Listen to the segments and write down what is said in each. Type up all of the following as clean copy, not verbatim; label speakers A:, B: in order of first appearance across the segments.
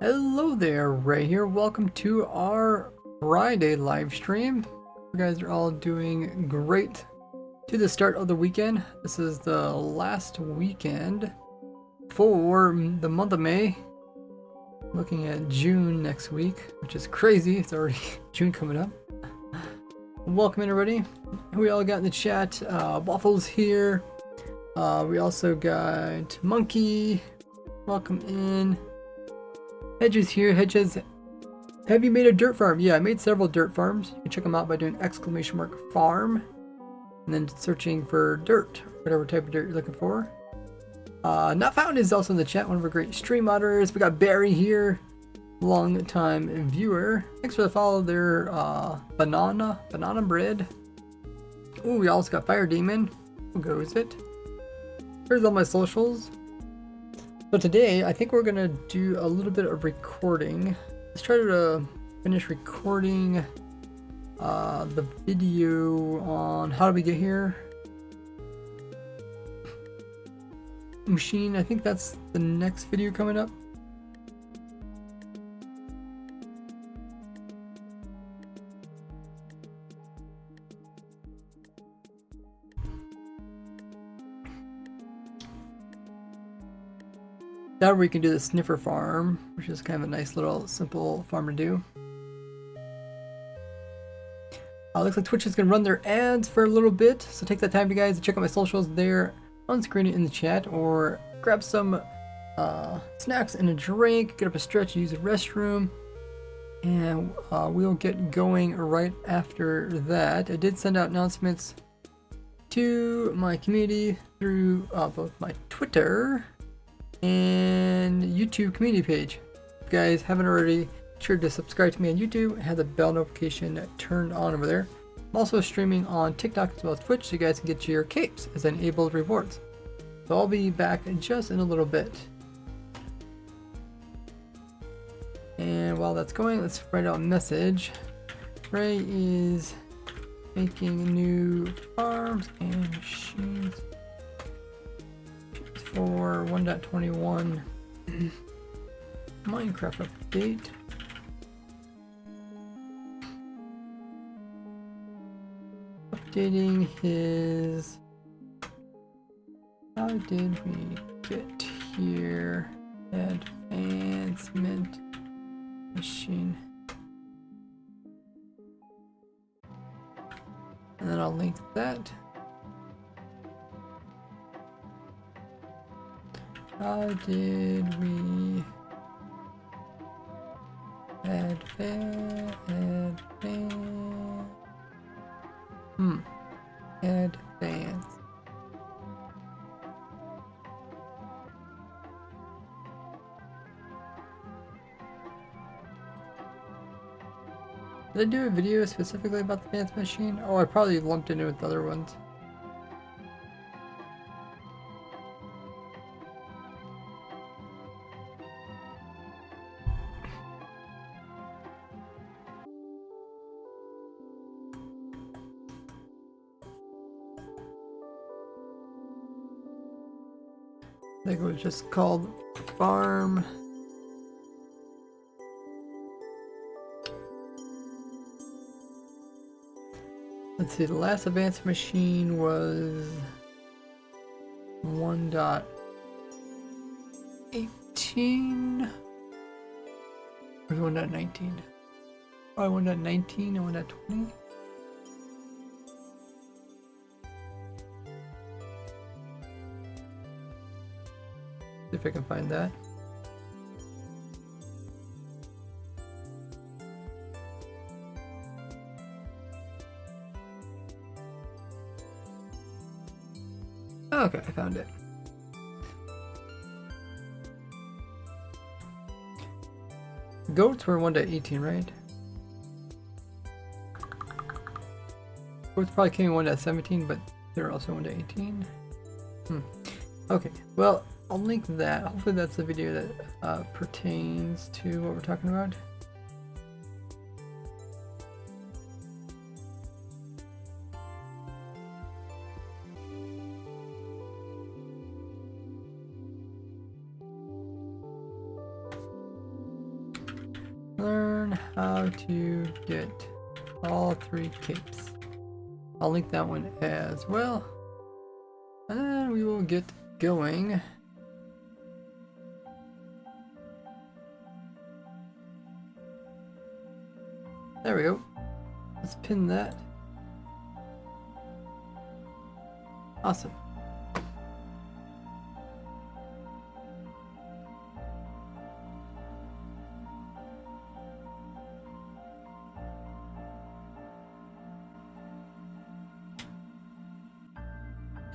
A: Hello there, Ray here. Welcome to our Friday live stream. You guys are all doing great to the start of the weekend. This is the last weekend for the month of May. Looking at June next week, which is crazy. It's already June coming up. Welcome everybody. We all got in the chat. Waffles here. We also got Monkey. Welcome in. Hedges here. Hedges, have you made a dirt farm? Yeah, I made several dirt farms. You can check them out by doing !farm and then searching for dirt, whatever type of dirt you're looking for. Not Found is also in the chat, one of our great stream moderators. We got Barry here, long time viewer. Thanks for the follow there, banana bread. Ooh, we also got Fire Demon. Who goes it? Here's all my socials. So today, I think we're gonna do a little bit of recording. Let's try to finish recording the video on how do we get here. Machine, I think that's the next video coming up. That we can do the sniffer farm, which is kind of a nice little simple farm to do. Looks like Twitch is going to run their ads for a little bit, so take that time, you guys, to check out my socials there on screen in the chat, or grab some snacks and a drink, get up a stretch, use the restroom, and we'll get going right after that. I did send out announcements to my community through both my Twitter and YouTube community page. If you guys haven't already, be sure to subscribe to me on YouTube and have the bell notification turned on over there. I'm also streaming on TikTok as well as Twitch, so you guys can get your capes as enabled rewards. So I'll be back just in a little bit. And while that's going, let's write out a message. Ray is making new farms and machines for 1.21 Minecraft update. Updating his how did we get here advancement machine, and then I'll link that. How did we advance? Did I do a video specifically about the advanced machine? Oh, I probably lumped it in with other ones. I think it was just called Farm. Let's see, the last advanced machine was 1.18 or 1.19? Probably 1.19 and 1.20. See if I can find that. Okay, I found it. Goats were 1.18, right? Goats probably came in 1.17, but they're also 1.18. Okay, well, I'll link that. Hopefully that's the video that pertains to what we're talking about. Learn how to get all 3 capes. I'll link that one as well. And we will get going. There we go. Let's pin that. Awesome.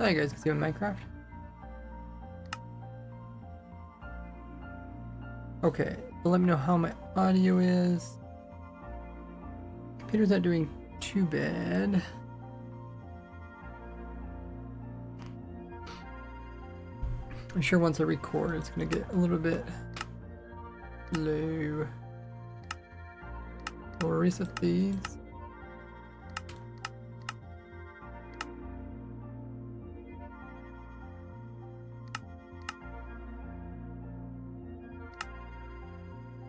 A: Now you guys can see my Minecraft. Okay, so let me know how my audio is. Computer's not doing too bad. I'm sure once I record, it's gonna get a little bit low. We'll reset these.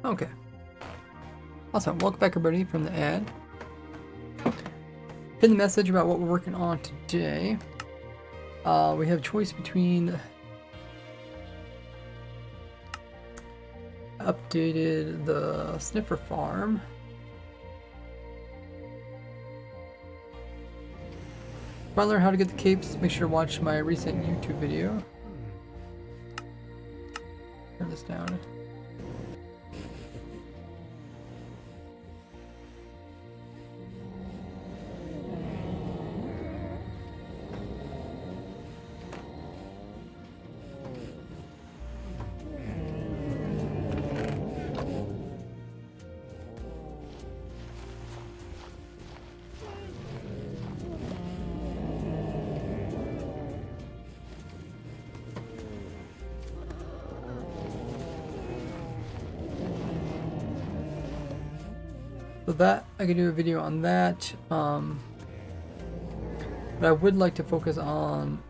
A: Okay. Awesome. Welcome back, everybody, from the ad. Pin the message about what we're working on today. We have choice between updated the sniffer farm. If you want to learn how to get the capes, make sure to watch my recent YouTube video. Turn this down. So that, I could do a video on that, but I would like to focus on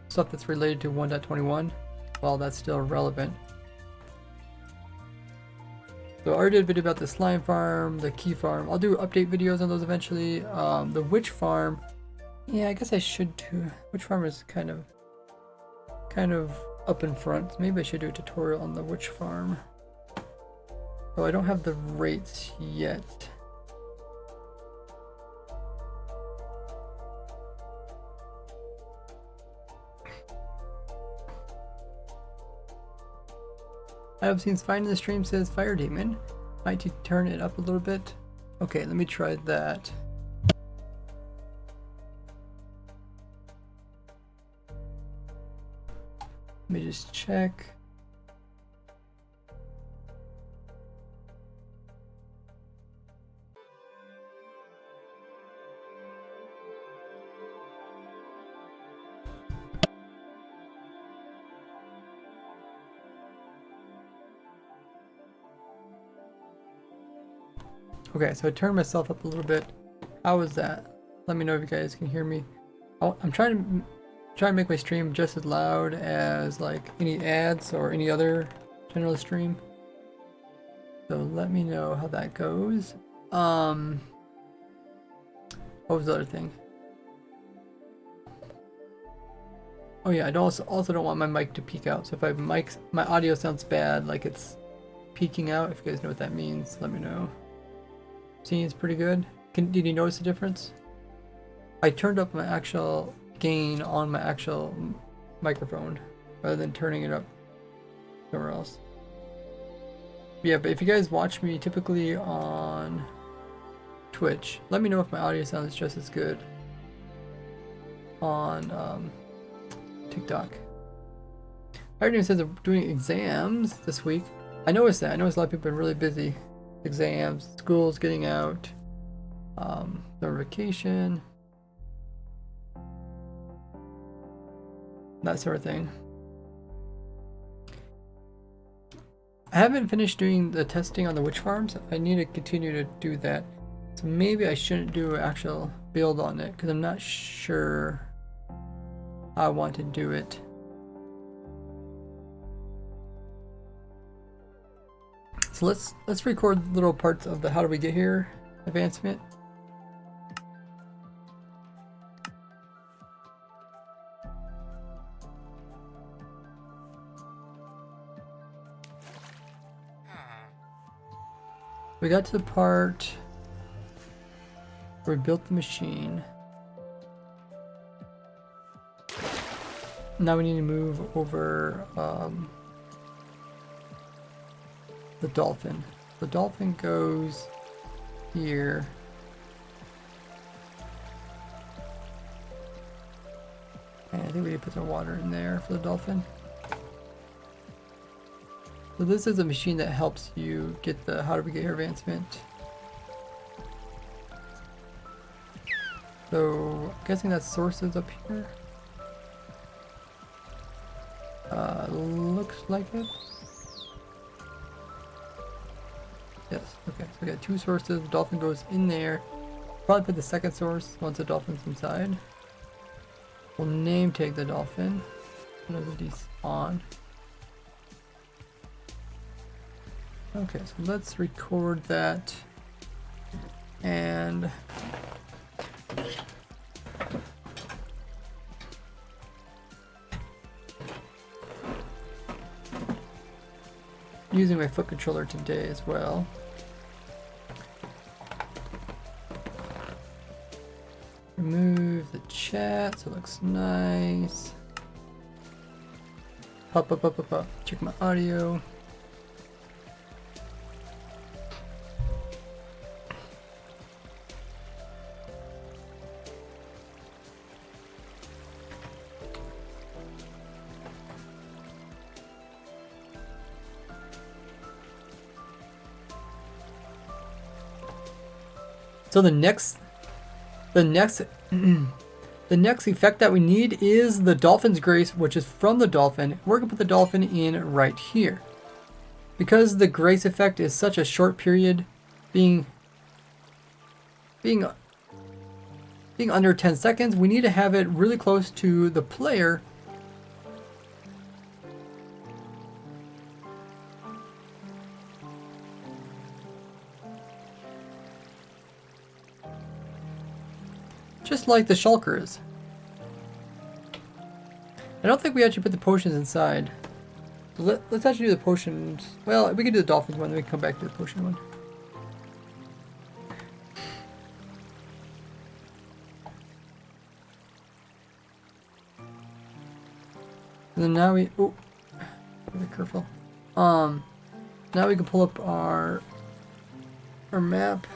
A: stuff that's related to 1.21 while that's still relevant. So I already did a video about the slime farm, the key farm. I'll do update videos on those eventually. The witch farm, yeah, I guess I should too. Witch farm is kind of up in front. Maybe I should do a tutorial on the witch farm. Oh, I don't have the rates yet. I have seen fine in the stream, says Fire Demon. Might you turn it up a little bit? Okay, let me try that. Let me just check. Okay, so I turned myself up a little bit. How was that? Let me know if you guys can hear me. I'm trying to make my stream just as loud as like any ads or any other general stream. So let me know how that goes. What was the other thing? Oh yeah, I also don't want my mic to peak out. So if my audio sounds bad, like it's peaking out, if you guys know what that means, let me know. See, it's pretty good. Did you notice the difference? I turned up my actual gain on my actual microphone rather than turning it up somewhere else. Yeah, but if you guys watch me typically on Twitch, let me know if my audio sounds just as good on TikTok. Everyone says they're doing exams this week. I noticed that. I noticed a lot of people have been really busy. Exams, school's getting out, summer vacation, that sort of thing. I haven't finished doing the testing on the witch farms. I need to continue to do that. So maybe I shouldn't do an actual build on it because I'm not sure how I want to do it. So let's record little parts of the how do we get here advancement. We got to the part where we built the machine. Now we need to move over the dolphin. The dolphin goes here. And I think we need to put some water in there for the dolphin. So this is a machine that helps you get the how do we get here advancement. So I'm guessing that sources up here. Looks like it. Yes, okay, so we got two sources, the dolphin goes in there. Probably put the second source once the dolphin's inside. We'll name tag the dolphin. Another despawn. Okay, so let's record that. And using my foot controller today as well. Remove the chat so it looks nice. Up. Check my audio. So the next effect that we need is the dolphin's grace, which is from the dolphin. We're gonna put the dolphin in right here. Because the grace effect is such a short period, being under 10 seconds, we need to have it really close to the player. Just like the shulker is. I don't think we actually put the potions inside. So let's actually do the potions. Well, we can do the dolphins one, then we can come back to the potion one. And then now we, oh, be careful. Now we can pull up our map.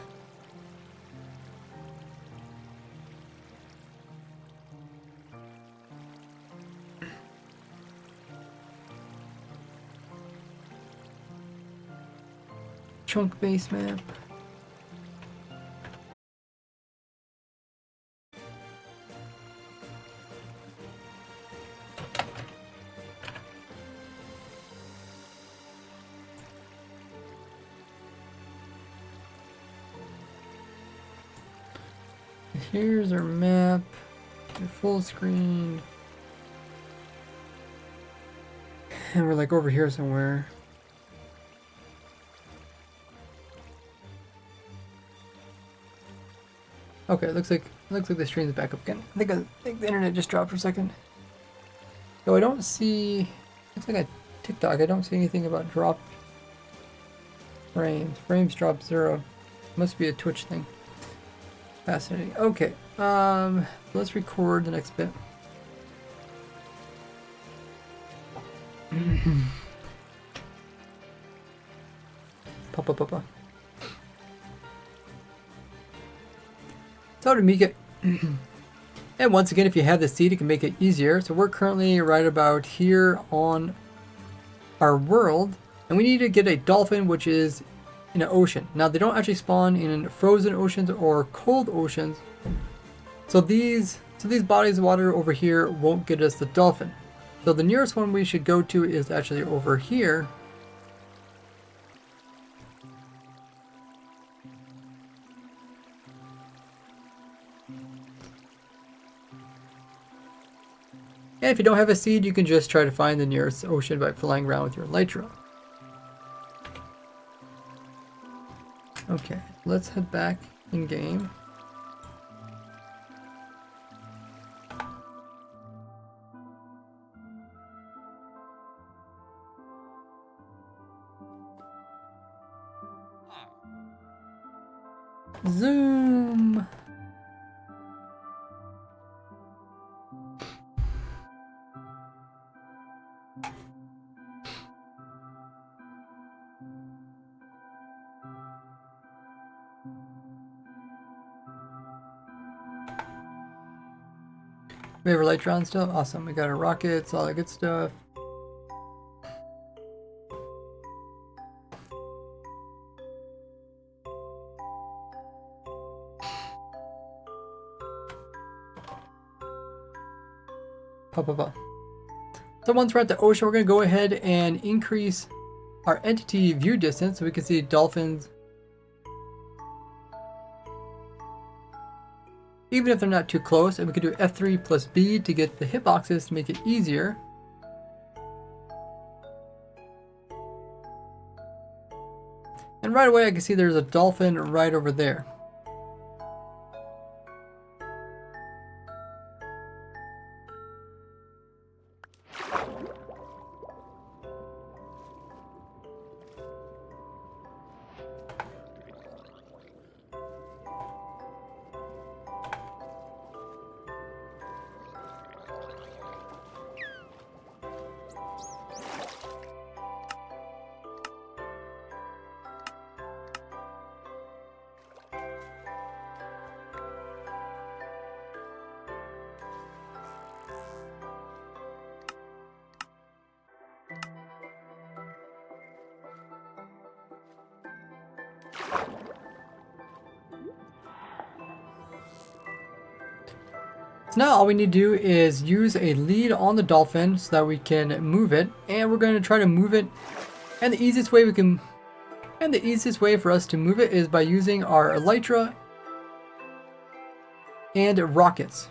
A: Chunk base map. Here's our map. They're full screen. And we're like over here somewhere. Okay, looks like the stream's back up again. I think the internet just dropped for a second. So I don't see. Looks like a TikTok. I don't see anything about drop frames. Frames drop 0. Must be a Twitch thing. Fascinating. Okay. Let's record the next bit. Papa. So to make it, and once again, if you have the seed, it can make it easier. So we're currently right about here on our world, and we need to get a dolphin, which is in an ocean. Now they don't actually spawn in frozen oceans or cold oceans. So these bodies of water over here won't get us the dolphin. So the nearest one we should go to is actually over here. And if you don't have a seed, you can just try to find the nearest ocean by flying around with your elytra. Okay, let's head back in game. Zoom. We have our light drone still. Awesome. We got our rockets, all that good stuff. So once we're at the ocean, we're going to go ahead and increase our entity view distance so we can see dolphins even if they're not too close, and we can do F3 plus B to get the hitboxes to make it easier. And right away I can see there's a dolphin right over there. So now all we need to do is use a lead on the dolphin so that we can move it, and we're going to try to move it. And the easiest way for us to move it is by using our elytra and rockets.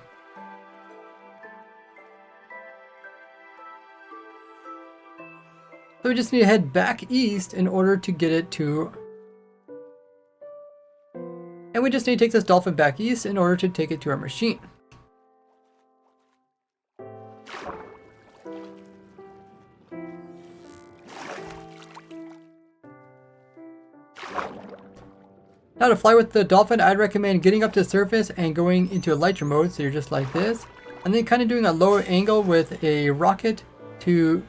A: So we just need to head back east in order to get it to... And we just need to take this dolphin back east in order to take it to our machine. Now to fly with the dolphin, I'd recommend getting up to the surface and going into elytra mode, so you're just like this. And then kind of doing a lower angle with a rocket to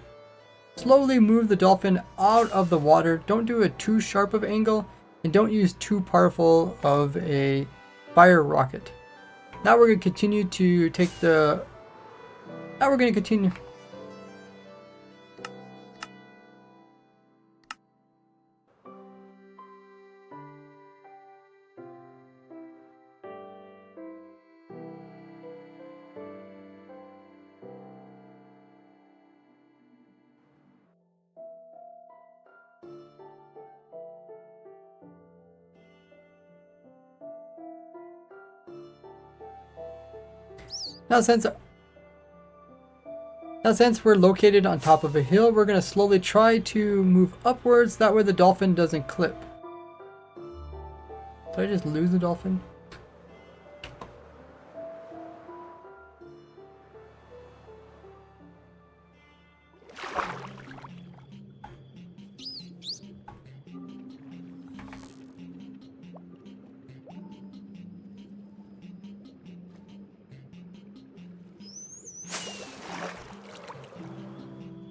A: slowly move the dolphin out of the water. Don't do a too sharp of angle, and don't use too powerful of a fire rocket. Now we're going to continue to take the... Now we're going to continue... Now since we're located on top of a hill, we're going to slowly try to move upwards, that way the dolphin doesn't clip. Did I just lose the dolphin?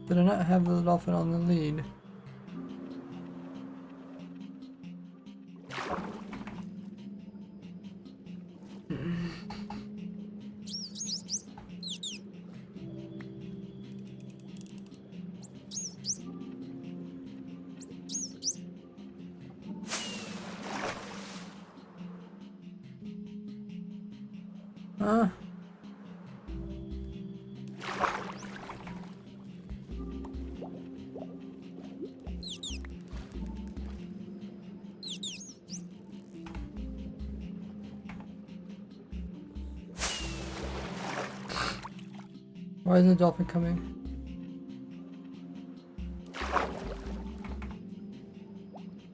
A: Did I not have the dolphin on the lead? Huh? Why isn't the dolphin coming?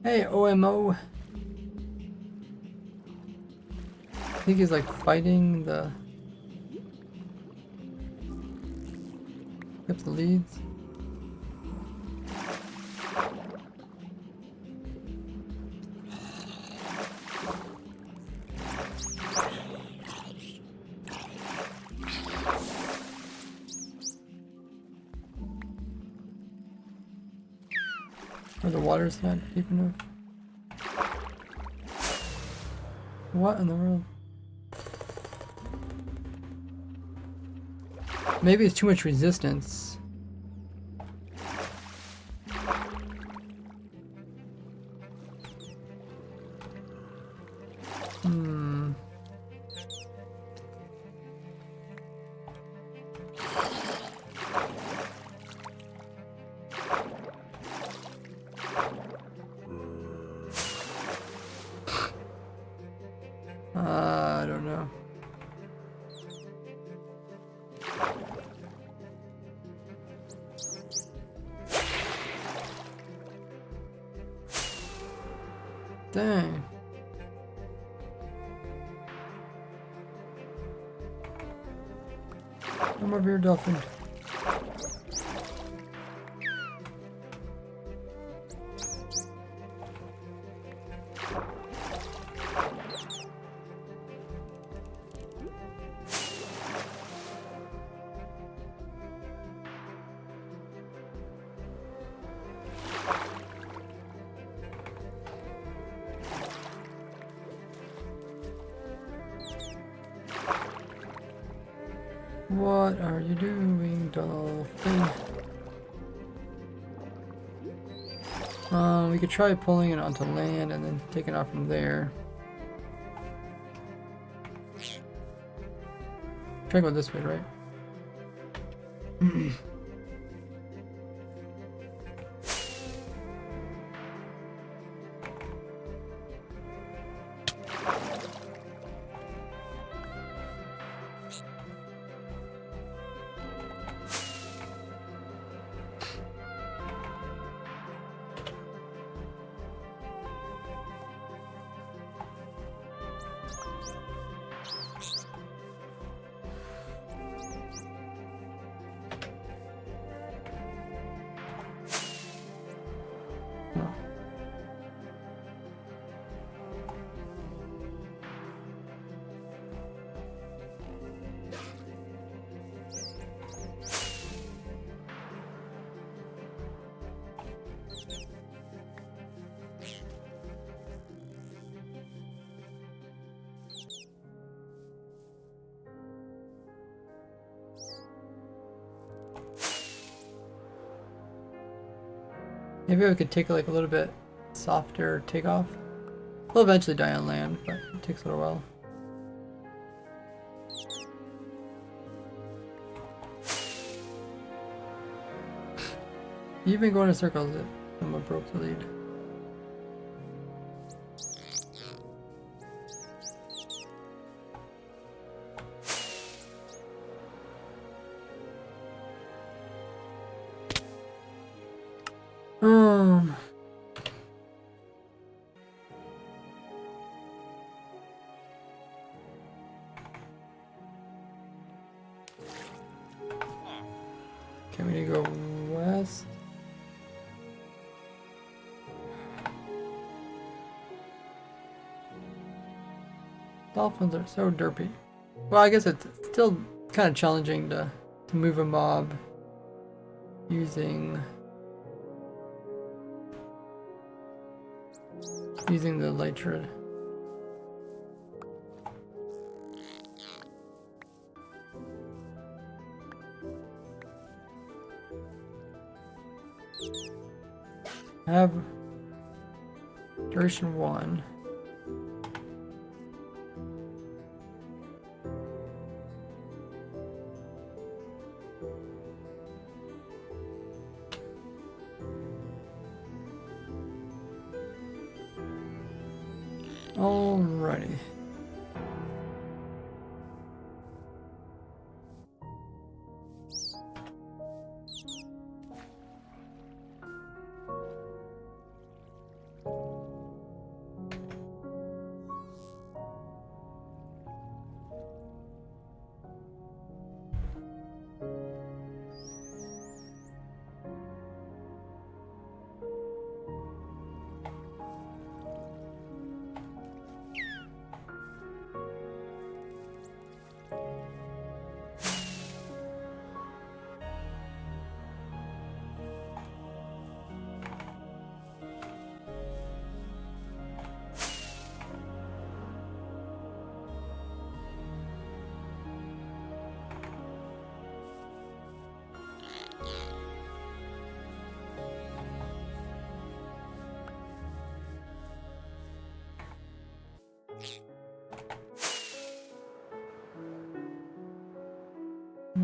A: Hey, OMO. think he's like fighting the... Get the leads. Or the water's not deep enough. What in the world? Maybe it's too much resistance. Hmm. I don't know. Dang. Come over here, dolphin. What are you doing, dolphin? We could try pulling it onto land and then taking off from there. Try going this way, right? Maybe we could take like a little bit softer takeoff. We'll eventually die on land, but it takes a little while. You've been going in circles. Someone broke the lead. Okay, we need to go west. Dolphins are so derpy. Well, I guess it's still kind of challenging to move a mob using the light shred. I have duration 1. Alrighty.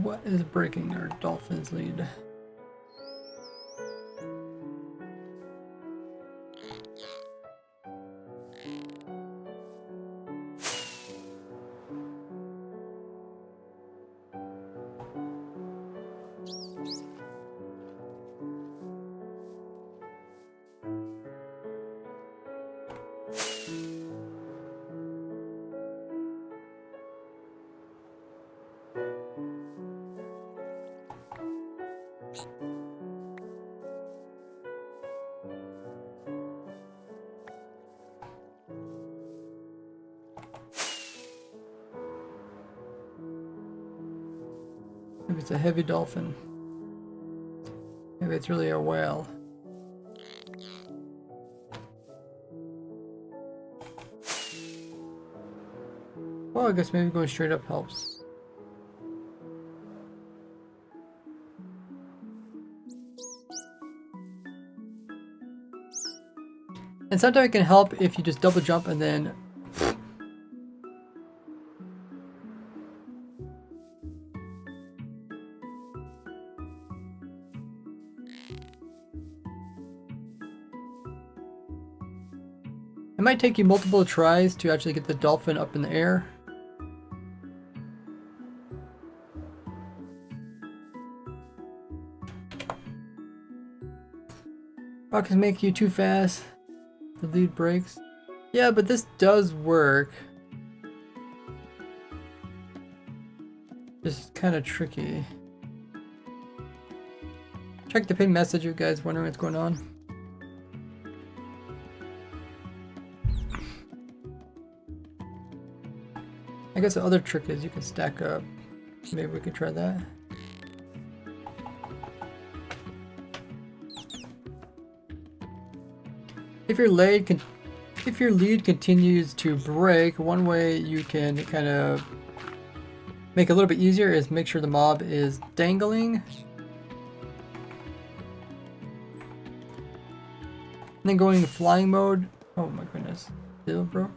A: What is breaking our dolphin's lead? Maybe it's a heavy dolphin. Maybe it's really a whale. Well, I guess maybe going straight up helps. And sometimes it can help if you just double jump and then it might take you multiple tries to actually get the dolphin up in the air. Rockets make you too fast. The lead breaks. Yeah, but this does work. Just kind of tricky. Check the pin message, you guys wondering what's going on. I guess the other trick is you can stack up. Maybe we could try that. If your lead continues to break, one way you can kind of make it a little bit easier is make sure the mob is dangling. And then going flying mode. Oh my goodness. Still broke.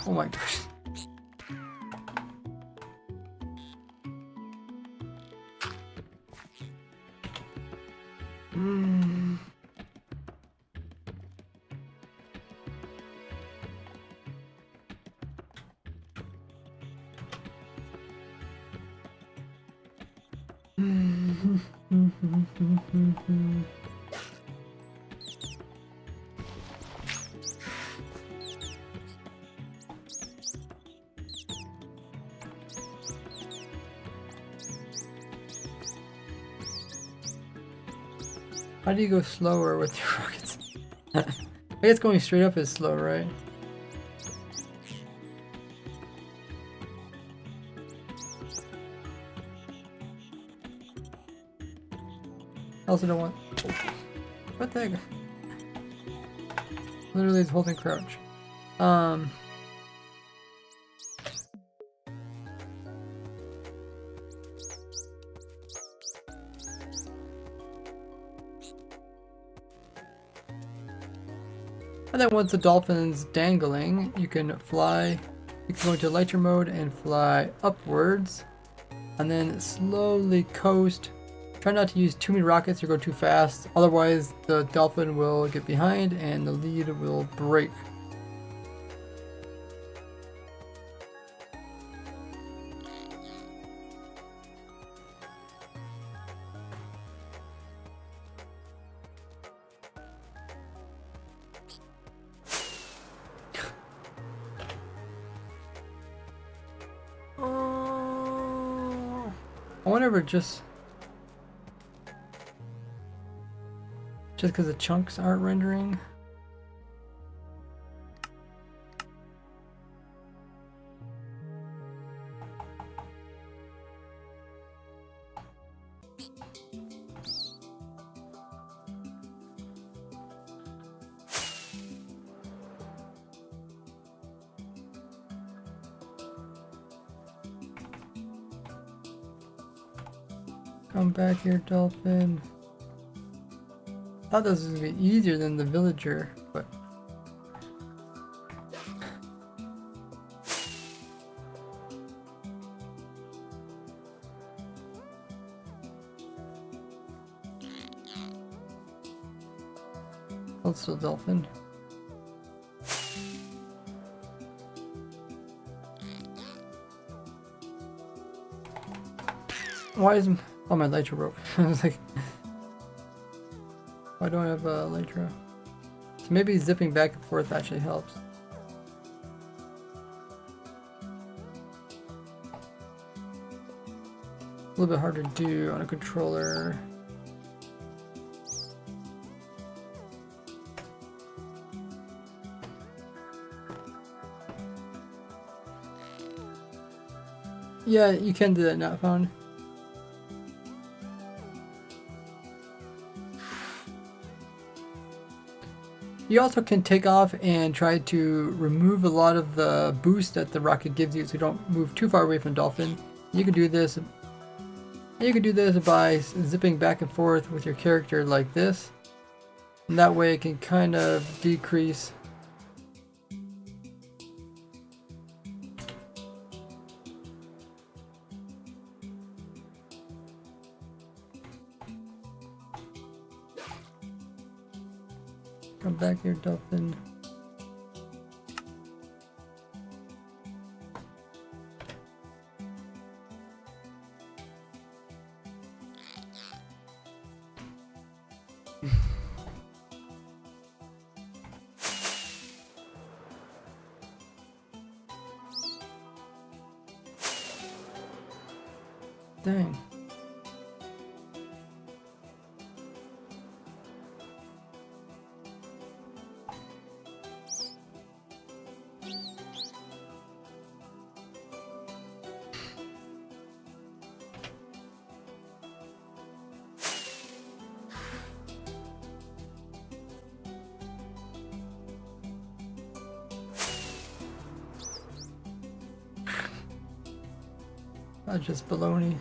A: Oh my gosh. How do you go slower with your rockets? I guess going straight up is slow, right? I also don't want... What the heck? Literally is holding crouch. And then once the dolphin's dangling, you can fly. You can go into lighter mode and fly upwards. And then slowly coast. Try not to use too many rockets or go too fast. Otherwise, the dolphin will get behind and the lead will break. I wonder if it just because the chunks aren't rendering. Come back here, dolphin. Thought this was gonna be easier than the villager, but also dolphin. Why is my elytra broke? I was like, why don't I have a elytra? So maybe zipping back and forth actually helps. A little bit hard to do on a controller. Yeah, you can do that, not found. You also can take off and try to remove a lot of the boost that the rocket gives you so you don't move too far away from dolphin. You can do this. You can do this by zipping back and forth with your character like this. And that way it can kind of decrease. Come back here, dolphin. Dang. That's just baloney.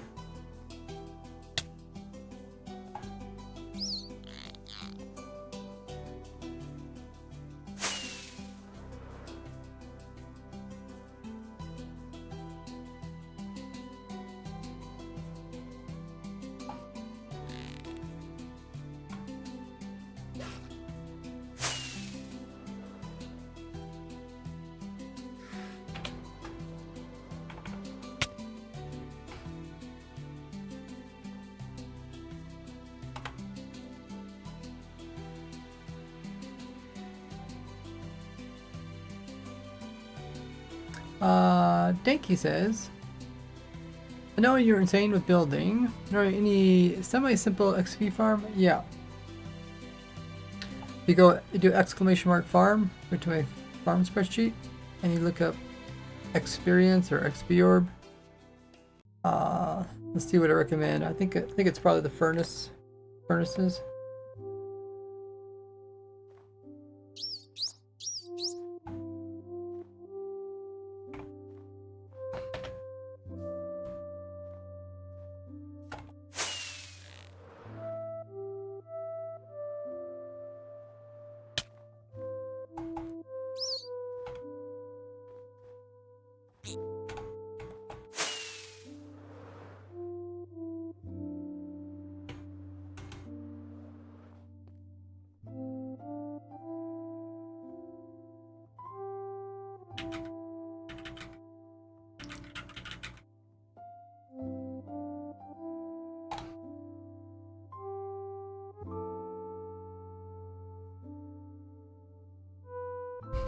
A: Danky says, I know you're insane with building. Are any semi-simple XP farm? Yeah. You do exclamation mark farm, go to my farm spreadsheet, and you look up experience or XP orb. Let's see what I recommend. I think it's probably the furnaces.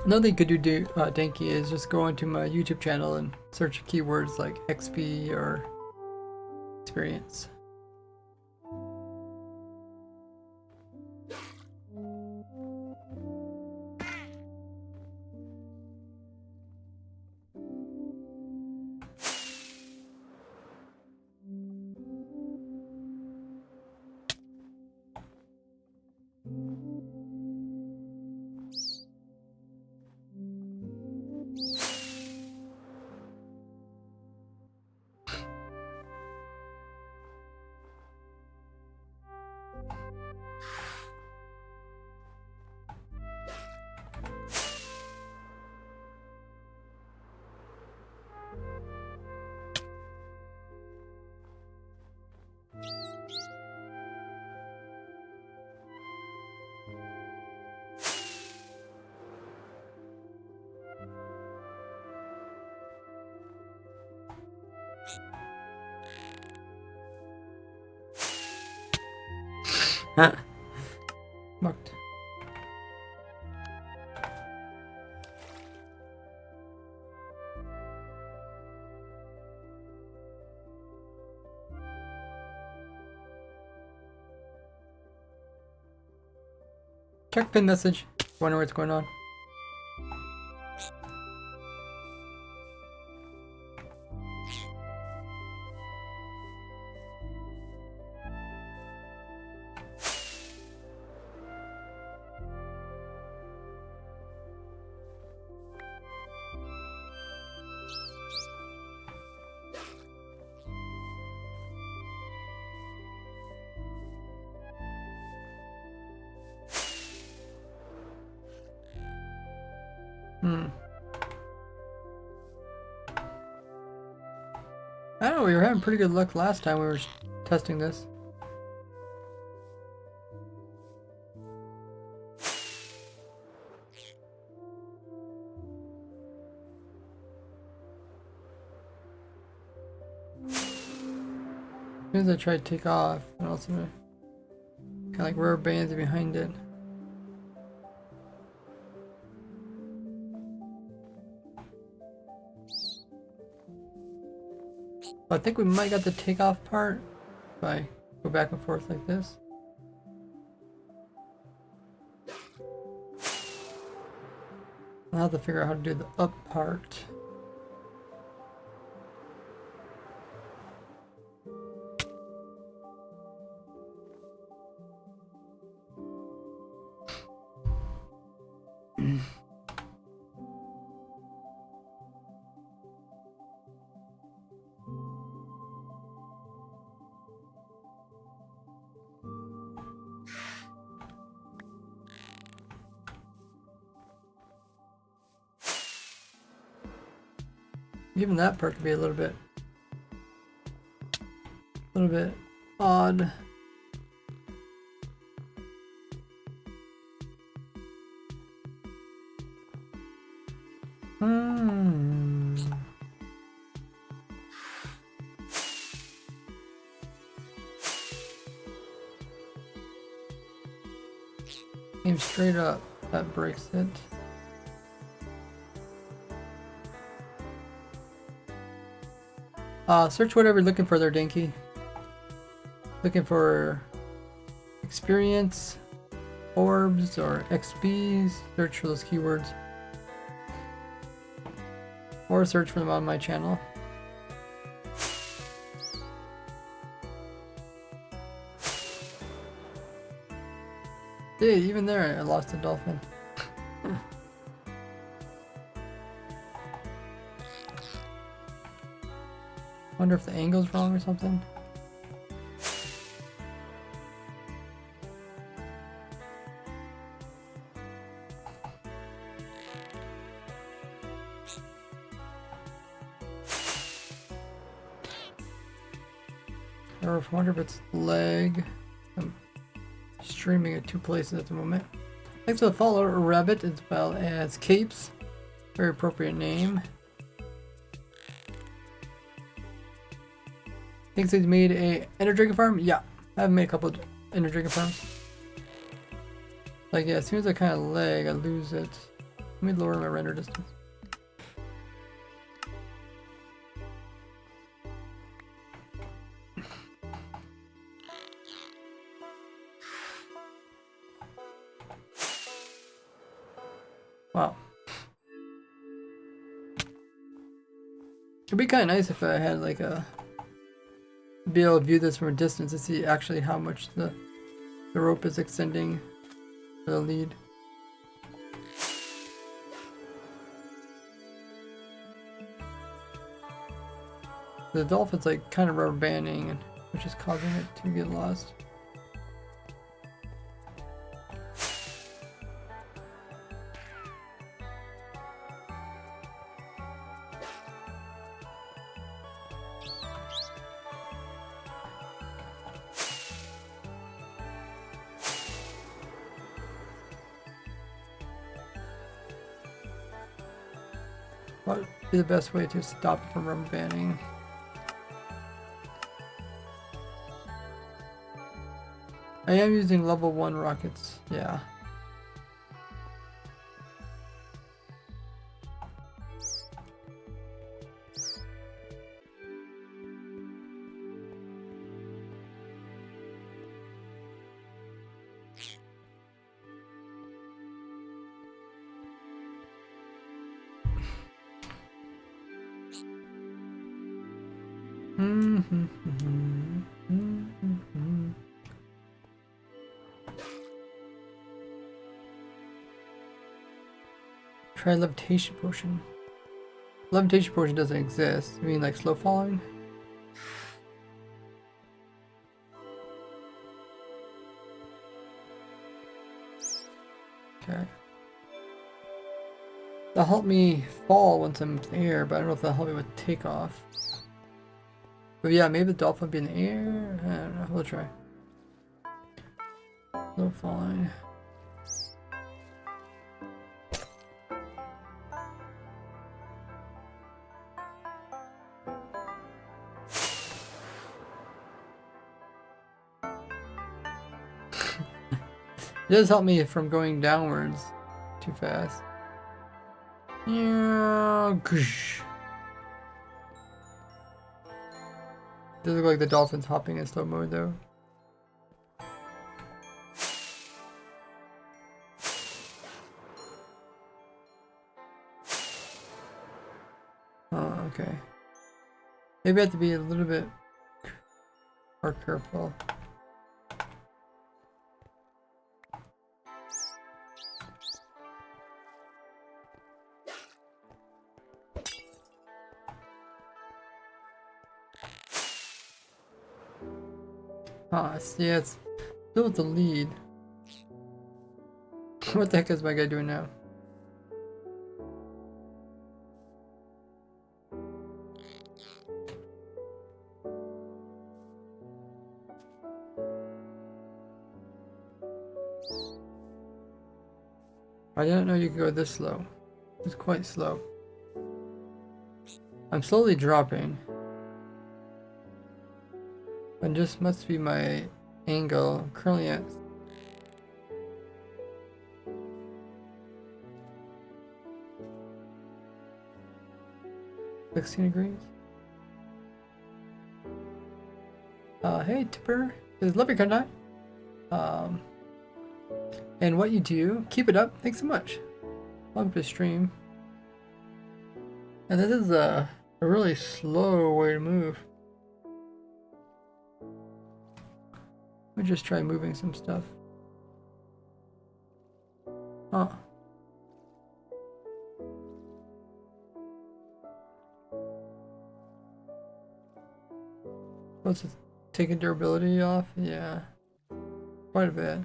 A: Another thing you could do, Danky, is just go into my YouTube channel and search keywords like XP or experience. Marked. Check pin message. Wonder what's going on. I don't know, we were having pretty good luck last time we were testing this. As soon as I try to take off, and also kind of like rubber bands behind it. I think we might got the takeoff part if I go back and forth like this. I'll have to figure out how to do the up part. Even that part could be a little bit odd. Aim straight up, that breaks it. Search whatever you're looking for there, Dinky. Looking for experience, orbs, or XPs. Search for those keywords. Or search for them on my channel. Dude, even there, I lost a dolphin. Wonder if the angle's wrong or something. Or I wonder if it's lag. I'm streaming at 2 places at the moment. Thanks for the follow, Rabbit, as well as Capes. Very appropriate name. Thinks he's made a Ender Dragon farm? Yeah, I've made a couple of Ender Dragon farms. Like, yeah, as soon as I kind of lag, I lose it. Let me lower my render distance. Wow. It'd be kind of nice if I had like a be able to view this from a distance to see actually how much the rope is extending for the lead. The dolphin's like kind of rubber banding, which is causing it to get lost. What would be the best way to stop it from rubber banding? I am using level 1 rockets, yeah. Try levitation potion. Levitation potion doesn't exist. You mean like slow falling? Okay. That'll help me fall once I'm in the air, but I don't know if that'll help me with takeoff. But yeah, maybe the dolphin will be in the air. I don't know. We'll try. Slow falling. It does help me from going downwards too fast. Yeah, does look like the dolphin's hopping in slow mode though. Oh, okay. Maybe I have to be a little bit more careful. Ah, yeah, it's still with the lead. What the heck is my guy doing now? I didn't know you could go this slow. It's quite slow. I'm slowly dropping. And just must be my angle. I'm currently at 16 degrees. Hey Tipper, it's love your good and what you do, keep it up. Thanks so much. Welcome to the stream. And this is a really slow way to move. Let me just try moving some stuff. Huh. What's it? Taking durability off? Yeah. Quite a bit.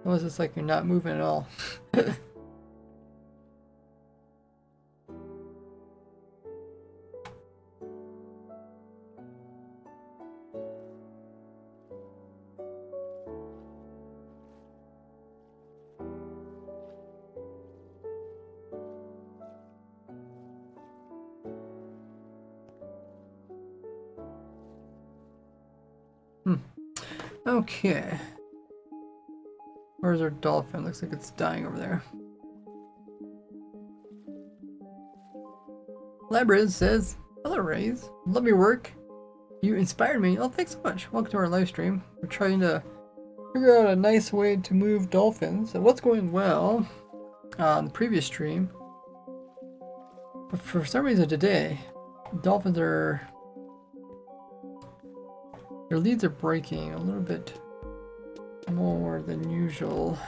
A: Unless it's like you're not moving at all. Okay. Where's our dolphin? Looks like it's dying over there. Labyrinth says, hello Rays, love your work. You inspired me. Oh, thanks so much. Welcome to our live stream. We're trying to figure out a nice way to move dolphins. So what's going well on the previous stream, but for some reason today, dolphins are... their leads are breaking a little bit more than usual.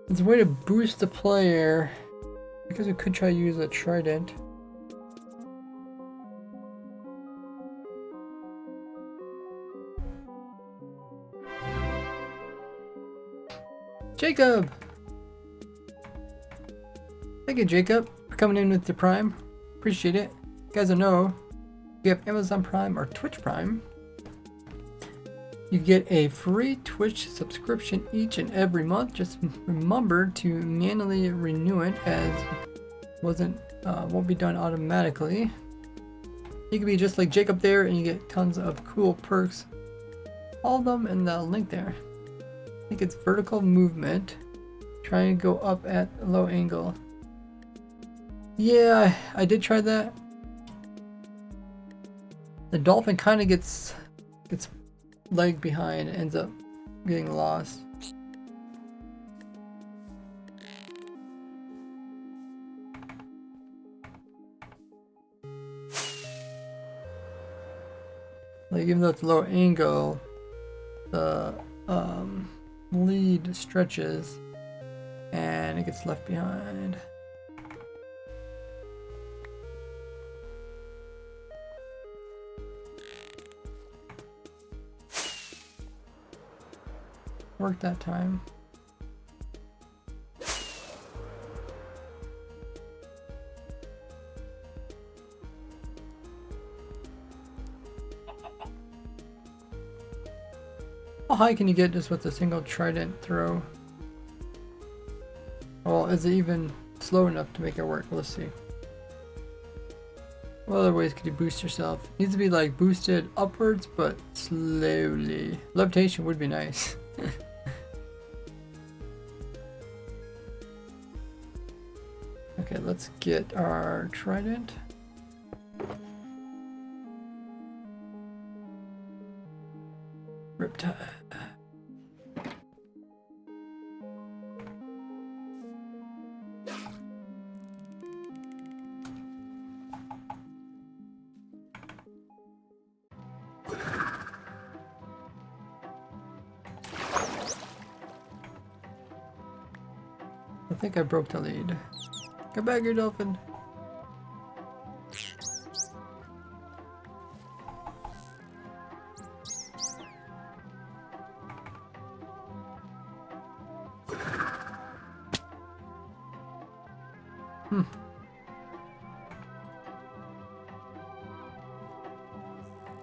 A: It's a way to boost the player, because we could try to use a trident. Jacob! Thank you, Jacob, for coming in with the Prime. Appreciate it. You guys don't know, if you have Amazon Prime or Twitch Prime, You get a free Twitch subscription each and every month. Just remember to manually renew it, as won't be done automatically. You can be just like Jacob there, and you get tons of cool perks. All of them in the link there. I think it's vertical movement. Try and go up at a low angle. Yeah, I did try that. The dolphin kind of gets leg behind, ends up getting lost. Like, even though it's low angle, the lead stretches and it gets left behind. Worked that time. How high can you get just with a single trident throw? Well, is it even slow enough to make it work? Let's see. What other ways could you boost yourself? It needs to be like boosted upwards, but slowly. Levitation would be nice. Okay, let's get our trident. Riptide. I think I broke the lead. Come back here, dolphin.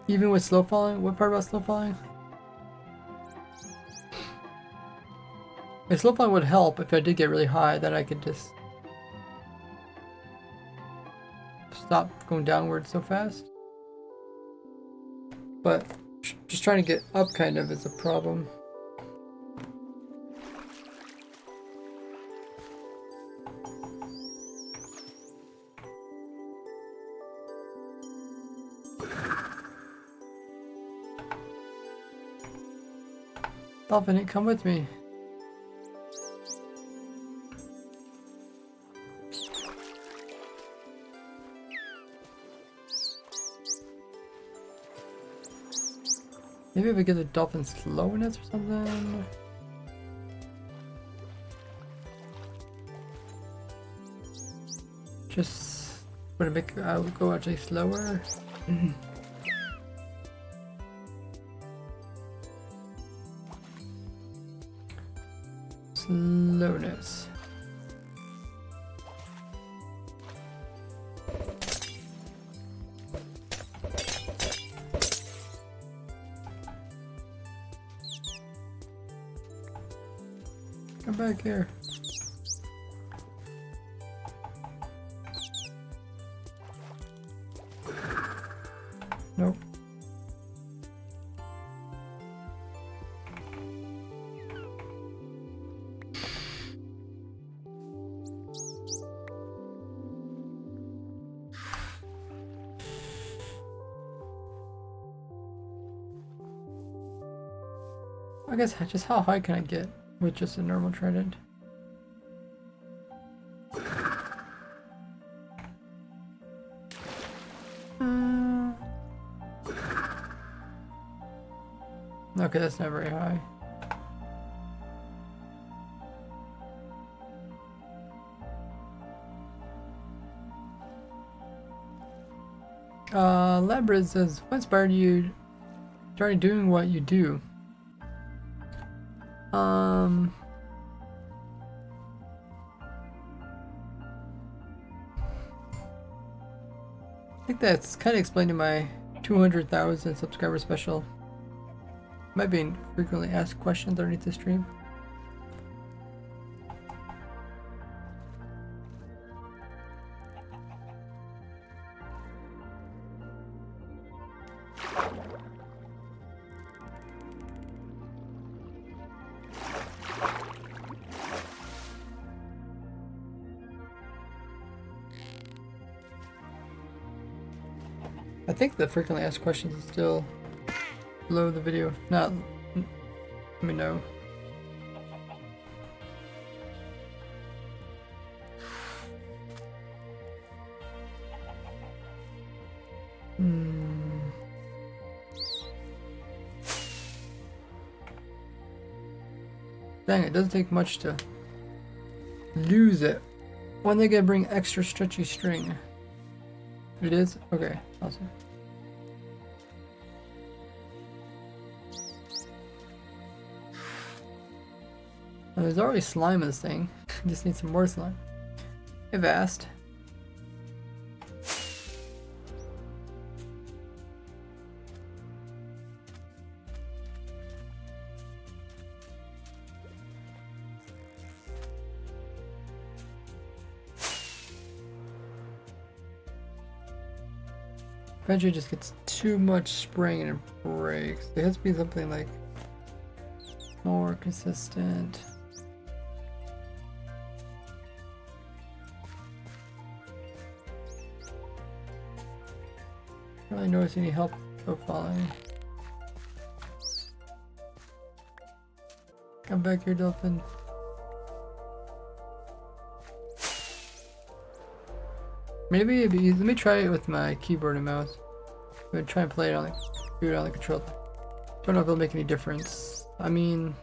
A: Even with slow falling? What part about slow falling? If slow falling would help if I did get really high, then I could just stop going downward so fast. But just trying to get up kind of is a problem. Dolphin, come with me. Maybe if we get the dolphin slowness or something. Just want to make it go actually slower. Slowness. Come back here. Nope. I guess just how high can I get with just a normal trident? Okay, that's not very high. Labrid says, what inspired you started doing what you do? I think that's kind of explained in my 200,000 subscriber special. Might be frequently asked questions underneath the stream. I think the frequently asked questions is still below the video. If not, let me know. Dang, it doesn't take much to lose it. When they gonna bring extra stretchy string? It is? Okay, awesome. Well, there's already slime in this thing. Just need some more slime. Hey, Vast. Eventually just gets too much spraying and it breaks. There has to be something like more consistent. Don't really notice any help profiling. Come back here, dolphin. Maybe it'd be easy. Let me try it with my keyboard and mouse. I'm gonna try and play it on the controller. Don't know if it'll make any difference. I mean,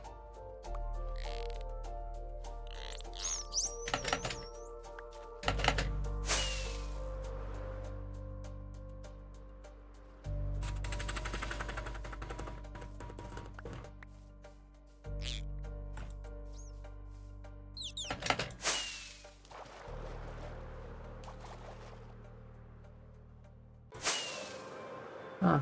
A: huh.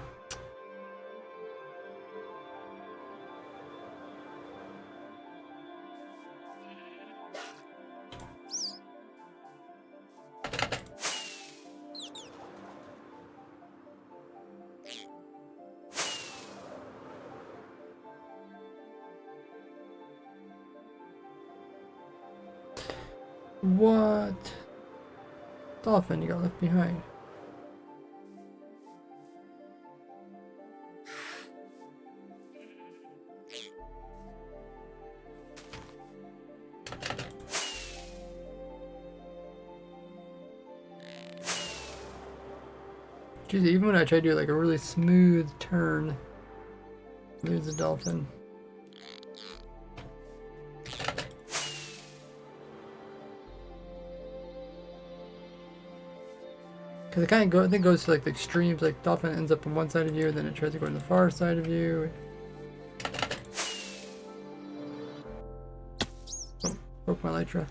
A: What? Dolphin, you got left behind. Jeez, even when I try to do like a really smooth turn, there's a dolphin. Because it kind of I think it goes to like the extremes, like dolphin ends up on one side of you, then it tries to go to the far side of you. Oh, broke my elytra.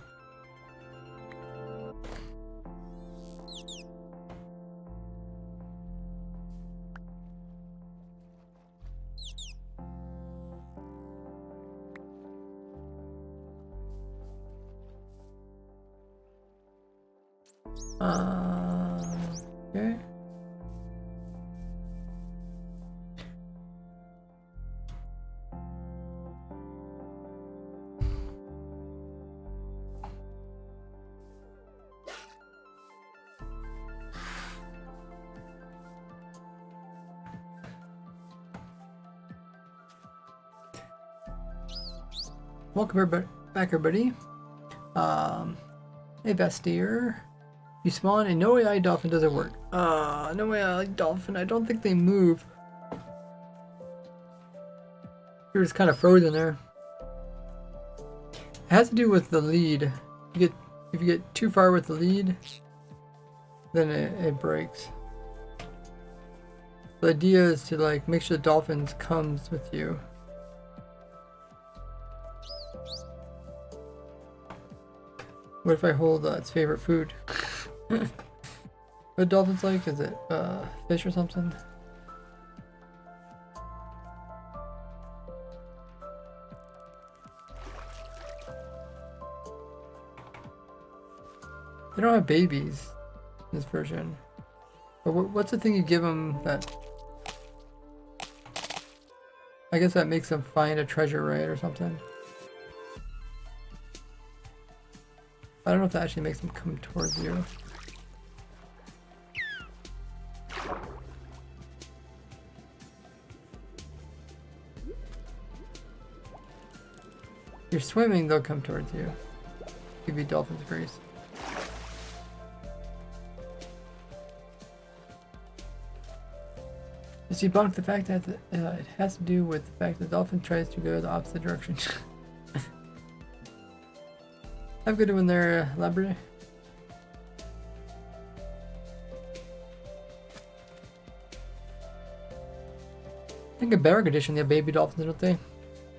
A: Okay. Welcome everybody back, everybody. Hey Vestier. You spawn and no AI dolphin doesn't work. No AI dolphin. I don't think they move. You're just kind of frozen there. It has to do with the lead. If you get too far with the lead, then it breaks. The idea is to like make sure the dolphin comes with you. What if I hold its favorite food? What dolphins like? Is it fish or something? They don't have babies in this version. But what's the thing you give them that... I guess that makes them find a treasure, right, or something? I don't know if that actually makes them come towards you. If you're swimming, they'll come towards you. Give you dolphin's grace. It's debunked the fact that it has to do with the fact that the dolphin tries to go the opposite direction. Have a good one there, Labrador. I think in Barrack Edition they have baby dolphins, don't they?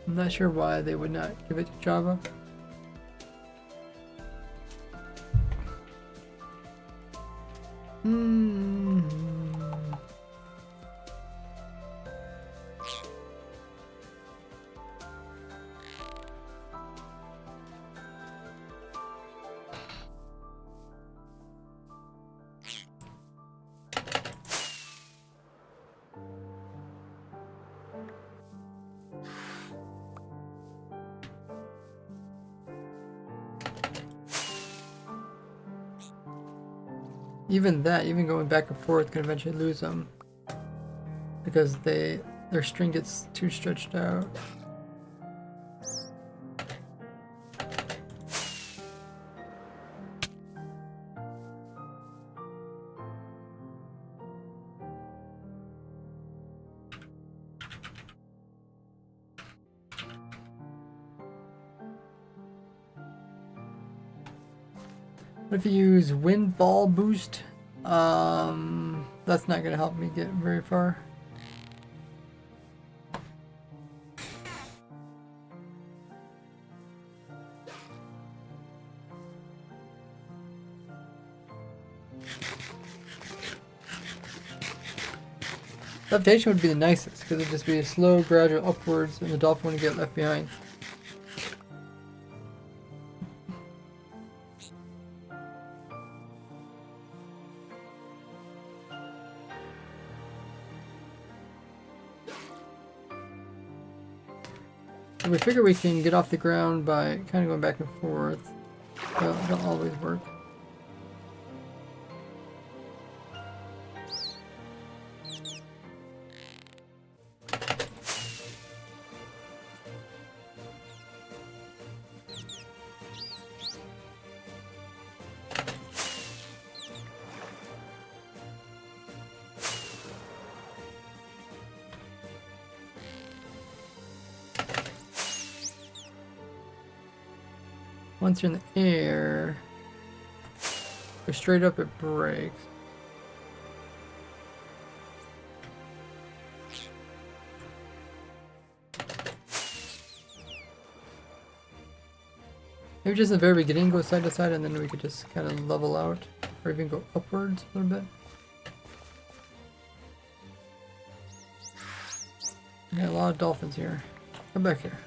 A: I'm not sure why they would not give it to Java. Even going back and forth can eventually lose them. Because their string gets too stretched out. What if you use wind ball boost? That's not gonna help me get very far. Levitation would be the nicest because it'd just be a slow, gradual upwards, and the dolphin wouldn't get left behind. So we figure we can get off the ground by kind of going back and forth. But it don't always work. Once you're in the air, go straight up, it breaks. Maybe just in the very beginning go side to side and then we could just kind of level out, or even go upwards a little bit. We got a lot of dolphins here. Come back here.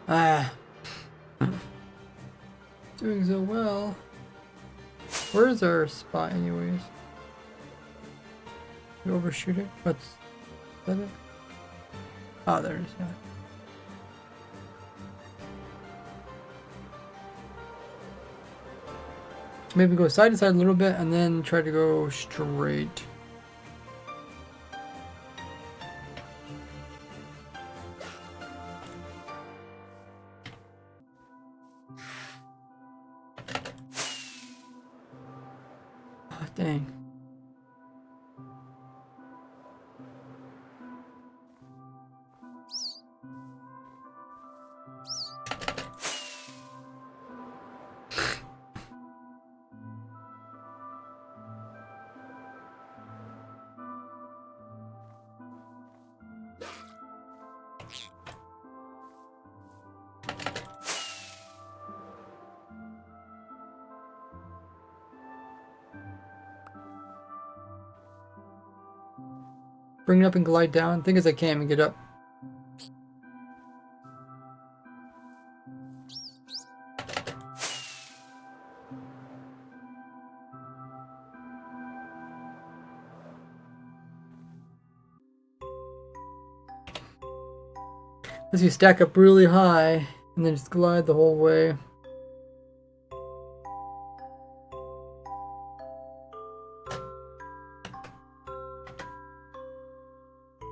A: Ah. Doing so well. Where's our spot anyways? You overshoot it? What's that it? Ah, there it is, yeah. Maybe go side to side a little bit and then try to go straight. Oh, dang. bring it up and glide down. Thing is, I can't even get up. Unless you stack up really high and then just glide the whole way.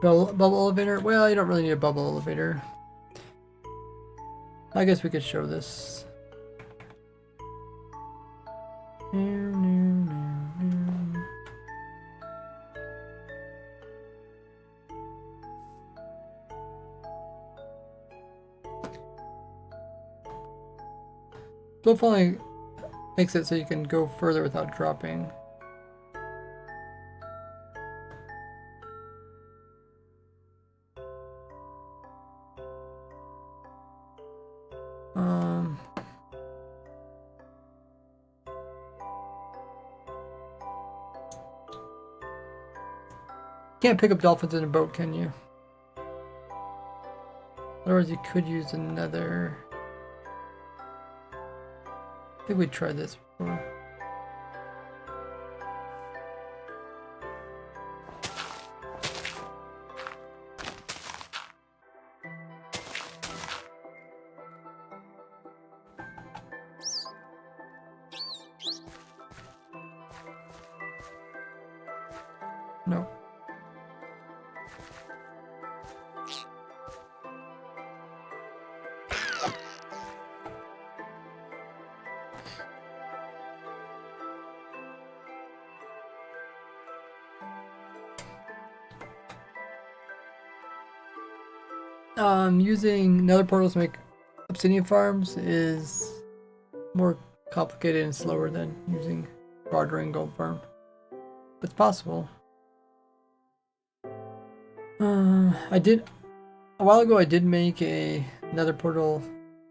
A: Bubble elevator? Well, you don't really need a bubble elevator. I guess we could show this. Slow falling makes it so you can go further without dropping. Can't pick up dolphins in a boat, can you? Otherwise, you could use another. I think we tried this before. No. Using nether portals to make obsidian farms is more complicated and slower than using broad ring gold farm. But it's possible. I did a while ago. I did make a nether portal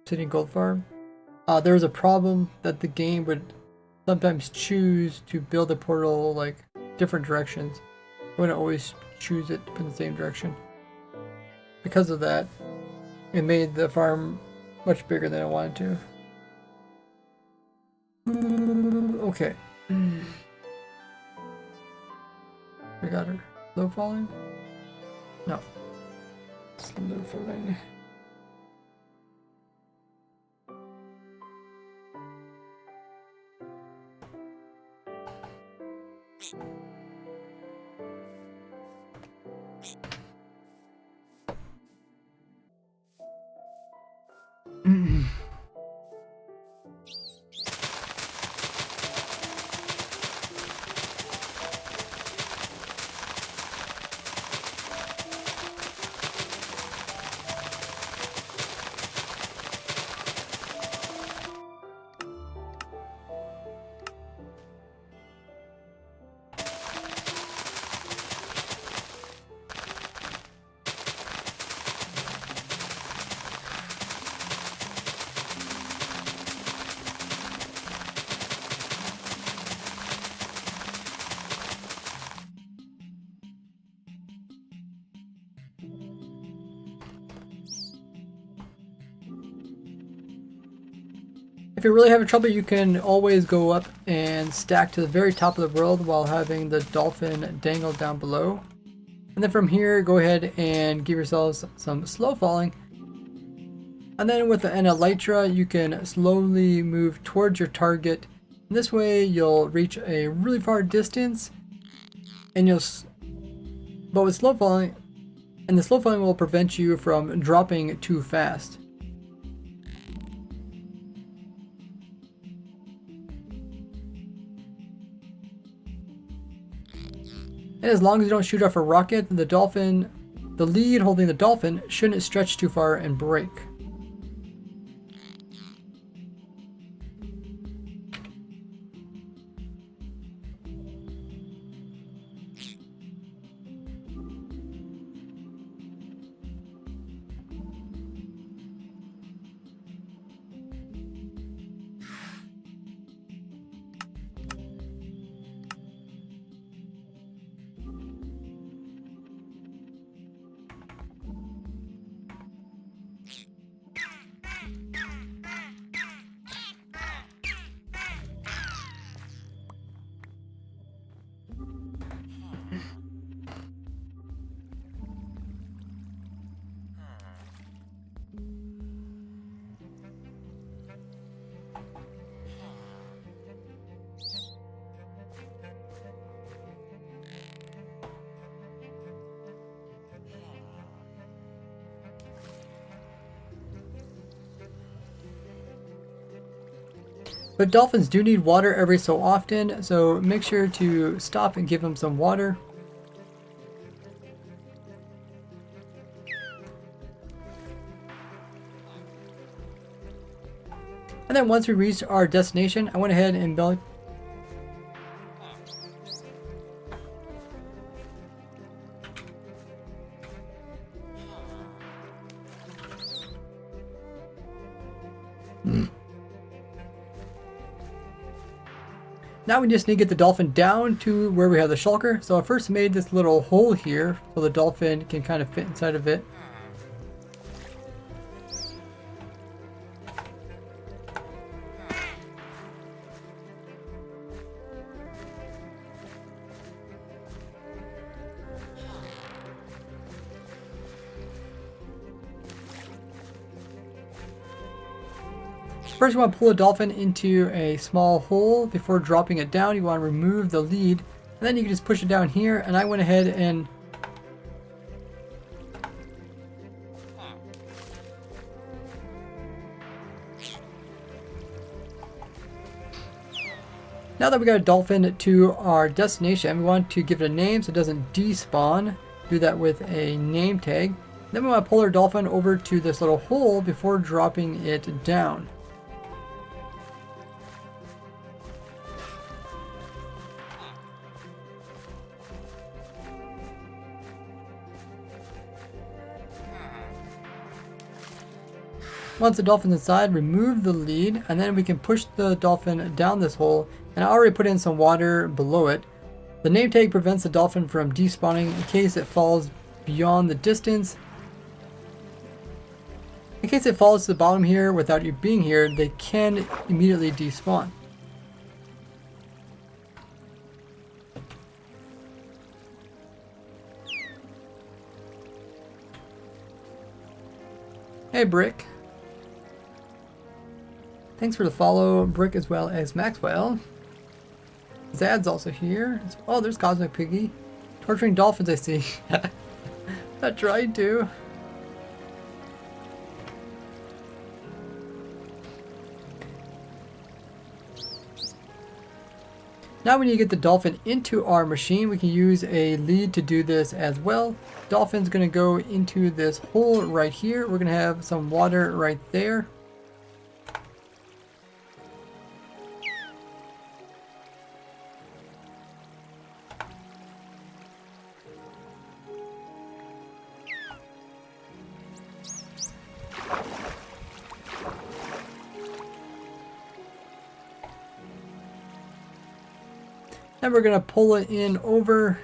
A: obsidian gold farm. There was a problem that the game would sometimes choose to build a portal like different directions. It wouldn't always choose it in the same direction. Because of that, it made the farm much bigger than I wanted to. Okay. We got her. Slow falling? No. Slow falling. If you're really having trouble, you can always go up and stack to the very top of the world while having the dolphin dangle down below. And then from here, go ahead and give yourselves some slow falling. And then with an elytra, you can slowly move towards your target. And this way, you'll reach a really far distance, and but with slow falling, and the slow falling will prevent you from dropping too fast. And as long as you don't shoot off a rocket, the lead holding the dolphin shouldn't stretch too far and break. But dolphins do need water every so often, so make sure to stop and give them some water. And then once we reach our destination, I went ahead and built. Now we just need to get the dolphin down to where we have the shulker. So I first made this little hole here so the dolphin can kind of fit inside of it. First, you want to pull a dolphin into a small hole before dropping it down. You want to remove the lead, and then you can just push it down here. And I went ahead and now that we got a dolphin to our destination, we want to give it a name so it doesn't despawn. Do that with a name tag. Then we want to pull our dolphin over to this little hole before dropping it down. Once the dolphin's inside, remove the lead, and then we can push the dolphin down this hole. And I already put in some water below it. The name tag prevents the dolphin from despawning in case it falls beyond the distance. In case it falls to the bottom here without you being here, they can immediately despawn. Hey, Brick. Thanks for the follow, Brick, as well as Maxwell. Zad's also here. Oh, there's Cosmic Piggy. Torturing dolphins, I see. I tried to. Now we need to get the dolphin into our machine. We can use a lead to do this as well. Dolphin's going to go into this hole right here. We're going to have some water right there. Then we're going to pull it in over.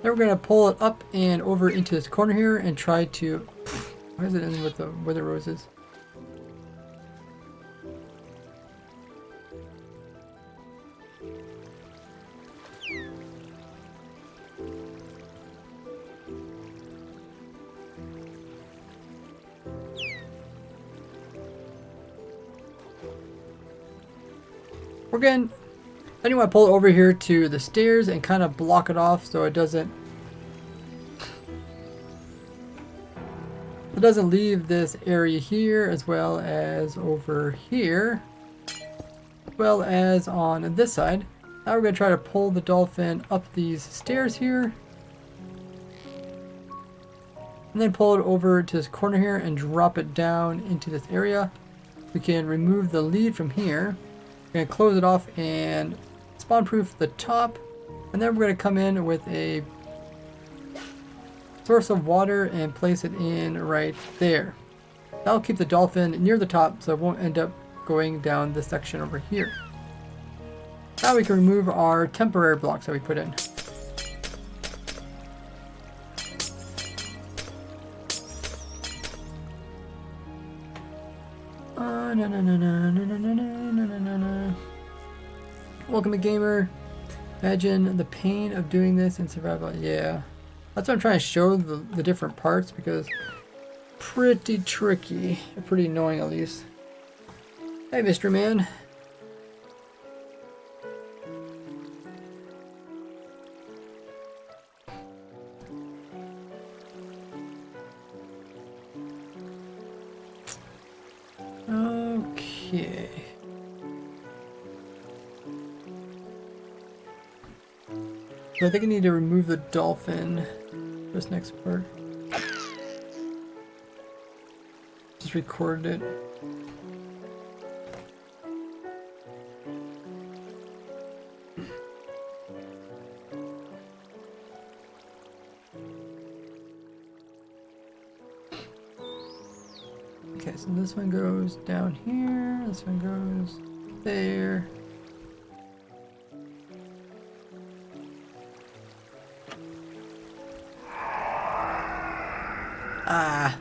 A: Then we're going to pull it up and over into this corner here and try to... Why is it in with the where the rose is? Then you want to pull it over here to the stairs and kind of block it off so it doesn't leave this area here, as well as over here, as well as on this side. Now we're going to try to pull the dolphin up these stairs here, and then pull it over to this corner here and drop it down into this area. We can remove the lead from here. We're going to close it off and spawn proof the top, and then we're going to come in with a source of water and place it in right there. That'll keep the dolphin near the top so it won't end up going down this section over here. Now we can remove our temporary blocks that we put in. Welcome to Gamer. Imagine the pain of doing this in survival. Yeah, that's what I'm trying to show, the different parts, because pretty tricky, pretty annoying at least. Hey, Mr. Man. Okay. So I think I need to remove the dolphin. This next part. Just recorded it. Okay, so this one goes down here, this one goes there. Ah.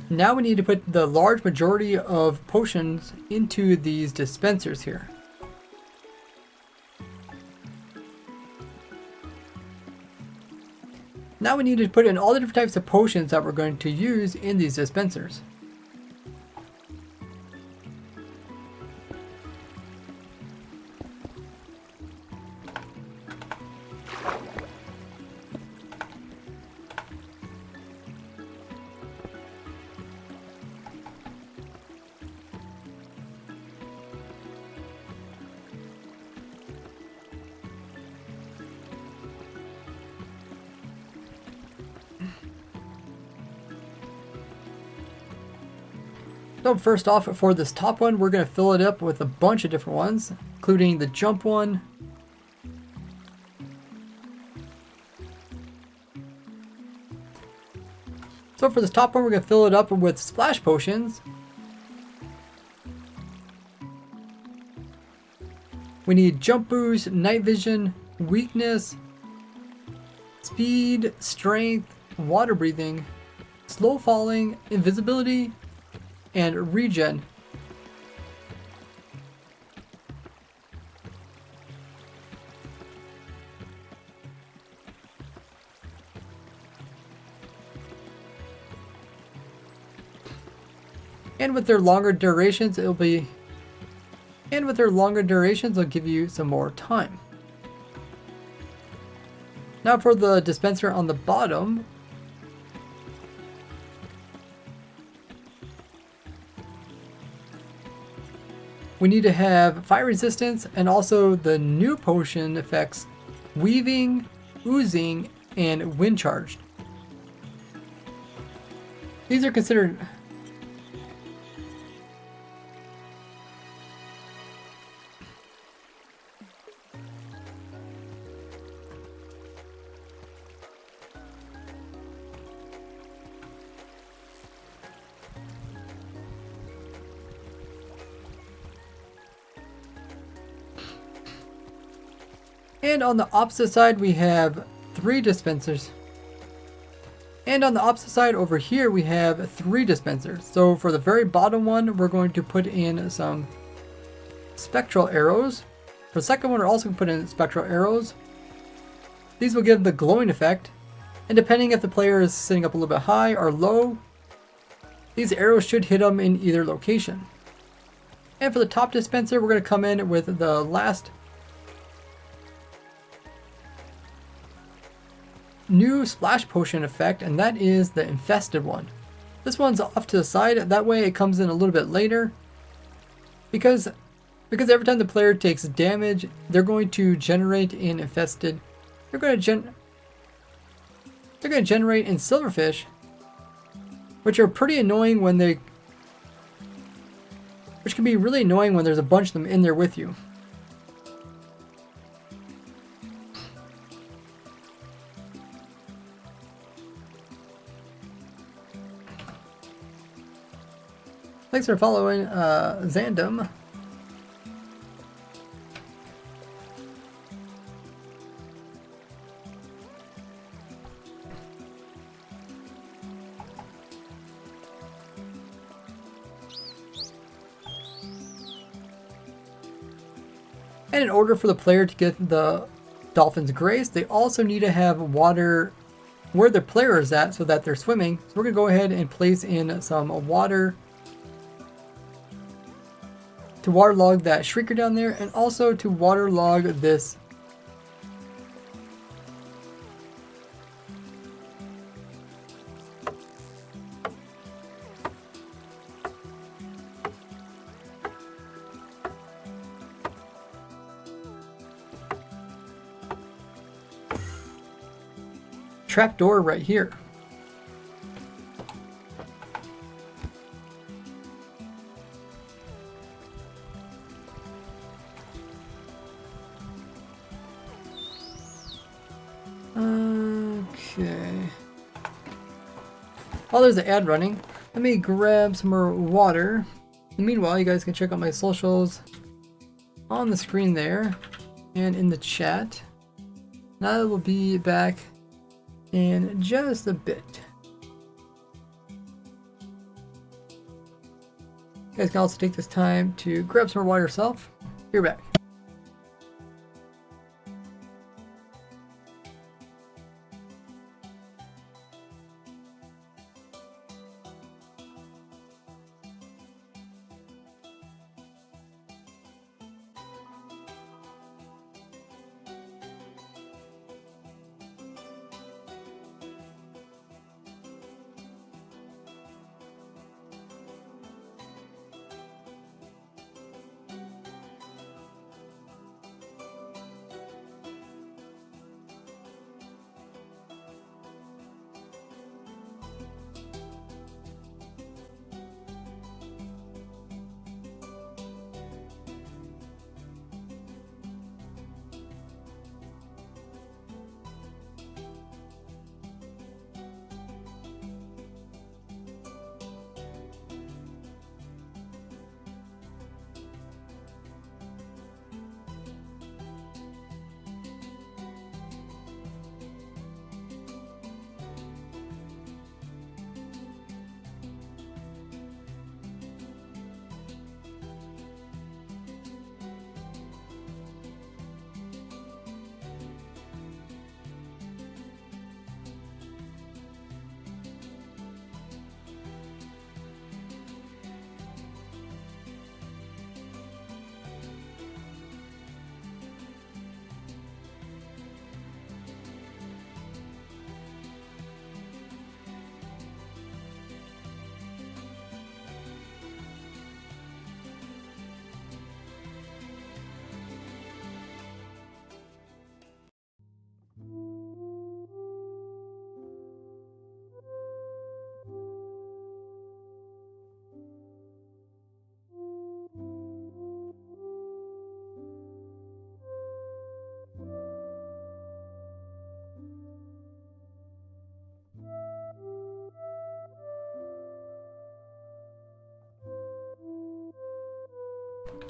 A: Now we need to put the large majority of potions into these dispensers here. Now we need to put in all the different types of potions that we're going to use in these dispensers. So first off, for this top one, we're going to fill it up with a bunch of different ones, including the jump one. So for this top one, we're going to fill it up with splash potions. We need jump boost, night vision, weakness, speed, strength, water breathing, slow falling, invisibility, and regen. And with their longer durations, it'll give you some more time. Now for the dispenser on the bottom, we need to have fire resistance and also the new potion effects weaving, oozing, and wind charged. These are considered and on the opposite side, we have 3 dispensers. And on the opposite side over here, we have 3 dispensers. So for the very bottom one, we're going to put in some spectral arrows. For the second one, we're also going to put in spectral arrows. These will give the glowing effect. And depending if the player is sitting up a little bit high or low, these arrows should hit them in either location. And for the top dispenser, we're going to come in with the last new splash potion effect, and that is the infested one. This one's off to the side, that way it comes in a little bit later. Because every time the player takes damage, they're going to generate in infested. They're going to generate in silverfish, which are pretty annoying which can be really annoying when there's a bunch of them in there with you. Thanks for following, Zandom. And in order for the player to get the dolphin's grace, they also need to have water where the player is at so that they're swimming. So we're going to go ahead and place in some water to waterlog that shrieker down there, and also to waterlog this trapdoor right here. Okay. While there's an ad running, let me grab some more water. And meanwhile, you guys can check out my socials on the screen there and in the chat. Now I will be back in just a bit. You guys can also take this time to grab some more water yourself. You're back.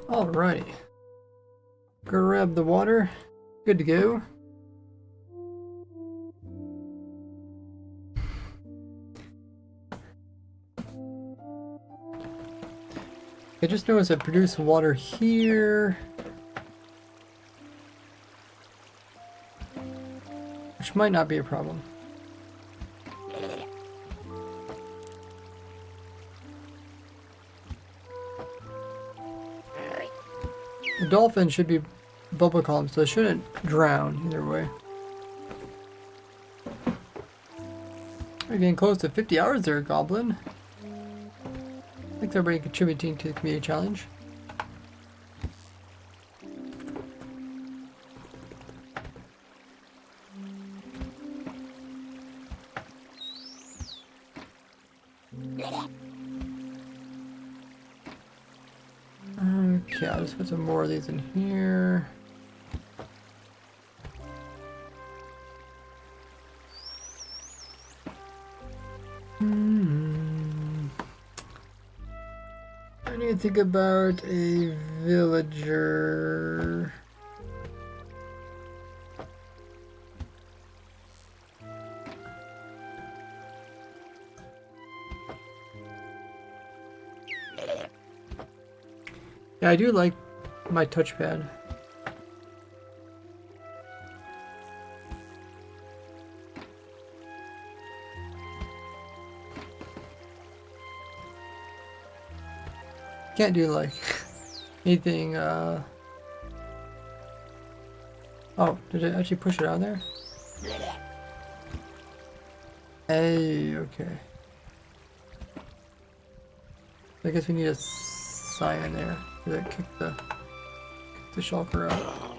A: Alright. Grab the water. Good to go. I just noticed I produce water here, which might not be a problem. The dolphin should be bubble calm, so it shouldn't drown either way. We're getting close to 50 hours there, Goblin. Thanks everybody contributing to the community challenge. Okay, I'll just put some more of these in here. I need to think about a villager. Yeah, I do like my touchpad. Can't do like anything. Oh, did it actually push it out of there? Hey, okay. I guess we need a sign in there that kick the shulker out.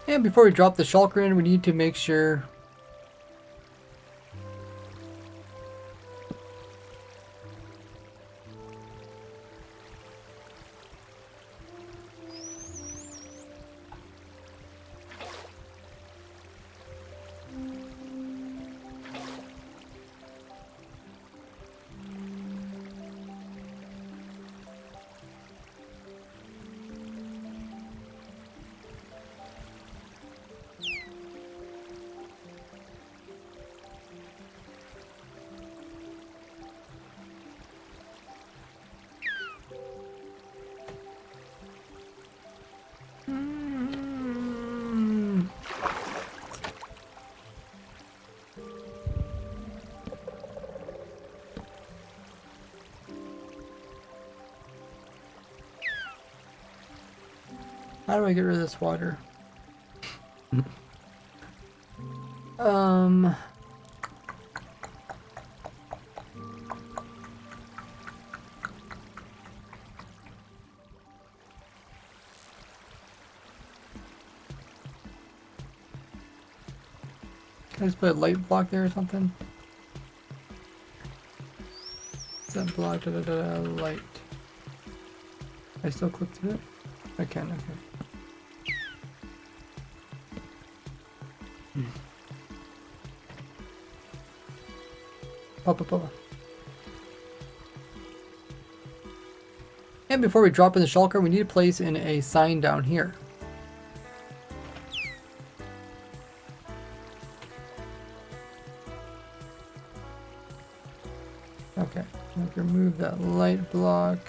A: And before we drop the shulker in, we need to make sure how do I get rid of this water? Um, can I just put a light block there or something? Set block, light. I still click through it? I can, okay. Papa. And before we drop in the shulker, we need to place in a sign down here. Okay, let's remove that light block.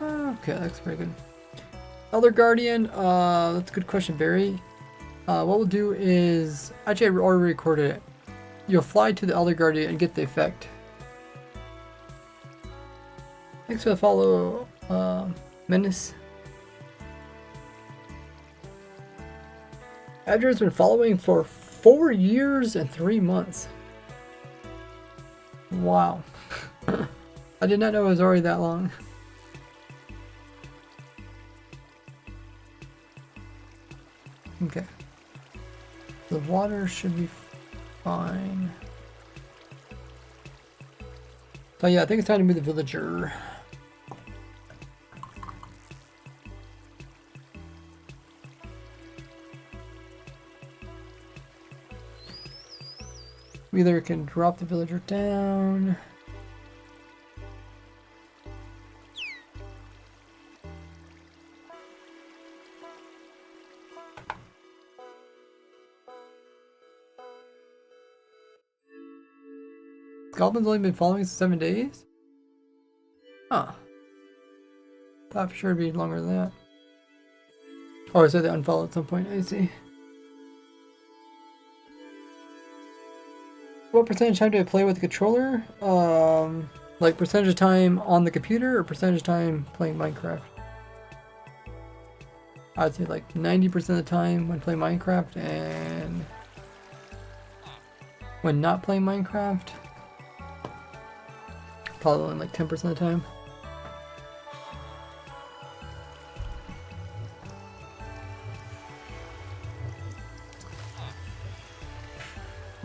A: Okay, that looks pretty good. Elder Guardian, that's a good question, Barry. What we'll do is, actually I already recorded it. You'll fly to the Elder Guardian and get the effect. Thanks for the follow, Menace. Edgar's been following for 4 years and 3 months. Wow. I did not know it was already that long. Okay. The water should be fine. So yeah, I think it's time to move the villager. We either can drop the villager down. Goblin's only been following us 7 days? Huh. Thought for sure it'd be longer than that. Oh, so they unfollowed at some point, I see. What percentage time do I play with the controller? Like percentage of time on the computer or percentage of time playing Minecraft? I'd say like 90% of the time when playing Minecraft, and when not playing Minecraft, probably only like 10% of the time.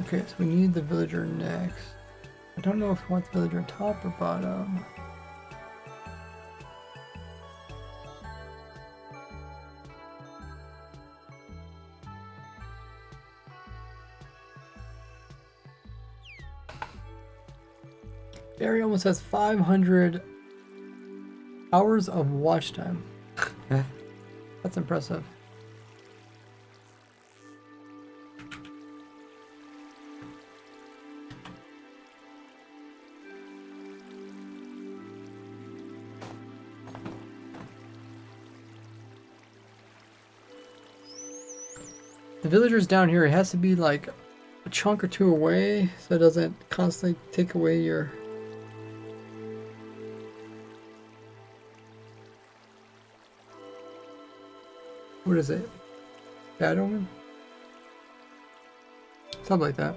A: Okay, so we need the villager next. I don't know if we want the villager top or bottom. Barry almost has 500 hours of watch time. That's impressive. The villagers down here, it has to be like a chunk or two away so it doesn't constantly take away your... What is it? Bad omen? Something like that.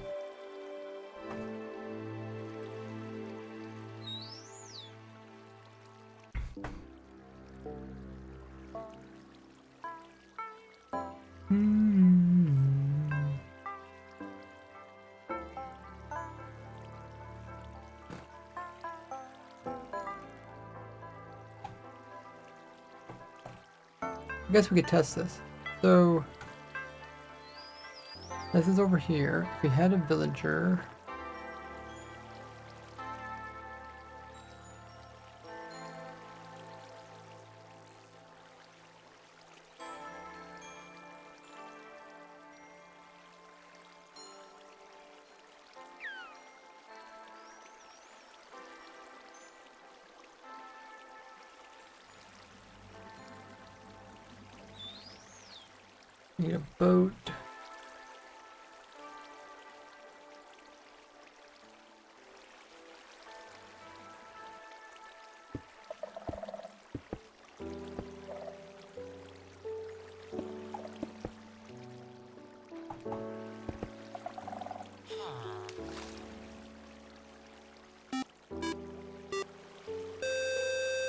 A: I guess we could test this. So this is over here. If we had a villager, need a boat.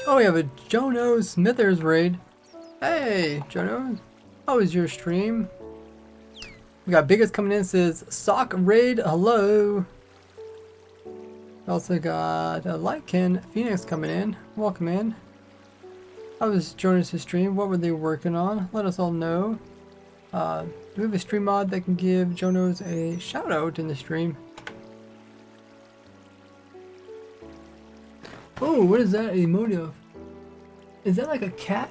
A: Oh, we have a Jono Smithers raid. Hey, Jono. How was your stream? We got Biggest coming in, says Sock Raid, hello. We also got Lycan Phoenix coming in. Welcome in. How was Jonas' stream? What were they working on? Let us all know. Do we have a stream mod that can give Jonos a shout out in the stream? Oh, what is that emoji of? Is that like a cat?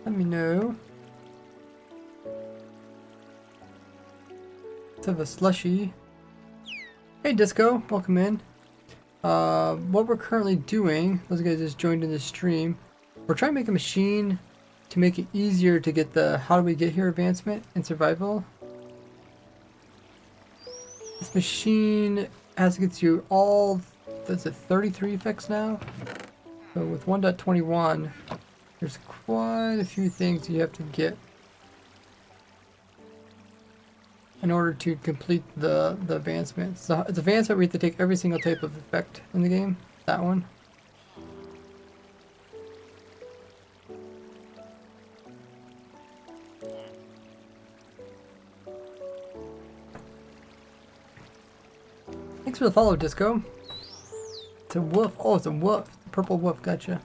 A: Let me know. Let's have a slushy. Hey Disco, welcome in. What we're currently doing, those guys just joined in the stream, we're trying to make a machine to make it easier to get the how do we get here advancement in survival. This machine has to get you all, that's it, 33 effects now? So with 1.21, there's quite a few things you have to get in order to complete the advancement. So it's advancement where you have to take every single type of effect in the game. That one. Thanks for the follow, Disco. It's a wolf. Oh, it's a wolf. Purple wolf. Gotcha.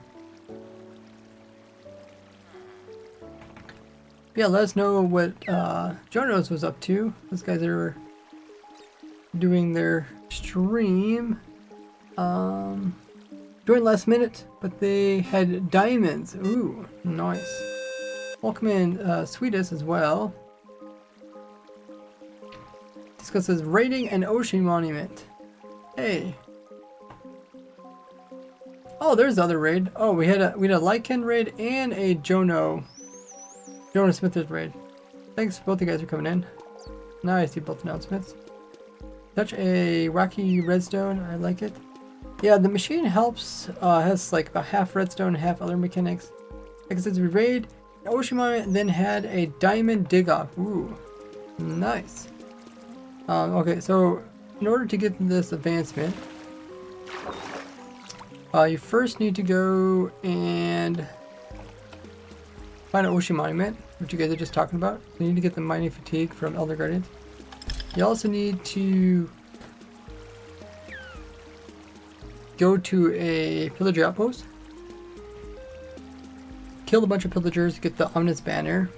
A: Yeah, let us know what Jonas was up to. Those guys are doing their stream. Joined last minute, but they had diamonds. Ooh, nice. Welcome in, Sweetest as well. Disco says raiding an ocean monument. Hey. Oh, there's the other raid. Oh, we had a Lycan raid and a Jonas Smithers raid. Thanks both you guys for coming in. Now I see both announcements. Such a wacky redstone, I like it. Yeah, the machine helps, has like about half redstone and half other mechanics. Like I said, we raid an ocean monument and then had a diamond dig off. Ooh, nice. Okay, so in order to get this advancement, you first need to go and find an ocean monument, which you guys are just talking about. You need to get the mining fatigue from Elder Guardians. You also need to go to a pillager outpost, kill a bunch of pillagers, get the ominous banner,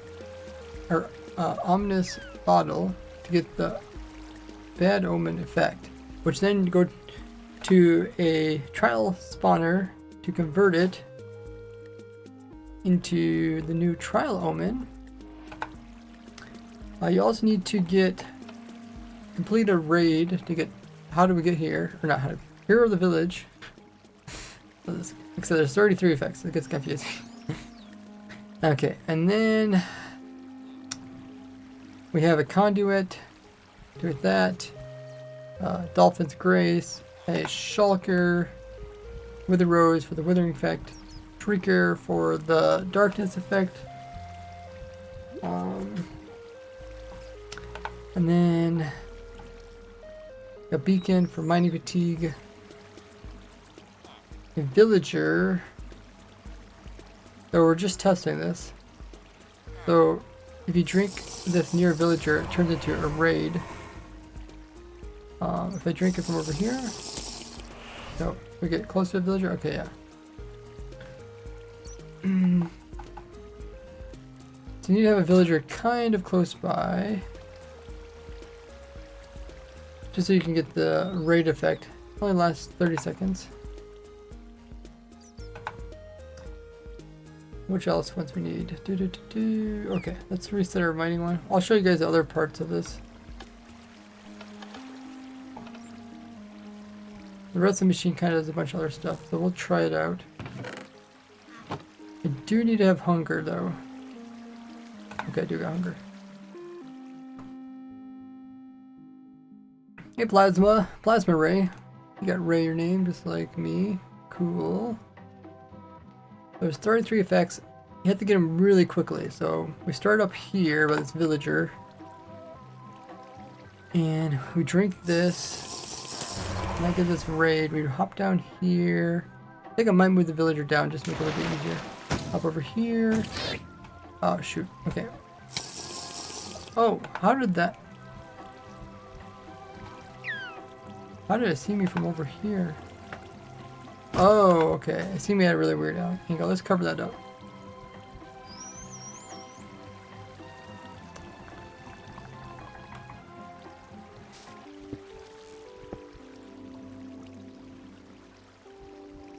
A: or ominous bottle to get the bad omen effect, which then go to a trial spawner to convert it into the new trial omen. You also need to complete a raid to get, how do we get here? Or not how to, hero of the village. So there's 33 effects, it gets confusing. Okay, and then we have a conduit, do with that. Dolphin's Grace, a Shulker, Wither Rose for the Withering effect, Shrieker for the Darkness effect, and then a Beacon for Mining Fatigue, a Villager, so we're just testing this, so if you drink this near a villager it turns into a raid. If I drink it from over here, no, we get close to a villager. Okay, yeah. So you need to have a villager kind of close by, just so you can get the raid effect. It only lasts 30 seconds. Which else once we need? Okay, let's reset our mining one. I'll show you guys the other parts of this. The rest of the machine kind of does a bunch of other stuff, so we'll try it out. I do need to have hunger though. Okay, I do got hunger. Hey Plasma Ray. You got Ray your name just like me. Cool. There's 33 effects. You have to get them really quickly. So we start up here by this villager. And we drink this. And I get this raid. We hop down here. I think I might move the villager down just to make it a little bit easier. Hop over here. Oh shoot. Okay. Oh, how did that... How did it see me from over here? Oh, okay. It seemed me had a really weird angle. Let's cover that up.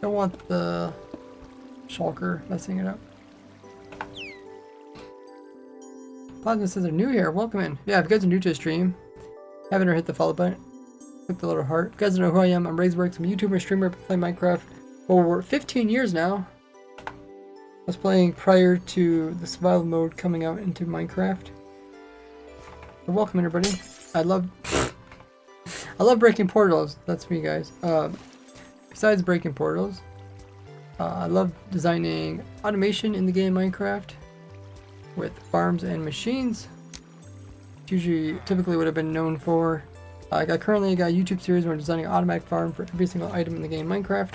A: Don't want the shulker messing it up. Plasma says they're new here. Welcome in. Yeah, if you guys are new to the stream, haven't hit the follow button. Click the little heart. If you guys don't know who I am, I'm Razorworks. I'm a YouTuber, streamer, playing Minecraft for over 15 years now. I was playing prior to the survival mode coming out into Minecraft. So welcome everybody. I love breaking portals. That's me, guys. Besides breaking portals, I love designing automation in the game Minecraft with farms and machines. It's typically what I've been known for. I currently got a YouTube series where I'm designing an automatic farm for every single item in the game Minecraft.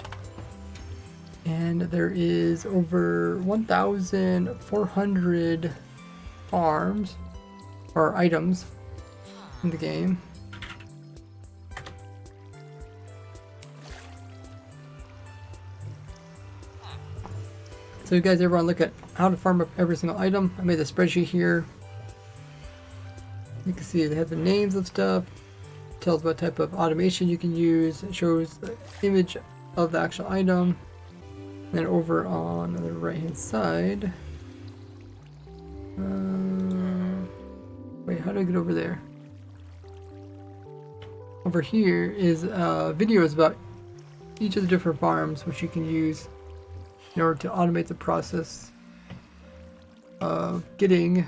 A: And there is over 1,400 farms or items in the game. So you guys ever want to look at how to farm up every single item? I made a spreadsheet here. You can see they have the names of stuff. Tells what type of automation you can use. It shows the image of the actual item. And then over on the right hand side, wait, how do I get over there? Over here is videos about each of the different farms which you can use in order to automate the process of getting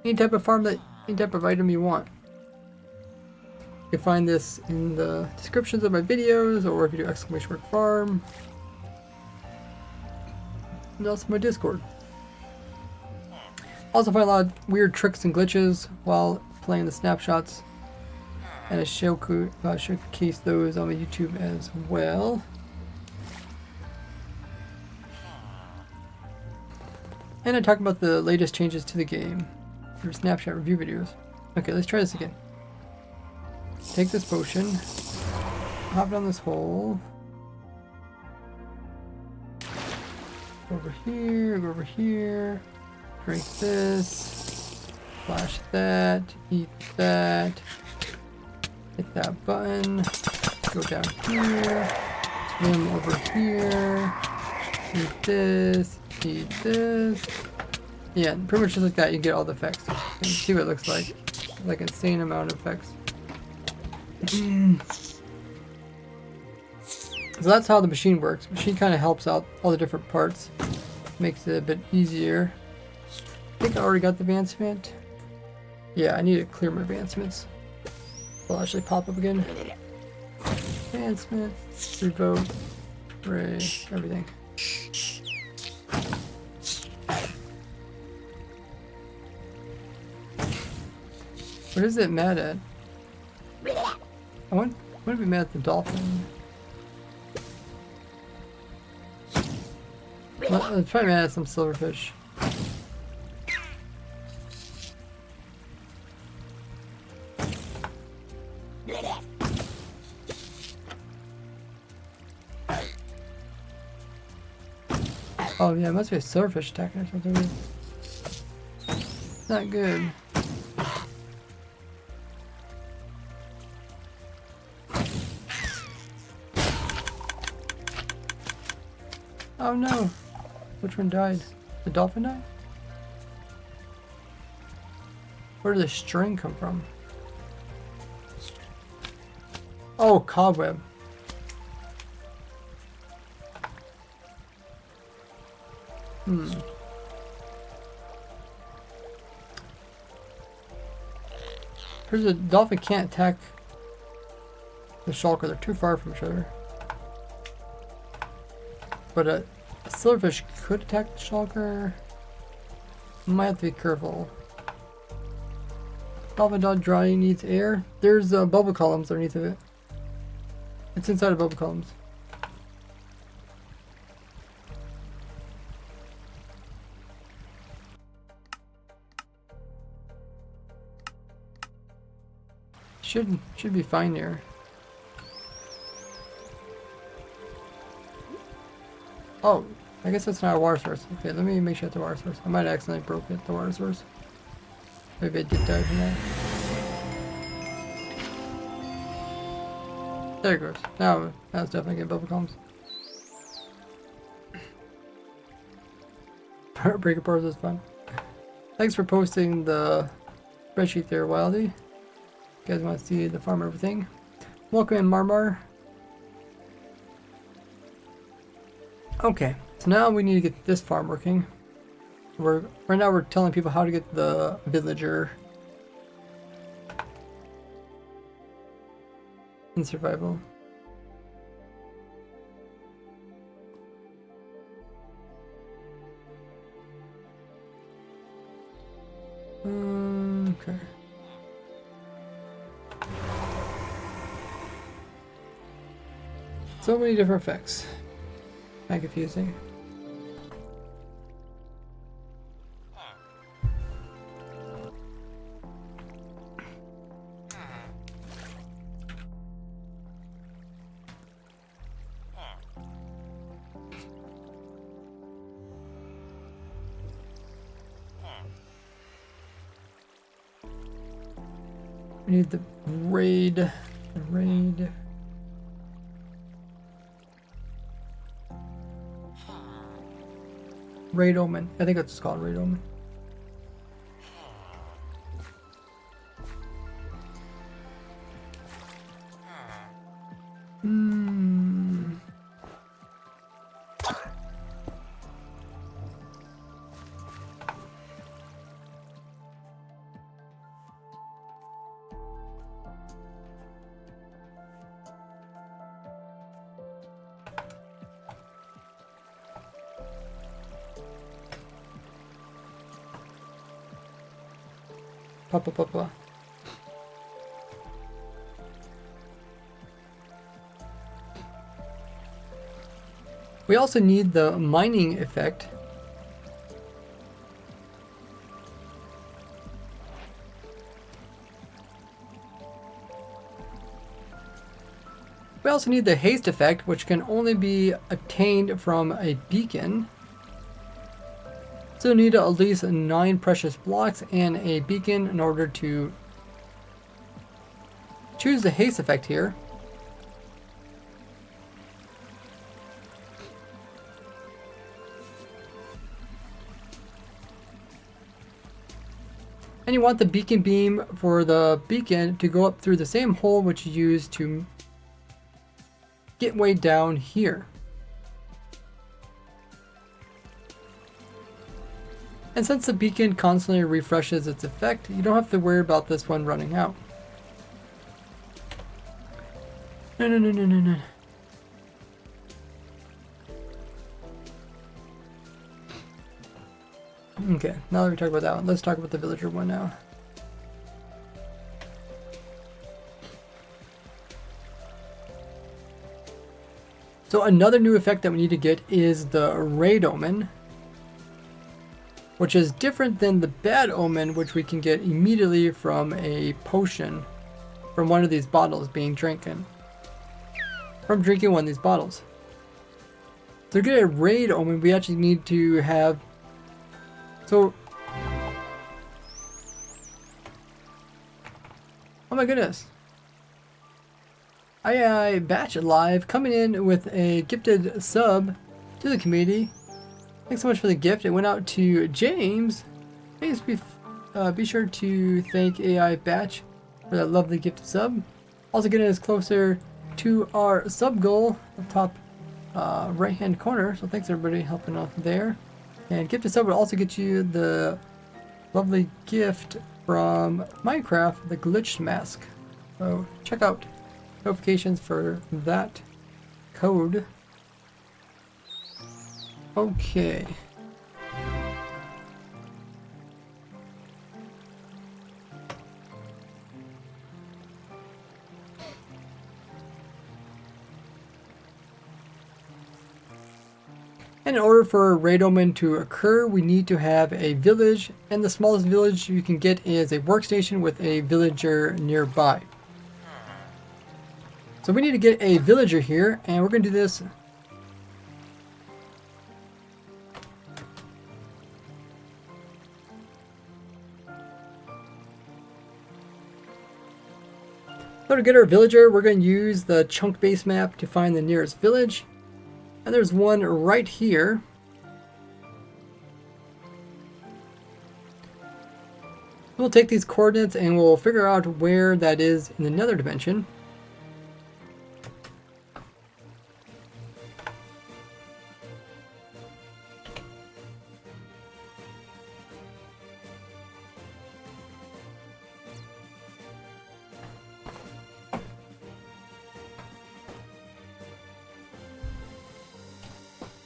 A: any type of farm any type of item you want. You can find this in the descriptions of my videos, or if you do !farm, and also my Discord. Also find a lot of weird tricks and glitches while playing the snapshots, and I showcase those on my YouTube as well. And I talk about the latest changes to the game through snapshot review videos. Okay, let's try this again. Take this potion, hop down this hole, go over here, drink this, flash that, eat that, hit that button, go down here, swim over here, eat this, eat this. Yeah, pretty much just like that, you get all the effects. You can see what it looks like insane amount of effects. So that's how the machine works. The machine kind of helps out all the different parts, makes it a bit easier. I think I already got the advancement. Yeah, I need to clear my advancements. They'll actually pop up again. Advancement, revoke, ray, everything. What is it mad at? I want to be mad at the dolphin. Well, it's probably mad at some silverfish. Oh yeah, it must be a silverfish attacking or something. Not good. Oh no! Which one died? The dolphin died? Where did the string come from? Oh, cobweb. Here's a dolphin can't attack the shulker, they're too far from each other. But a silverfish could attack the shulker. Might have to be careful. Dolphin dog dry needs air. There's bubble columns underneath of it. It's inside of bubble columns. Should be fine here. Oh, I guess that's not a water source. Okay, let me make sure it's a water source. I might have accidentally broke it, the water source. Maybe I did die from that. There it goes. Now it's definitely getting bubble columns. Break apart is fun. Thanks for posting the spreadsheet there, Wildy. You guys want to see the farm and everything? Welcome in, Marmar. Okay, so now we need to get this farm working. Right now we're telling people how to get the villager in survival. Okay. So many different effects. Kind of confusing. We need the raid. Raid Omen. I think it's called Raid Omen. Papa. We also need the mining effect. We also need the haste effect, which can only be obtained from a beacon. So you need at least 9 precious blocks and a beacon in order to choose the haste effect here. And you want the beacon beam for the beacon to go up through the same hole which you use to get way down here. And since the beacon constantly refreshes its effect, you don't have to worry about this one running out. No. Okay, now that we talked about that one, let's talk about the villager one now. So another new effect that we need to get is the Raid Omen, which is different than the Bad Omen, which we can get immediately from a potion from one of these bottles being drinking. From drinking one of these bottles. To get a Raid Omen, we actually need to have... So... Oh my goodness. I Batch Live coming in with a gifted sub to the community. Thanks so much for the gift. It went out to James. Please be sure to thank AI Batch for that lovely gifted sub. Also getting us closer to our sub goal, the top right hand corner. So thanks everybody helping out there. And gifted sub will also get you the lovely gift from Minecraft, the glitched mask. So check out notifications for that code. Okay. And in order for a Raid Omen to occur, we need to have a village, and the smallest village you can get is a workstation with a villager nearby. So we need to get a villager here, and we're going to do this. So to get our villager, we're going to use the chunk base map to find the nearest village. And there's one right here. We'll take these coordinates and we'll figure out where that is in another dimension.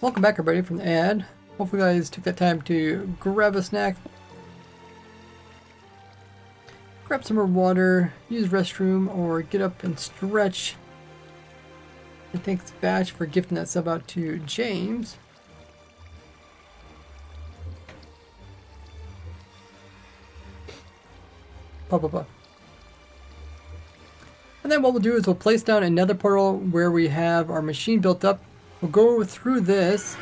A: Welcome back everybody from the ad. Hopefully you guys took that time to grab a snack, grab some more water, use restroom, or get up and stretch. And thanks Batch for gifting that sub out to James. And then what we'll do is we'll place down another portal where we have our machine built up. We'll go through this,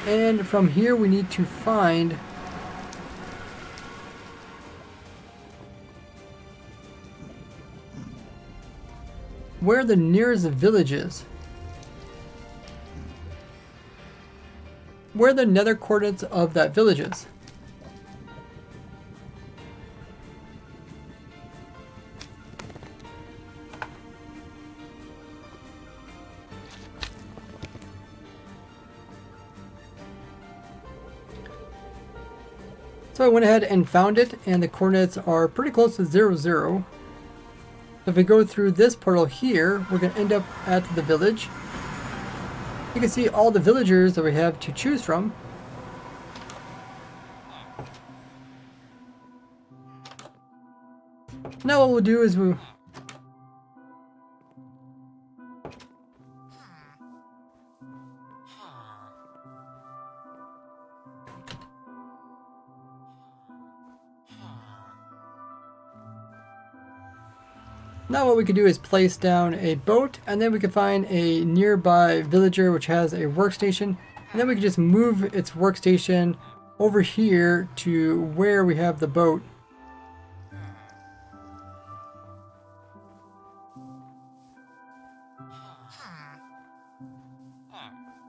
A: and from here we need to find where the nearest village is. Where the nether coordinates of that village is. So I went ahead and found it, and the coordinates are pretty close to 0, 0. So if we go through this portal here, we're going to end up at the village. You can see all the villagers that we have to choose from. Now what we'll do is Now what we could do is place down a boat, and then we can find a nearby villager which has a workstation, and then we can just move its workstation over here to where we have the boat.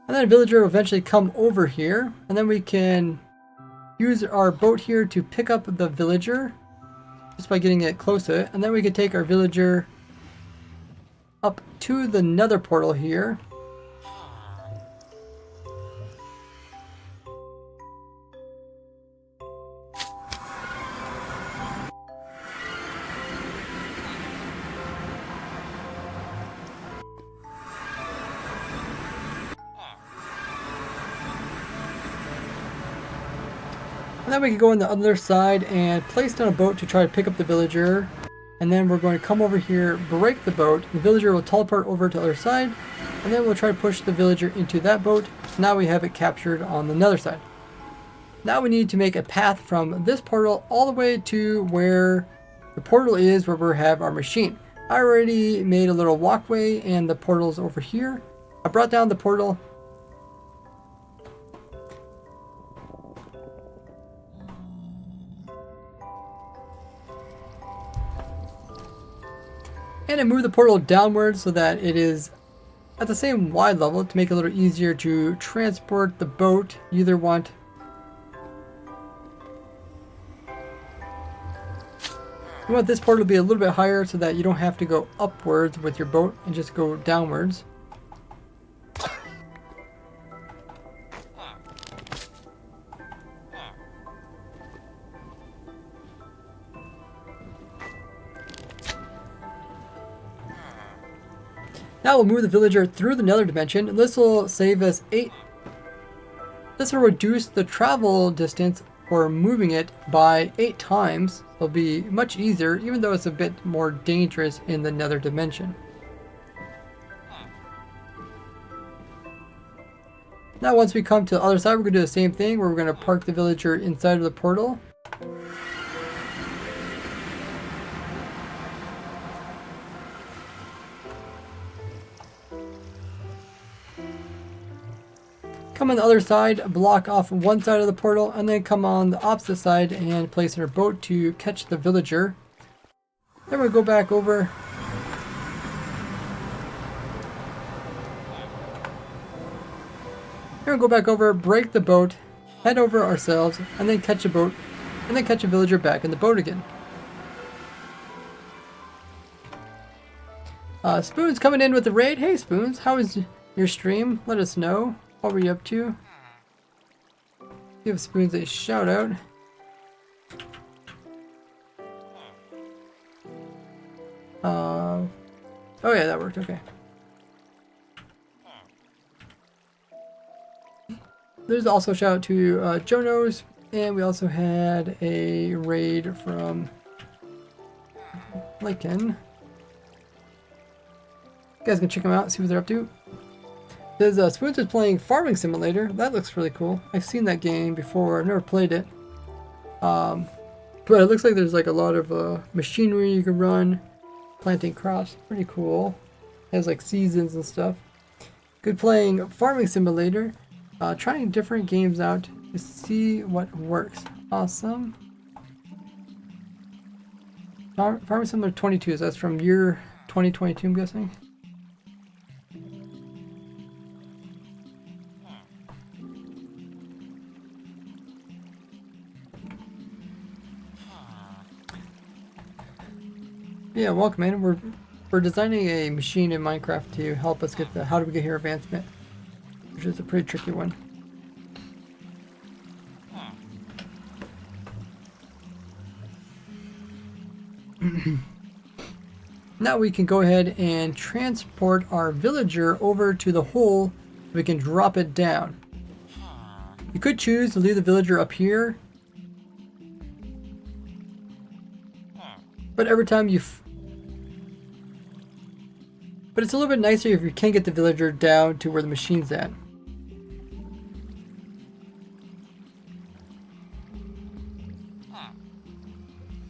A: And then a villager will eventually come over here, and then we can use our boat here to pick up the villager just by getting it close to it. And then we can take our villager up to the nether portal here. And then we can go on the other side and place down a boat to try to pick up the villager. And then we're going to come over here, break the boat. The villager will teleport over to the other side. And then we'll try to push the villager into that boat. Now we have it captured on the nether side. Now we need to make a path from this portal all the way to where the portal is, where we have our machine. I already made a little walkway and the portal's over here. I brought down the portal. And I move the portal downwards so that it is at the same wide level to make it a little easier to transport the boat you either want. You want this portal to be a little bit higher so that you don't have to go upwards with your boat and just go downwards. Now we'll move the villager through the nether dimension, and this will save us 8. This will reduce the travel distance for moving it by 8 times. It'll be much easier, even though it's a bit more dangerous in the nether dimension. Now once we come to the other side, we're going to do the same thing, where we're going to park the villager inside of the portal. Come on the other side, block off one side of the portal, and then come on the opposite side and place our boat to catch the villager. Then we'll go back over. Then we'll go back over, break the boat, head over ourselves, and then catch a boat, and then catch a villager back in the boat again. Spoon's coming in with the raid. Hey Spoons, how is your stream? Let us know. What were you up to? Give Spoons a shout out. Oh yeah, that worked. Okay. There's also a shout out to Jonos, and we also had a raid from Lycan. You guys can check them out, see what they're up to. Says Spoons is playing Farming Simulator. That looks really cool. I've seen that game before. I've never played it. But it looks like there's like a lot of machinery you can run. Planting crops. Pretty cool. It has like seasons and stuff. Good playing Farming Simulator. Trying different games out to see what works. Awesome. Farming Simulator 22. So that's from year 2022, I'm guessing. Yeah, welcome in. We're designing a machine in Minecraft to help us get the how do we get here advancement, which is a pretty tricky one. Now we can go ahead and transport our villager over to the hole so we can drop it down. You could choose to leave the villager up here, but every time but it's a little bit nicer if you can get the villager down to where the machine's at.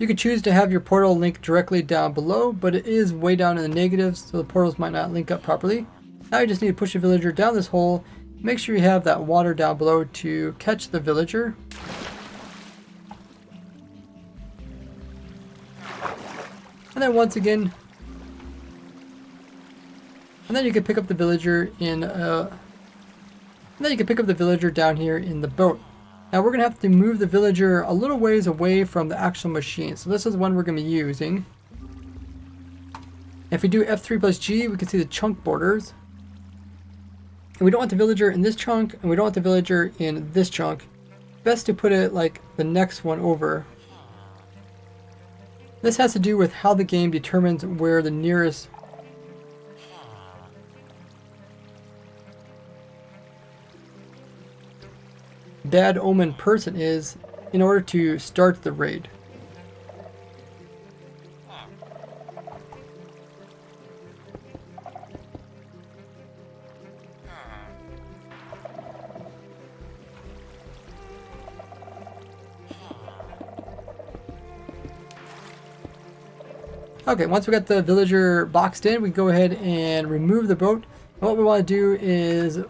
A: You can choose to have your portal link directly down below, but it is way down in the negatives, so the portals might not link up properly. Now you just need to push the villager down this hole. Make sure you have that water down below to catch the villager. And then once again, and then you can pick up the villager in and then you can pick up the villager down here in the boat. Now we're going to have to move the villager a little ways away from the actual machine. So this is one we're going to be using. If we do F3 plus G, we can see the chunk borders. And we don't want the villager in this chunk, and we don't want the villager in this chunk. Best to put it like the next one over. This has to do with how the game determines where the nearest bad omen person is in order to start the raid. Okay, once we got the villager boxed in, we go ahead and remove the boat. And what we want to do is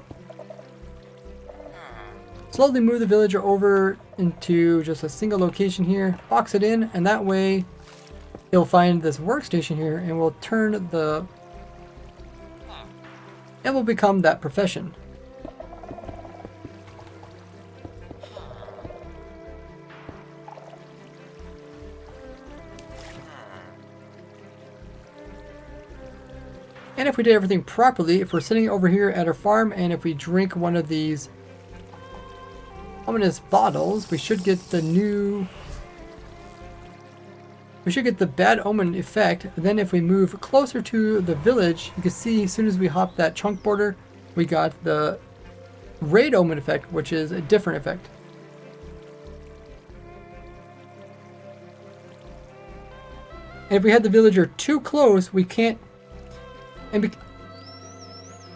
A: slowly move the villager over into just a single location here, box it in, and that way it'll find this workstation here and we'll turn the... it will become that profession. And if we did everything properly, if we're sitting over here at our farm and if we drink one of these ominous bottles, we should get the new... we should get the bad omen effect. Then if we move closer to the village, you can see as soon as we hop that chunk border, we got the raid omen effect, which is a different effect. And if we had the villager too close, we can't... and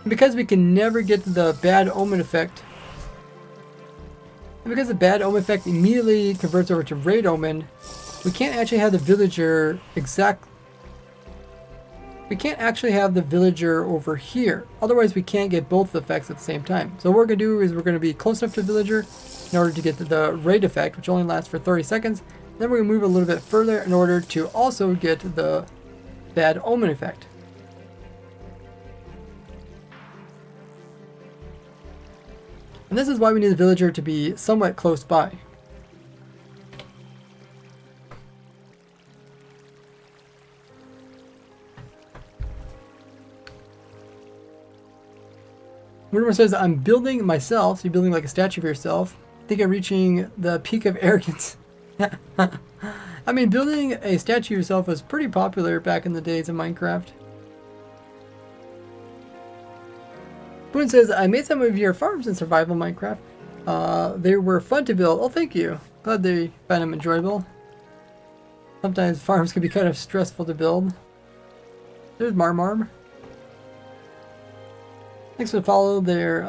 A: because we can never get the bad omen effect, and because the bad omen effect immediately converts over to raid omen, we can't actually have the villager we can't actually have the villager over here. Otherwise we can't get both effects at the same time. So what we're going to do is we're going to be close enough to the villager in order to get the raid effect, which only lasts for 30 seconds. Then we're going to move a little bit further in order to also get the bad omen effect. And this is why we need the villager to be somewhat close by. Rumor says, I'm building myself. So you're building like a statue of yourself. I think I'm reaching the peak of arrogance. I mean, building a statue of yourself was pretty popular back in the days of Minecraft. Boone says, I made some of your farms in survival Minecraft. They were fun to build. Oh, thank you. Glad they found them enjoyable. Sometimes farms can be kind of stressful to build. There's Marmarm. Thanks for follow their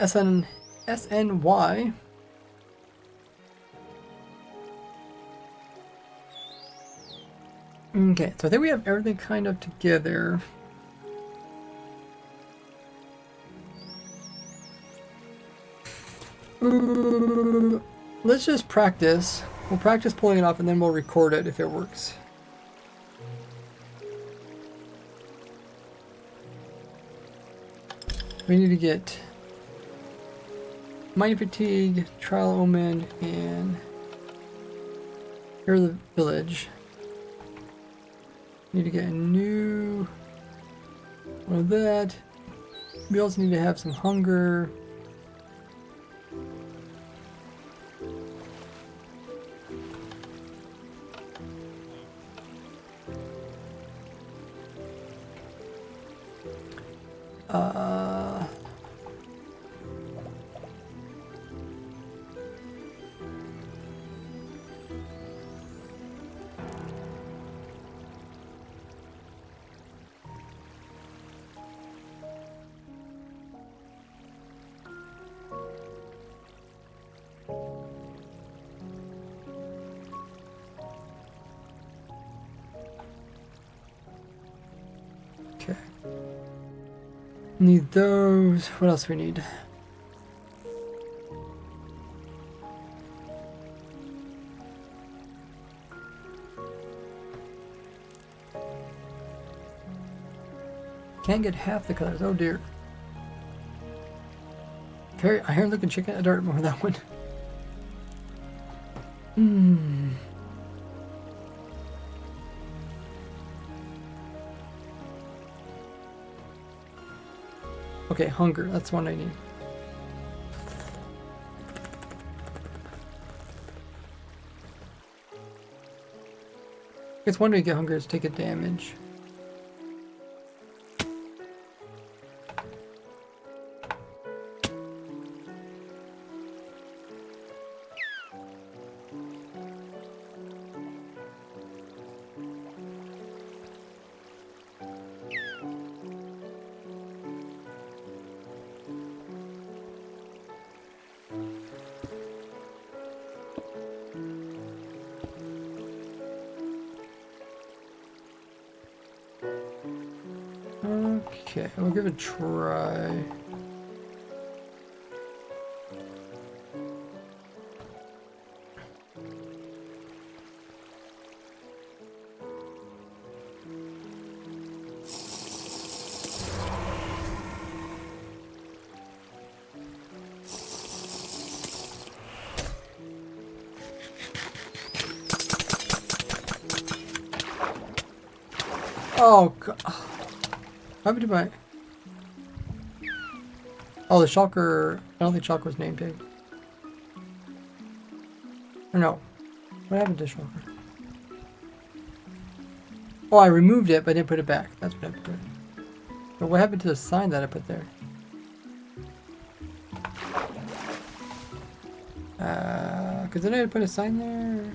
A: SNY. Okay, so I think we have everything kind of together. Let's just practice. We'll practice pulling it off and then we'll record it if it works. We need to get Mining Fatigue, Trial Omen, and here the village. Need to get a new one of that. We also need to have some hunger. Okay. Need those. What else do we need? Can't get half the colors. Oh dear. Very iron looking chicken. I don't remember that one. Hmm. Okay, hunger. That's one I need. I guess one way to get hunger is take a damage. Okay, we'll give it a try. Oh, God. What happened to my... Oh, the shulker... I don't think shulker was name tagged. Or no. What happened to shulker? Oh, I removed it, but I didn't put it back. That's what happened to it. But what happened to the sign that I put there? Because then I had to put a sign there.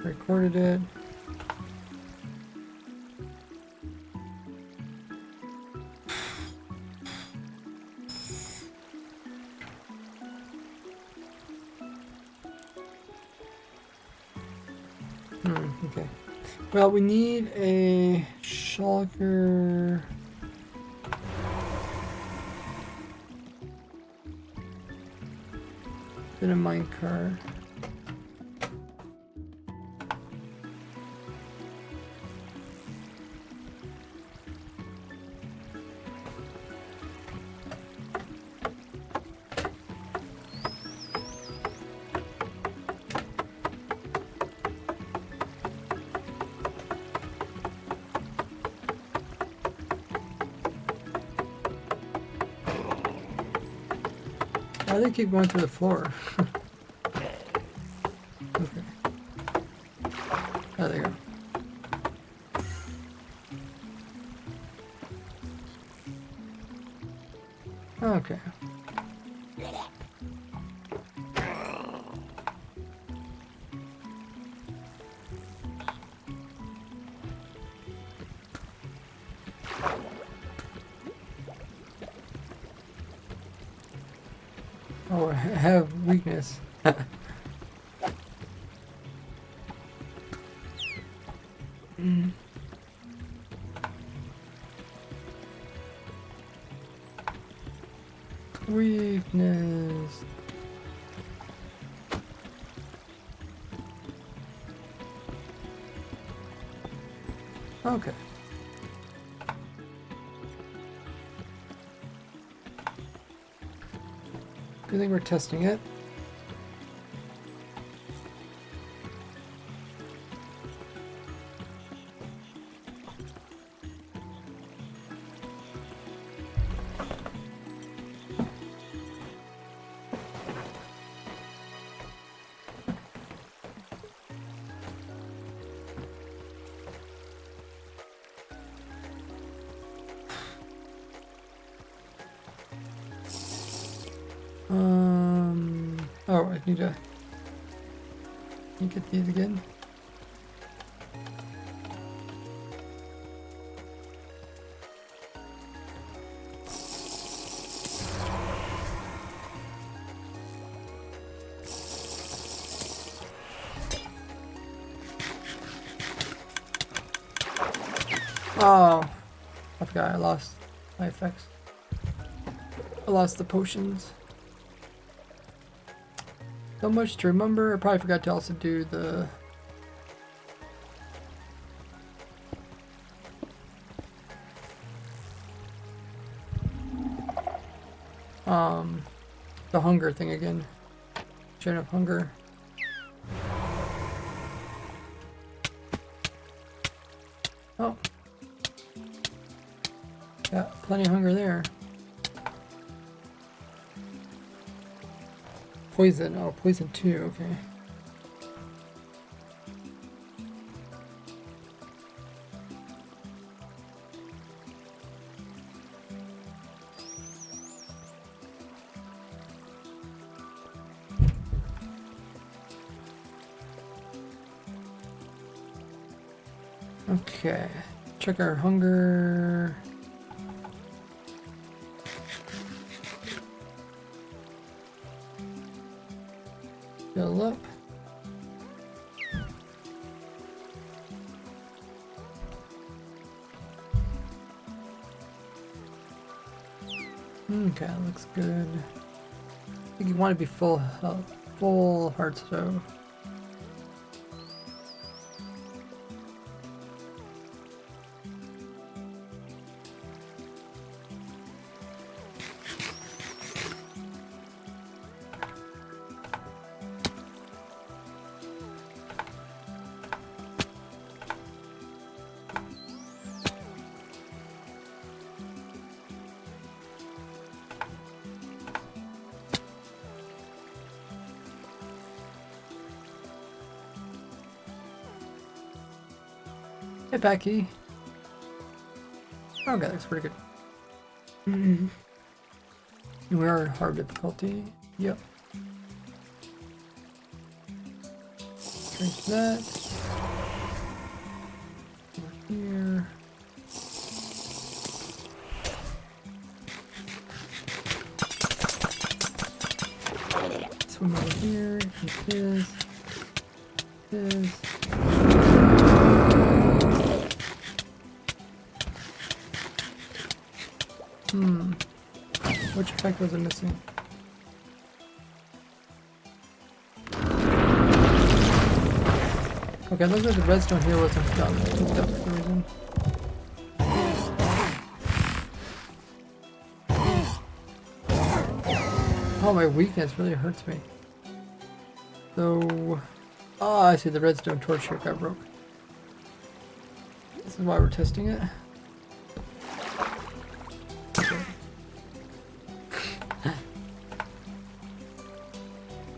A: Recorded it. Okay. Well, we need a shulker. Then a minecart. Why do they keep going through the floor? Okay. Oh, there you go. Okay. Oh, I have weakness. Weakness. Okay. Good thing we're testing it. Oh, I need to get these again. Oh, I forgot I lost my effects. I lost the potions. So much to remember. I probably forgot to also do the hunger thing again. Chain of hunger. Got plenty of hunger there. Poison. Oh, poison too. Okay. Okay. Check our hunger. Fill up. Okay, looks good. I think you want to be full health, full heart stove. Hey, Becky. Okay, that's pretty good. We are in hard difficulty. Yep. Drink that. Over here. Swim over here. Keep this. This. Which effect was it missing? Okay, it looks like the redstone here wasn't done. Hooked up for some reason. Oh, my weakness really hurts me. So, oh, I see the redstone torch here got broke. This is why we're testing it.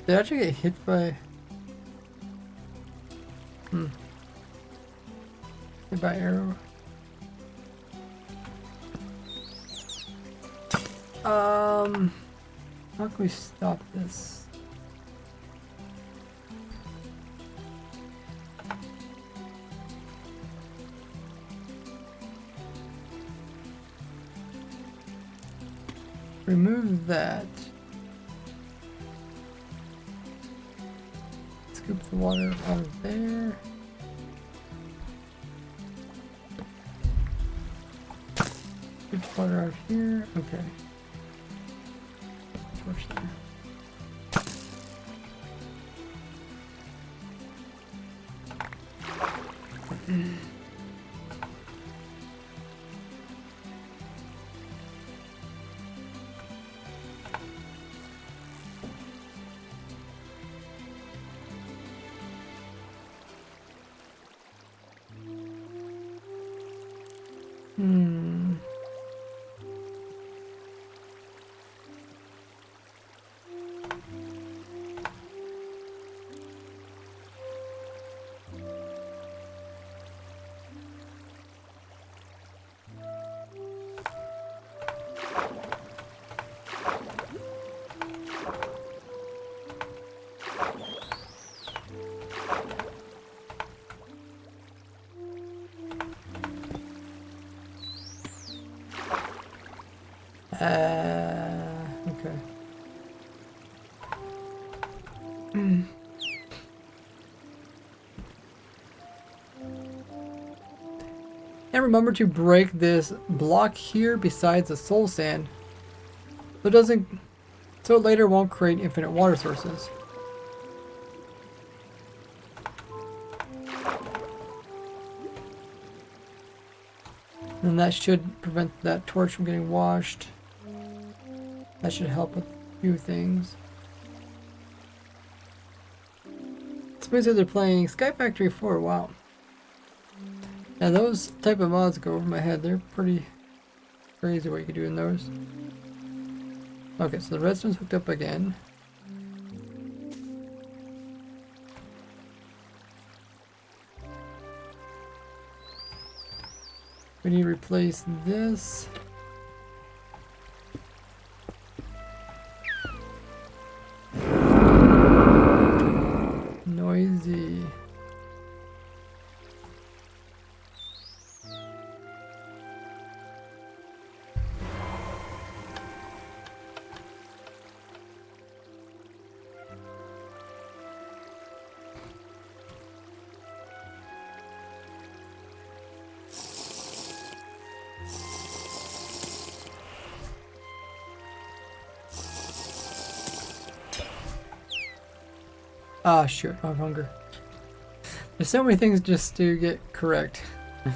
A: Did I actually get hit by... Hit by arrow? How can we stop this? Remove that. Scoop the water out of there. Scoop the water out of here. Okay. Torch there. Okay. And remember to break this block here besides the soul sand, so it later won't create infinite water sources. And that should prevent that torch from getting washed. That should help with a few things. Suppose they're playing Sky Factory 4, wow. Now those type of mods go over my head, they're pretty crazy what you can do in those. Okay, so the redstone's hooked up again. We need to replace this. Noisy. Ah, shoot, I have hunger. There's so many things just to get correct. I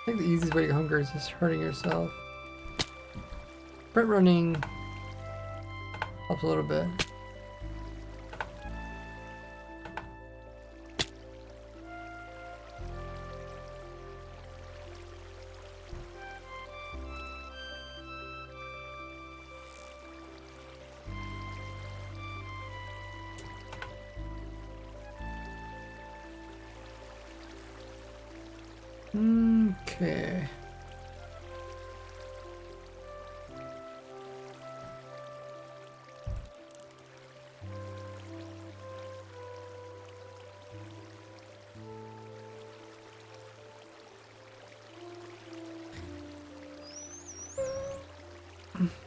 A: think the easiest way to get hunger is just hurting yourself. Sprint running helps a little bit. Okay.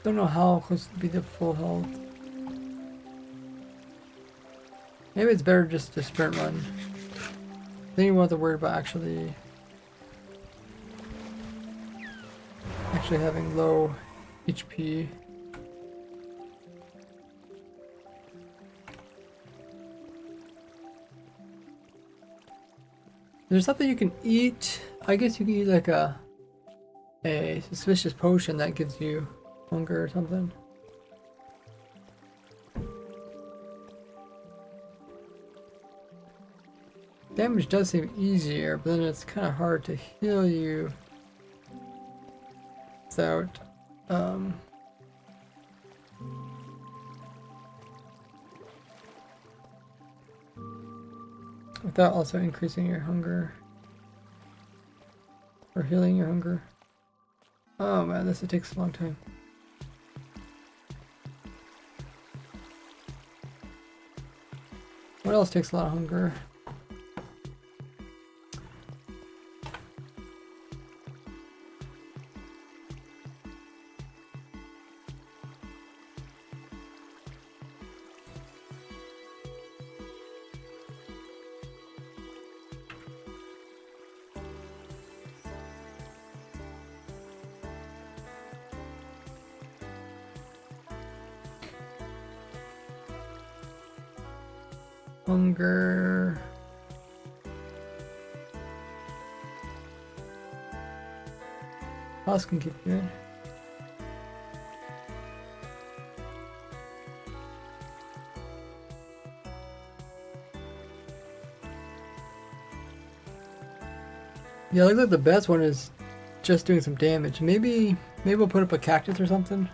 A: Don't know how close to be the full health. Maybe it's better just to sprint run. Then you won't have to worry about actually having low HP. There's something you can eat. I guess you can eat like a suspicious potion that gives you hunger or something. Damage does seem easier, but then it's kind of hard to heal you without without also increasing your hunger or healing your hunger. Oh man, this takes a long time. What else takes a lot of hunger? Hunger. Husk can keep good. Yeah, I look like the best one is just doing some damage. Maybe we'll put up a cactus or something.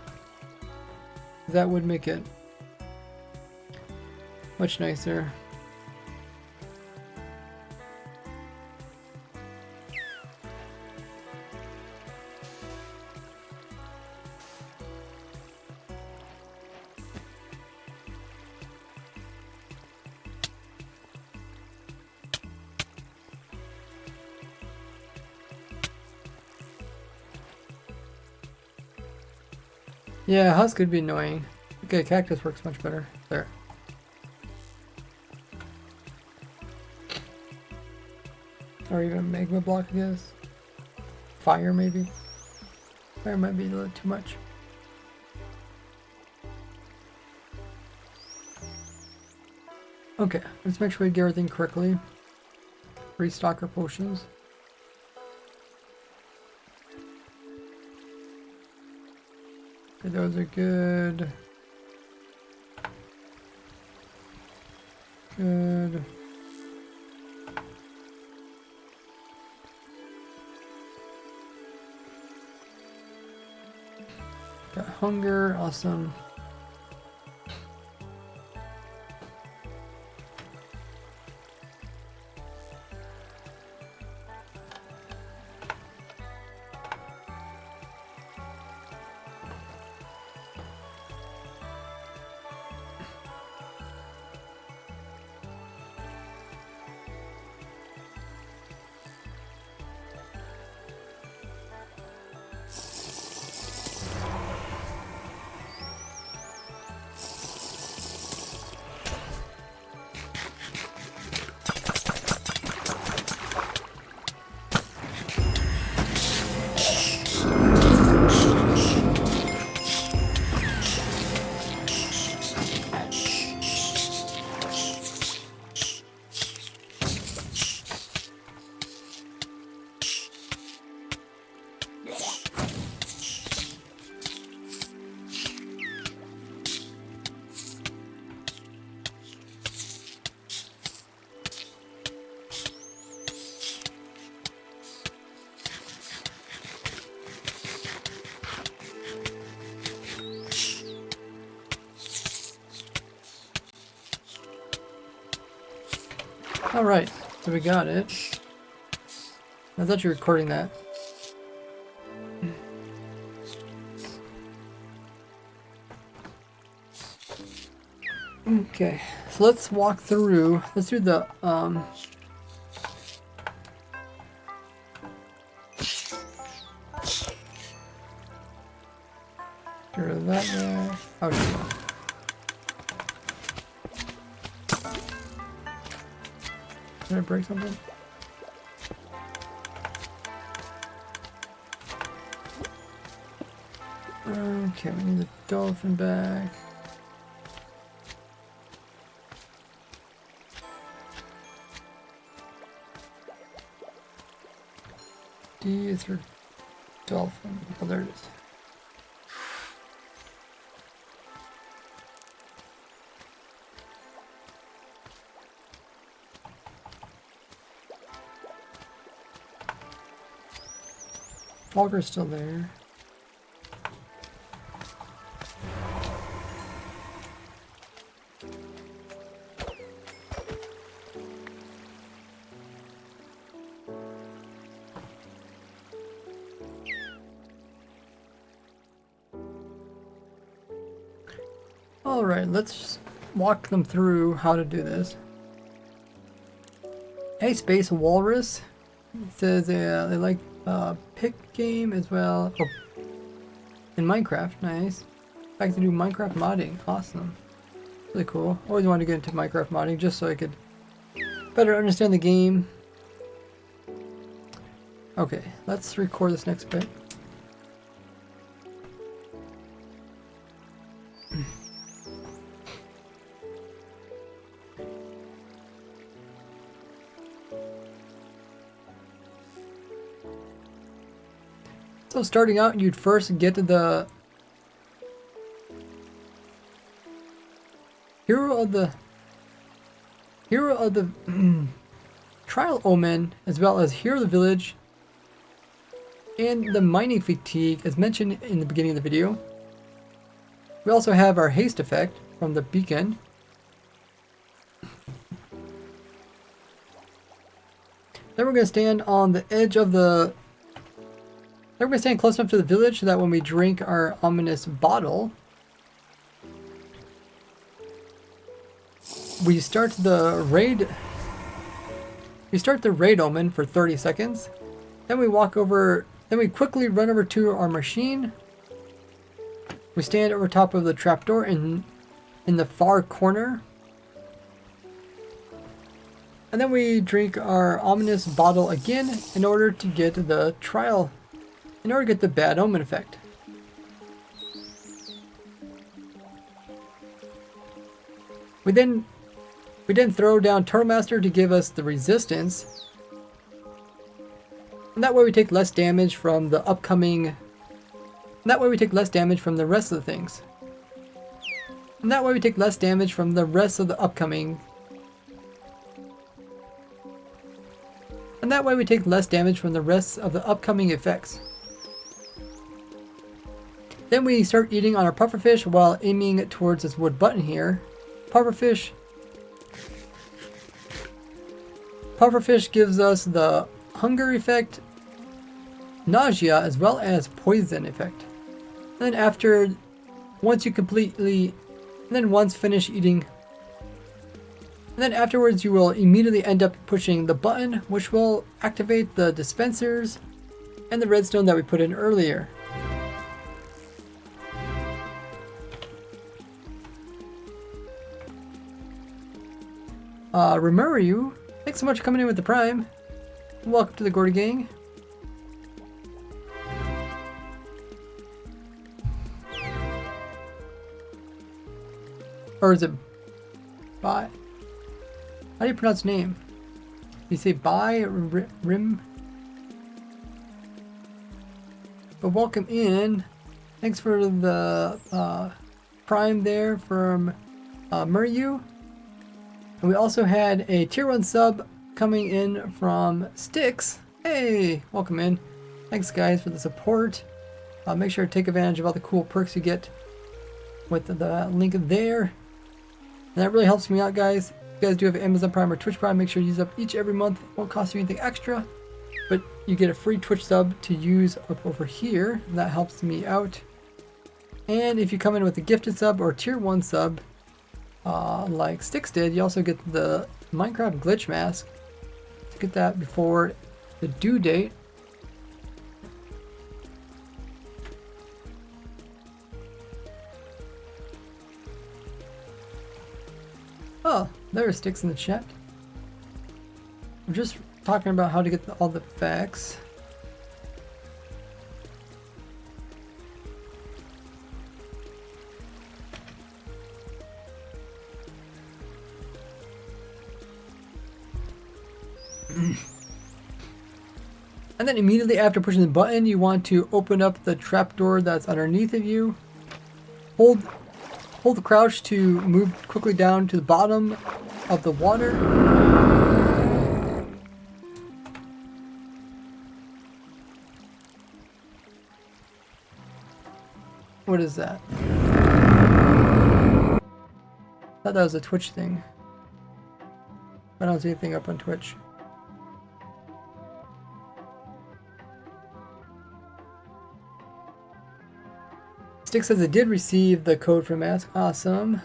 A: That would make it much nicer. Yeah, husk could be annoying. Okay, cactus works much better. There. Or even magma block, I guess. Fire, maybe. Fire might be a little too much. Okay, let's make sure we get everything correctly. Restock our potions. Okay, those are good. Good. Got hunger, awesome. Alright, so we got it. I thought you were recording that. Okay, so let's walk through. Let's do the get rid of that there. Okay. Did I break something? Okay, we need the dolphin back. D is for dolphin. Oh, there it is. Walker's still there. Alright, let's walk them through how to do this. Hey, Space Walrus says they like pick game as well. Oh, in Minecraft, nice. I like to do Minecraft modding, awesome. Really cool. Always wanted to get into Minecraft modding just so I could better understand the game. Okay, let's record this next bit. So starting out, you'd first get to the hero of the trial omen, as well as hero of the village, and the mining fatigue, as mentioned in the beginning of the video. We also have our haste effect from the beacon. Then we're going to stand on the edge of the... Then we're going to stand close enough to the village so that when we drink our ominous bottle, we start the raid. We start the raid omen for 30 seconds. Then we walk over. Then we quickly run over to our machine. We stand over top of the trapdoor in the far corner. And then we drink our ominous bottle again in order to get the trial. In order to get the bad omen effect. We then throw down Turtle Master to give us the resistance. And that way we take less damage from the upcoming... And that way we take less damage from the rest of the things. And that way we take less damage from the rest of the upcoming... and that way we take less damage from the rest of the upcoming effects. Then we start eating on our pufferfish while aiming towards this wood button here. Pufferfish gives us the hunger effect, nausea, as well as poison effect. And then once finish eating, and then afterwards you will immediately end up pushing the button, which will activate the dispensers and the redstone that we put in earlier. Remember you. Thanks so much for coming in with the Prime. Welcome to the Gordy Gang. Or is it Bye? How do you pronounce name? You say Bye Rim? But welcome in. Thanks for the Prime there from Muryu. And we also had a tier 1 sub coming in from Styx. Hey, welcome in. Thanks guys for the support. Make sure to take advantage of all the cool perks you get with the link there. And that really helps me out, guys. If you guys do have Amazon Prime or Twitch Prime, make sure you use up each every month. It won't cost you anything extra, but you get a free Twitch sub to use up over here. And that helps me out. And if you come in with a gifted sub or tier 1 sub, like Styx did, you also get the Minecraft glitch mask. To get that before the due date. Oh, there's Styx in the chat. I'm just talking about how to get all the facts. And then immediately after pushing the button, you want to open up the trapdoor that's underneath of you. Hold the crouch to move quickly down to the bottom of the water. What is that? I thought that was a Twitch thing. I don't see anything up on Twitch. Stick says it did receive the code from Mask. Awesome.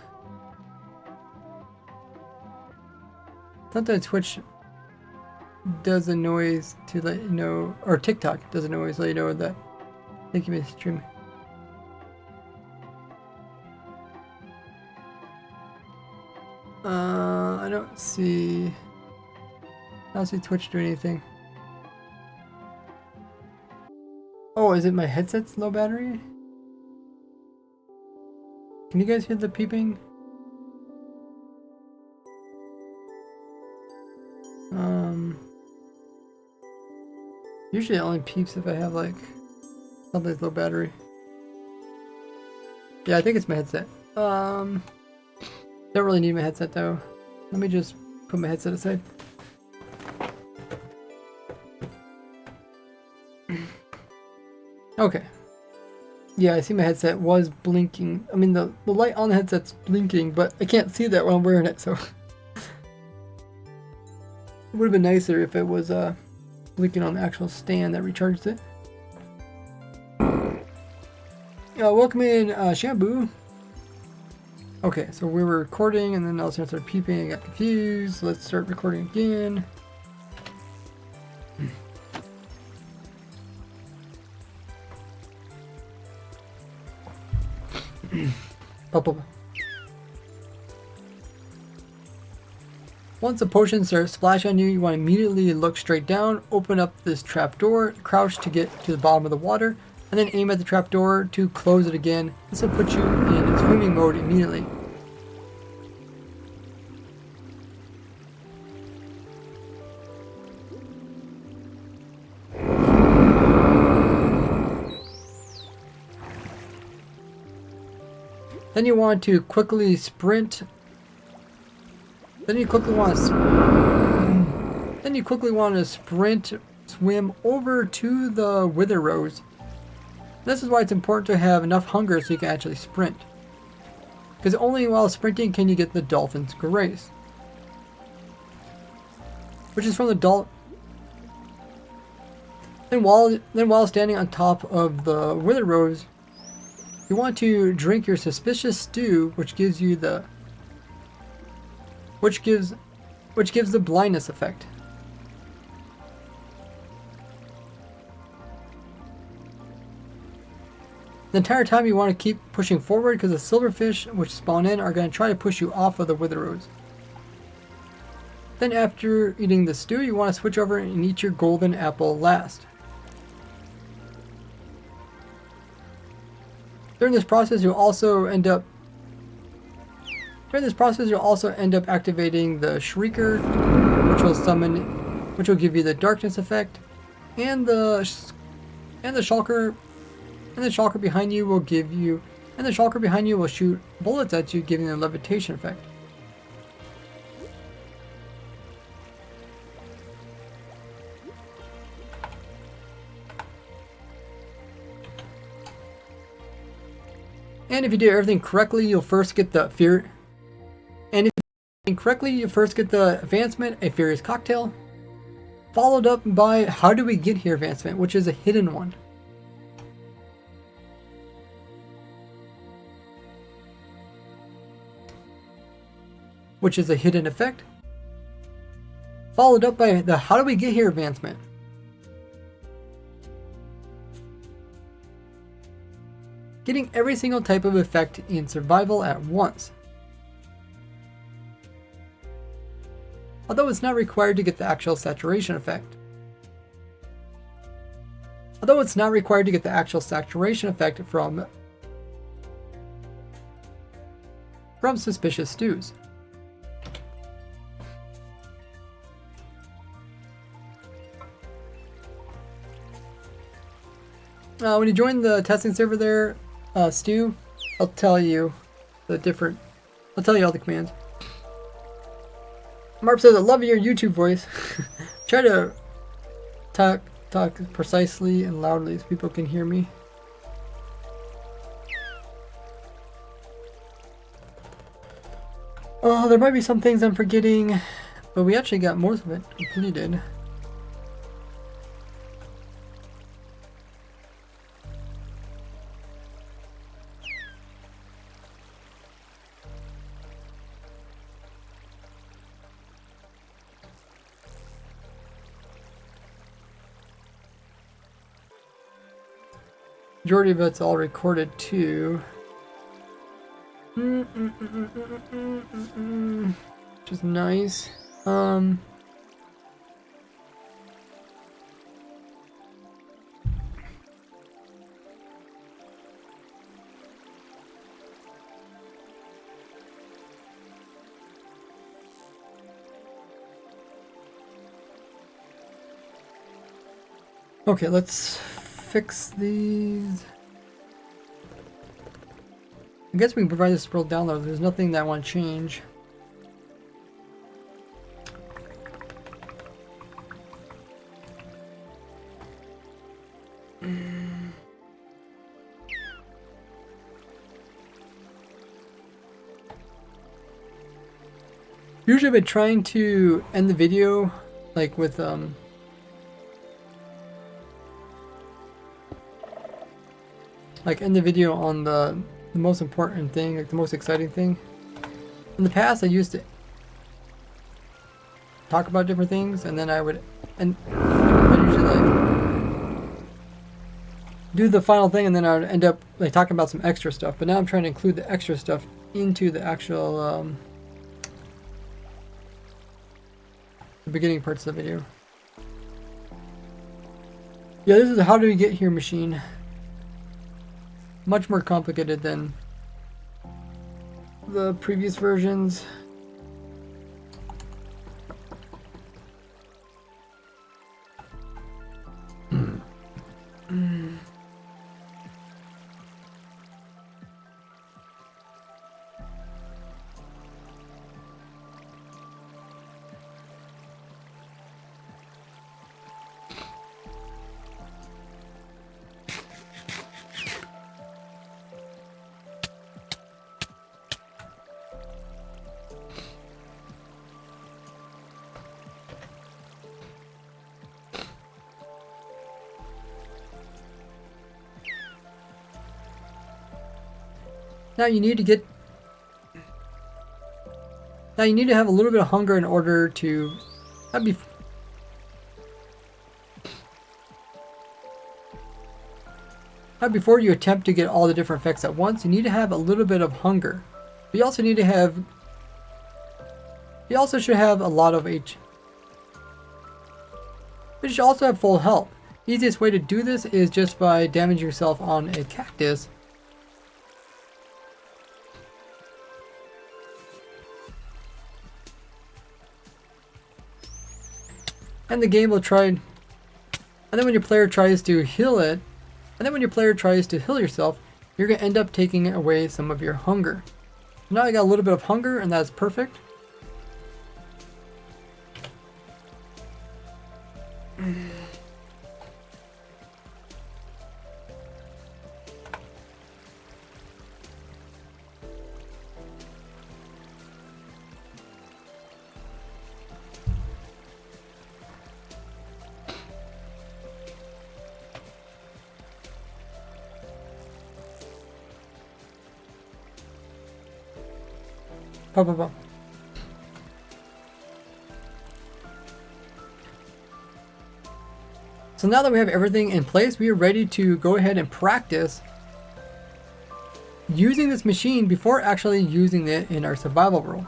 A: Sometimes Twitch does a noise to let you know, or TikTok does a noise to let you know that they can be streaming. I don't see Twitch do anything. Oh, is it my headset's low battery? Can you guys hear the peeping? Usually it only peeps if I have like something's low battery. Yeah, I think it's my headset. Don't really need my headset though. Let me just put my headset aside. Okay. Yeah, I see my headset was blinking. I mean, the light on the headset's blinking, but I can't see that while I'm wearing it, so. It would have been nicer if it was blinking on the actual stand that recharged it. Welcome in, Shampoo. Okay, so we were recording and then all of a sudden started peeping. I got confused. Let's start recording again. Once the potion starts to splash on you, you want to immediately look straight down, open up this trapdoor, crouch to get to the bottom of the water, and then aim at the trapdoor to close it again. This will put you in swimming mode immediately. Then you want to Then you quickly want to swim over to the wither rows. This is why it's important to have enough hunger so you can actually sprint. Because only while sprinting can you get the dolphin's grace. Which is from the dolphin. Then while standing on top of the wither rows, you want to drink your suspicious stew, which gives the blindness effect. The entire time you want to keep pushing forward because the silverfish which spawn in are going to try to push you off of the wither rows. Then after eating the stew, you want to switch over and eat your golden apple last. During this process, you'll also end up activating the Shrieker, which will give you the darkness effect, and the shulker behind you will shoot bullets at you, giving the levitation effect. And if you do everything correctly, you'll first get the fear. And if you do everything correctly, you first get the advancement, a Furious Cocktail, followed up by How Do We Get Here advancement, which is a hidden one. Which is a hidden effect, followed up by the How Do We Get Here advancement. Getting every single type of effect in survival at once. Although it's not required to get the actual saturation effect. From suspicious stews. When you join the testing server there, Stu, I'll tell you all the commands. Marp says, I love your YouTube voice. Try to talk precisely and loudly so people can hear me. Oh, there might be some things I'm forgetting, but we actually got most of it completed. Majority of it's all recorded too. Which is nice. Okay, let's fix these. I guess we can provide this scroll download. There's nothing that I want to change. Usually I've been trying to end the video like with end the video on the most important thing, like the most exciting thing. In the past, I used to talk about different things, and then I would usually like do the final thing, and then I would end up like talking about some extra stuff. But now I'm trying to include the extra stuff into the actual the beginning parts of the video. Yeah, this is the How Do We Get Here machine. Much more complicated than the previous versions. Now you need to get. Now you need to have a little bit of hunger in order to. That'd be. Now before you attempt to get all the different effects at once, you need to have a little bit of hunger. But you also need to have. You also should have a lot of H. But you should also have full health. Easiest way to do this is just by damaging yourself on a cactus. And the game will try. And then when your player tries to heal it, and then when your player tries to heal yourself, you're going to end up taking away some of your hunger. Now I got a little bit of hunger, and that's perfect. So now that we have everything in place, we are ready to go ahead and practice using this machine before actually using it in our survival world.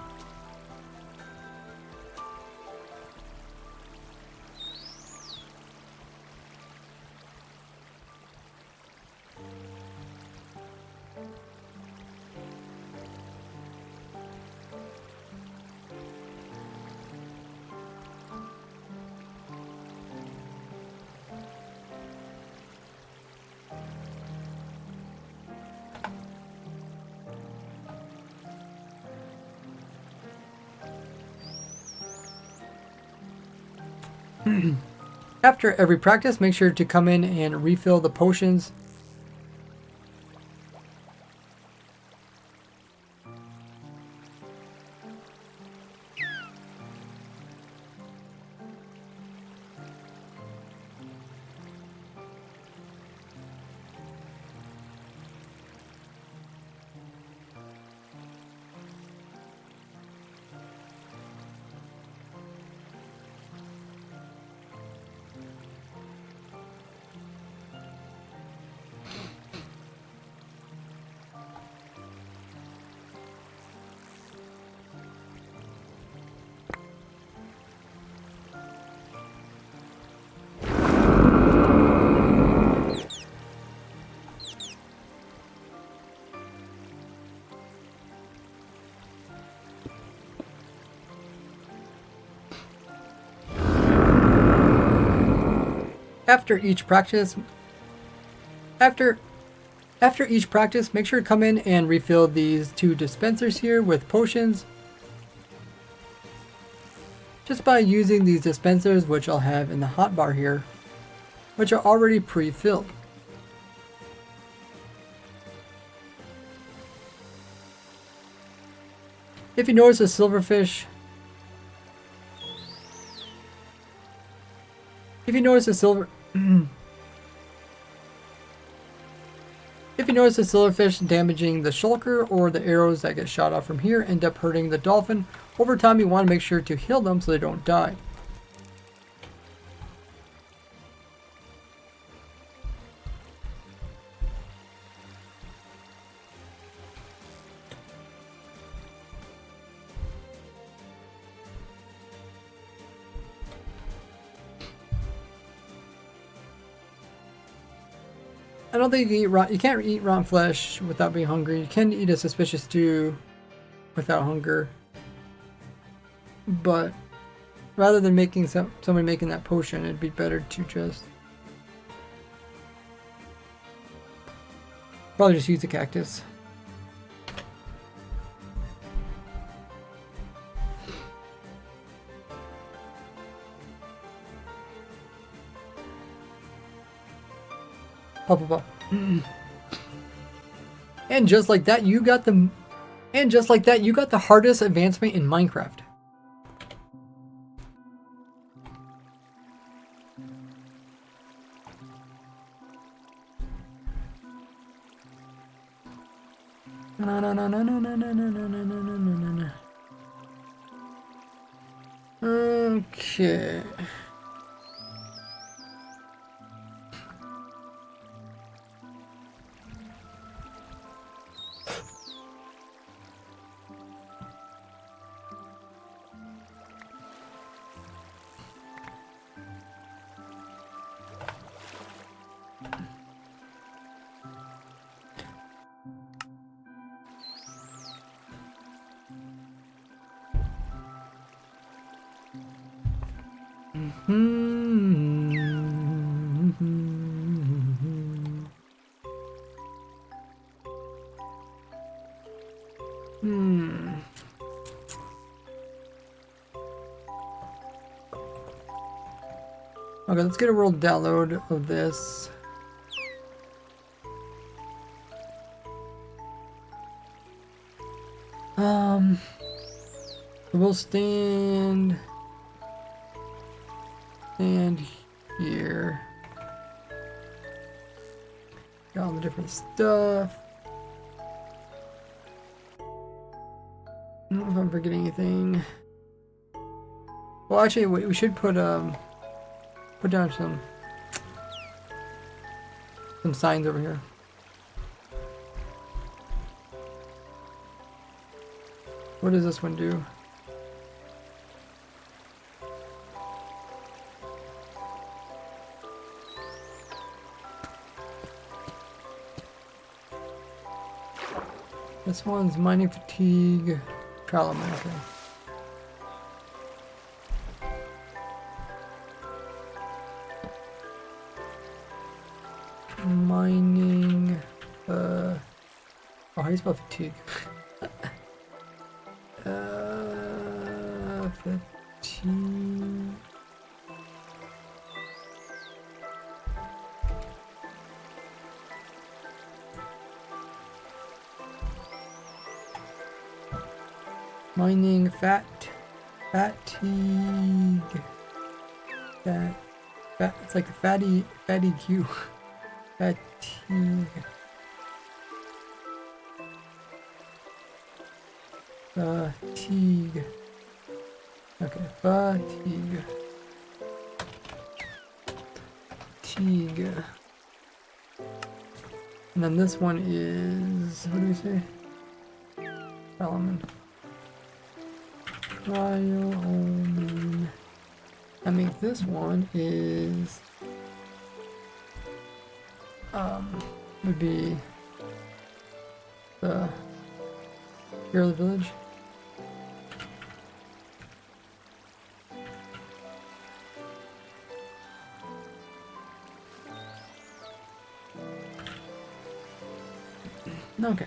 A: After every practice, make sure to come in and refill the potions. After each practice, make sure to come in and refill these 2 dispensers here with potions. Just by using these dispensers, which I'll have in the hotbar here, which are already pre-filled. If you notice a silverfish, If you notice a silverfish damaging the shulker, or the arrows that get shot off from here end up hurting the dolphin, over time you want to make sure to heal them so they don't die. I don't think you can't eat rotten flesh without being hungry. You can eat a suspicious stew without hunger. But rather than making somebody making that potion, it'd be better to just probably just use the cactus. And just like that, you got the hardest advancement in Minecraft. No, no, no, no, no, no, no, no, no, no, no, no, no, no. Okay. Okay, let's get a world download of this. We'll stand here. Got all the different stuff. I don't know if I'm forgetting anything. Well, actually, we should put down some signs over here. What does this one do? This one's mining fatigue, trial element, okay. Mining, oh, how do you spell fatigue? Fatigue. Mining fatigue. Fat, it's like fatty Q. Fatigue. Fatigue. Okay, fatigue. Fatigue. And then this one is, what do we say? Element. Trial omen. I mean, this one is would be the Hero of the Village. Okay.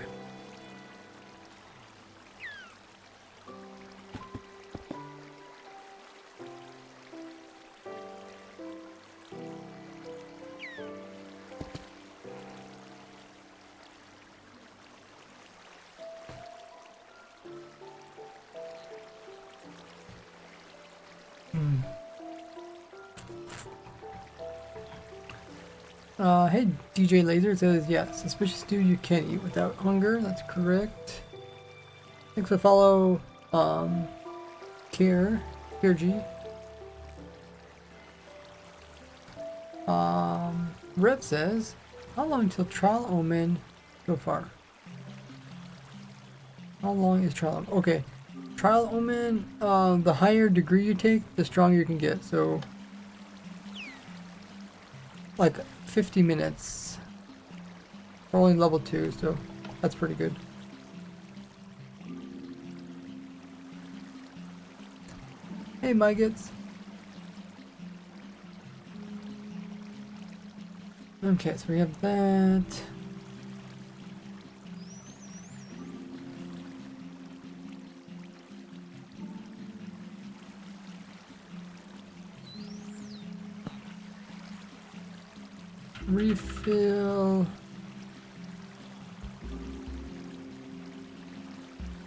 A: Hey, DJ Laser says, yeah, suspicious stew you can eat without hunger. That's correct. Thanks for follow, Care G. Rev says, how long until Trial Omen so far? How long is Trial Omen? Okay, Trial Omen, the higher degree you take, the stronger you can get. So, like 50 minutes. We're only level 2, so that's pretty good. Hey, Mygits. Okay, so we have that. Refill.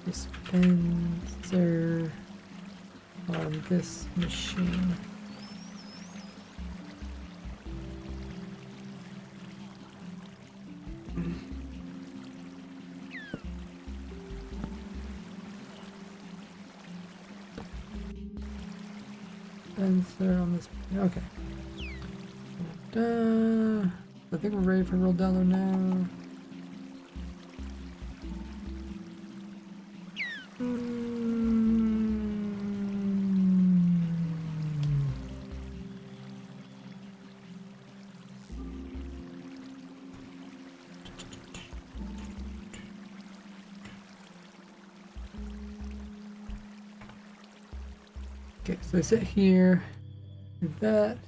A: Dispenser on this machine. sensor on this. Okay. I think we're ready for roll download now. Okay, so I sit here, do that.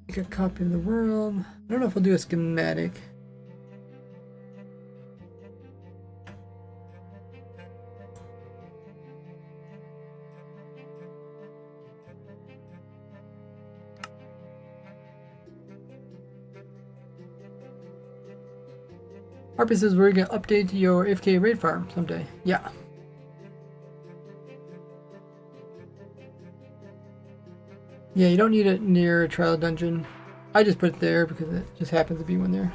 A: Make a copy of the world. I don't know if I'll do a schematic. Harpy says we're gonna update your FK raid farm someday. Yeah. Yeah, you don't need it near a trial dungeon. I just put it there because it just happens to be one there.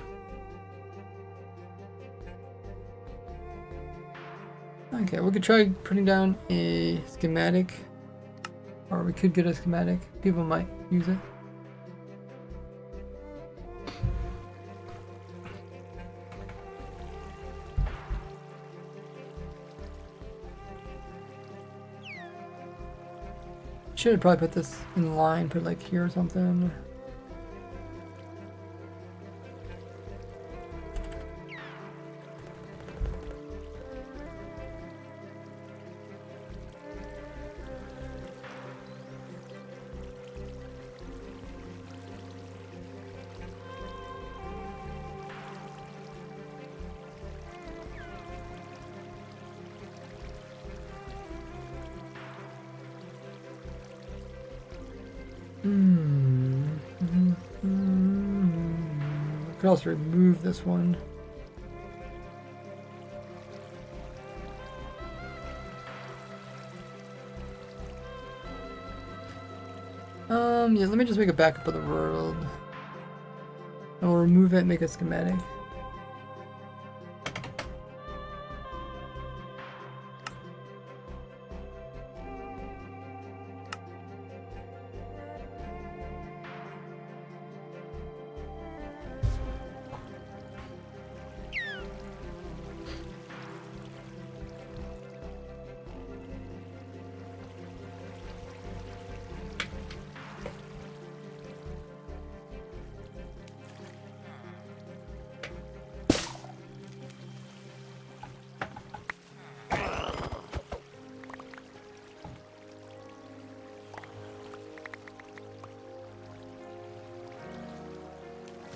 A: Okay, we could try putting down a schematic. Or we could get a schematic. People might use it. Should have probably put this in line, put it like here or something. I could also remove this one. Yeah, let me just make a backup of the world. And we'll remove it and make a schematic.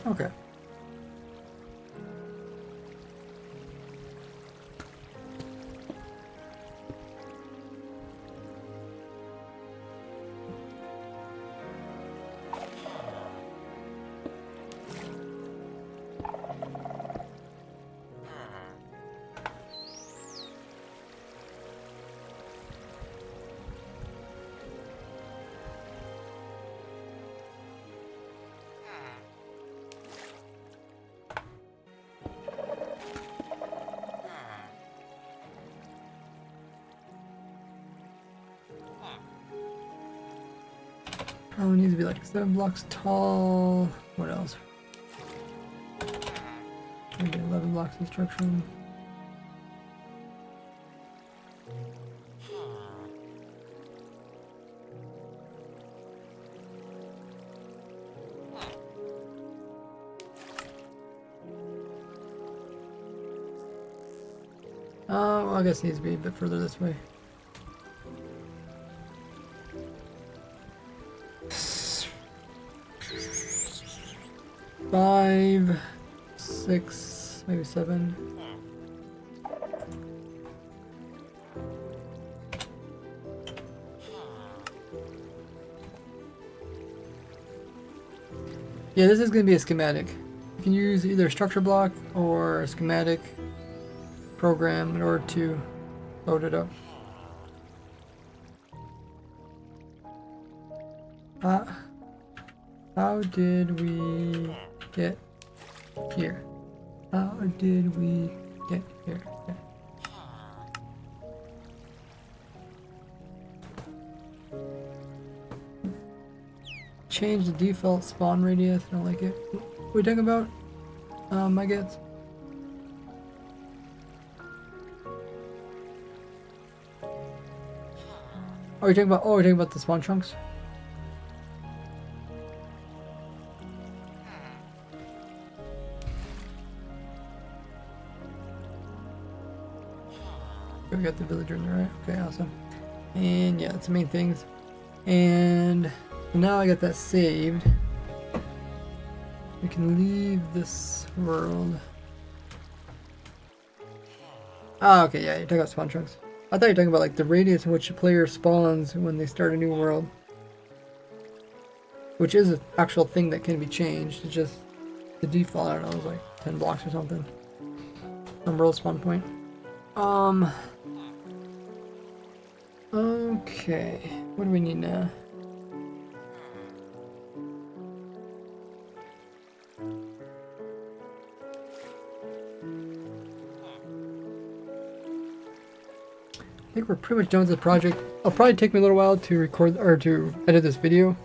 A: Okay. Probably needs to be like 7 blocks tall. What else? Maybe 11 blocks of construction. Well, I guess it needs to be a bit further this way. Five, 6, maybe 7. Yeah, this is going to be a schematic. You can use either a structure block or a schematic program in order to load it up. How did we get here? How did we get here? Yeah. change the default spawn radius. I don't like it. What are we talking about? I guess. Are we talking about? Oh, we're talking about the spawn chunks. We got the villager in there, right? Okay, awesome. And yeah, that's the main things. And now I got that saved. We can leave this world. Ah, okay, yeah, you're talking about spawn chunks. I thought you were talking about like the radius in which a player spawns when they start a new world. Which is an actual thing that can be changed. It's just the default, I don't know, is like 10 blocks or something. From world spawn point. Okay, what do we need now? I think we're pretty much done with this project. It'll probably take me a little while to record or to edit this video.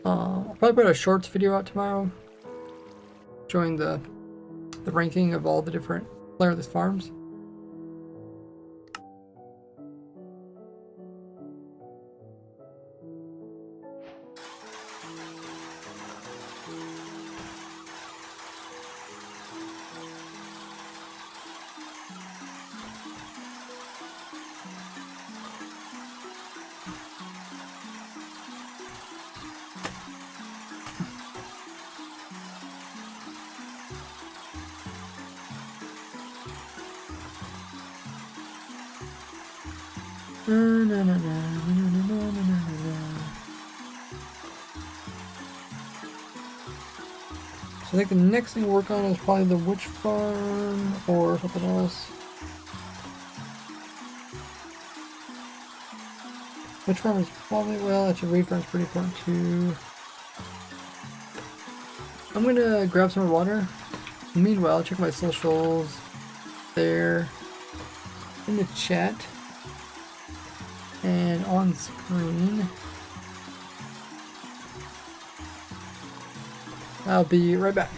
A: I'll probably put a shorts video out tomorrow showing the ranking of all the different playerless farms. So I think the next thing to work on is probably the witch farm or something else. Witch farm is probably, well, actually raid farm is pretty important too. I'm gonna grab some more water. Meanwhile, check my socials there in the chat and on screen. I'll be right back.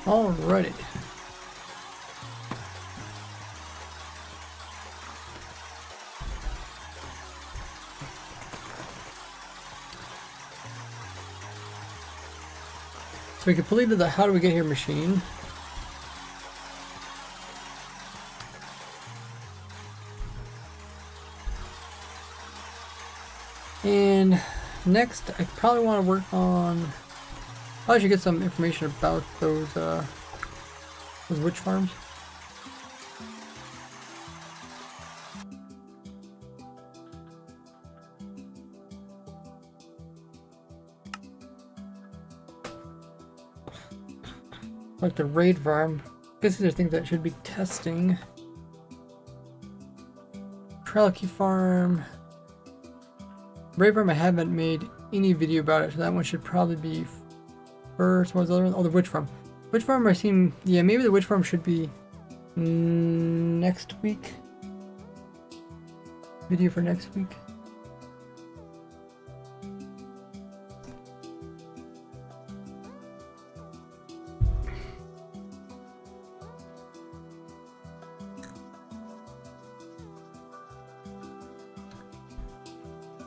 A: Alrighty. So we completed the how do we get here machine. And next, I probably want to work on. I should get some information about those witch farms. Like the raid farm. I guess these are things that should be testing. Trelky farm. Raid farm, I haven't made any video about it, so that one should probably be first. What's the other one? Oh, the witch farm. Witch farm, I seen. Yeah, maybe the witch farm should be next week. Video for next week.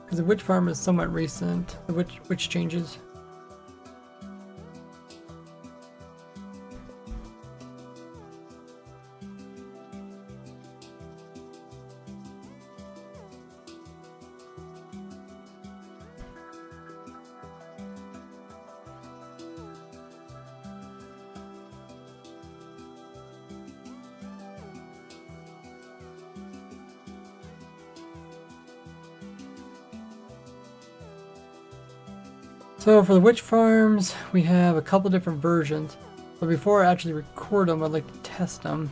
A: Because the witch farm is somewhat recent. The witch changes. So for the witch farms, we have a couple different versions, but before I actually record them, I'd like to test them.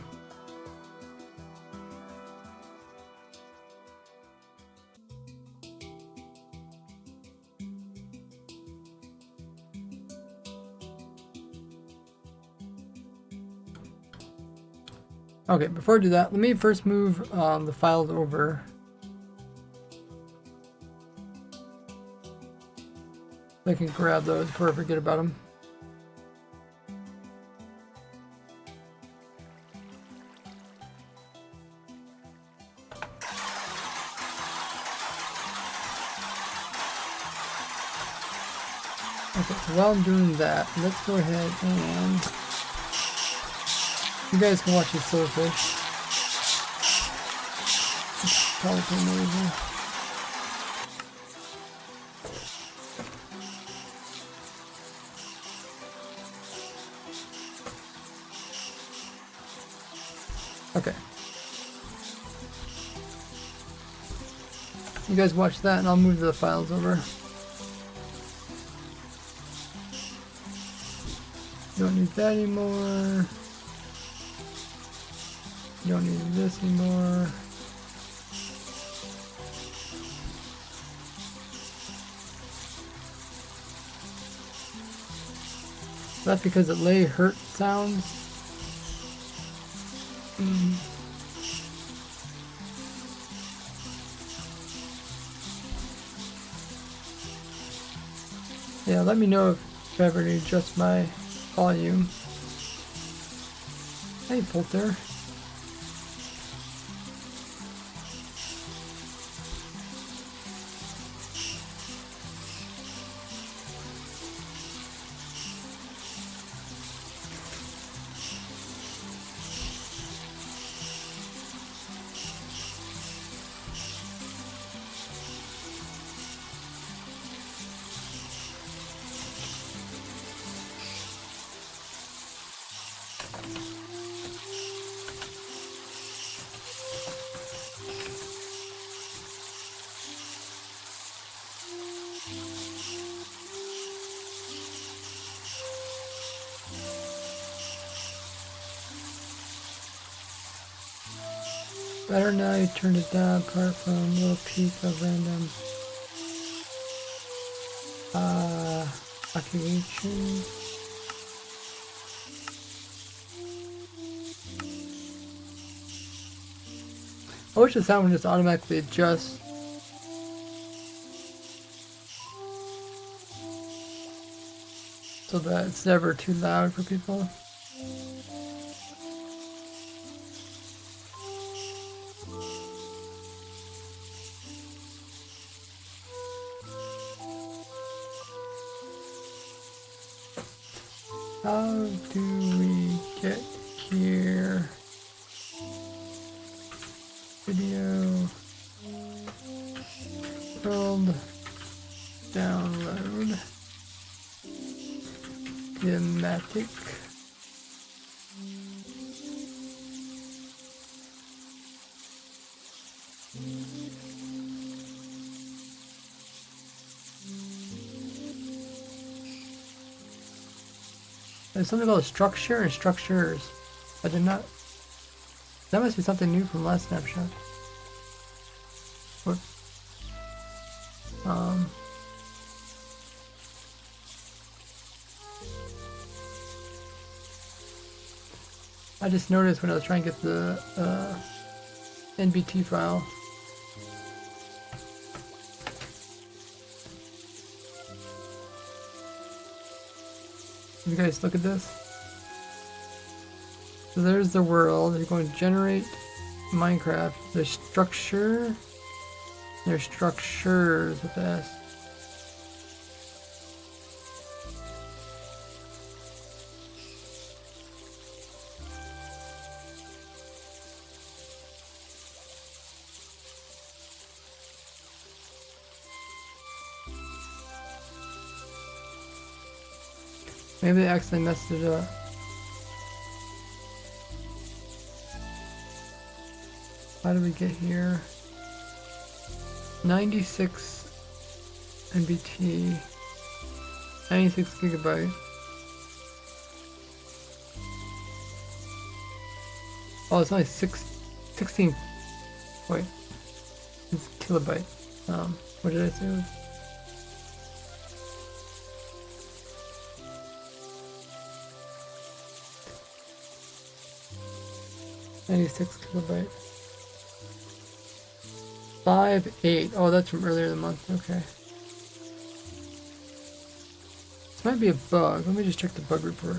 A: Okay, before I do that, let me first move the files over. I can grab those before I forget about them. Okay, so while I'm doing that, let's go ahead and you guys can watch these silverfish. Probably amazing. Okay. You guys watch that and I'll move the files over. Don't need that anymore. Don't need this anymore. That's because it lay hurt sounds. Yeah, let me know if I ever need to adjust my volume. Hey, Polter. Better now you turn it down apart from a little peak of random occupation. I wish the sound would just automatically adjust. So that it's never too loud for people. How do we get here? Video. World. Download. Thematic. There's something called structure and structures. I did not. That must be something new from last snapshot. What? I just noticed when I was trying to get the NBT file. You guys look at this. So there's the world. You're going to generate Minecraft. There's structure. There's structures with S. Maybe I accidentally messed it up. How do we get here? 96 NBT, 96 gigabyte. Oh, it's only 16. Wait, it's kilobyte. What did I say? 96 kilobyte. 5.8. Oh, that's from earlier in the month. Okay. This might be a bug. Let me just check the bug report.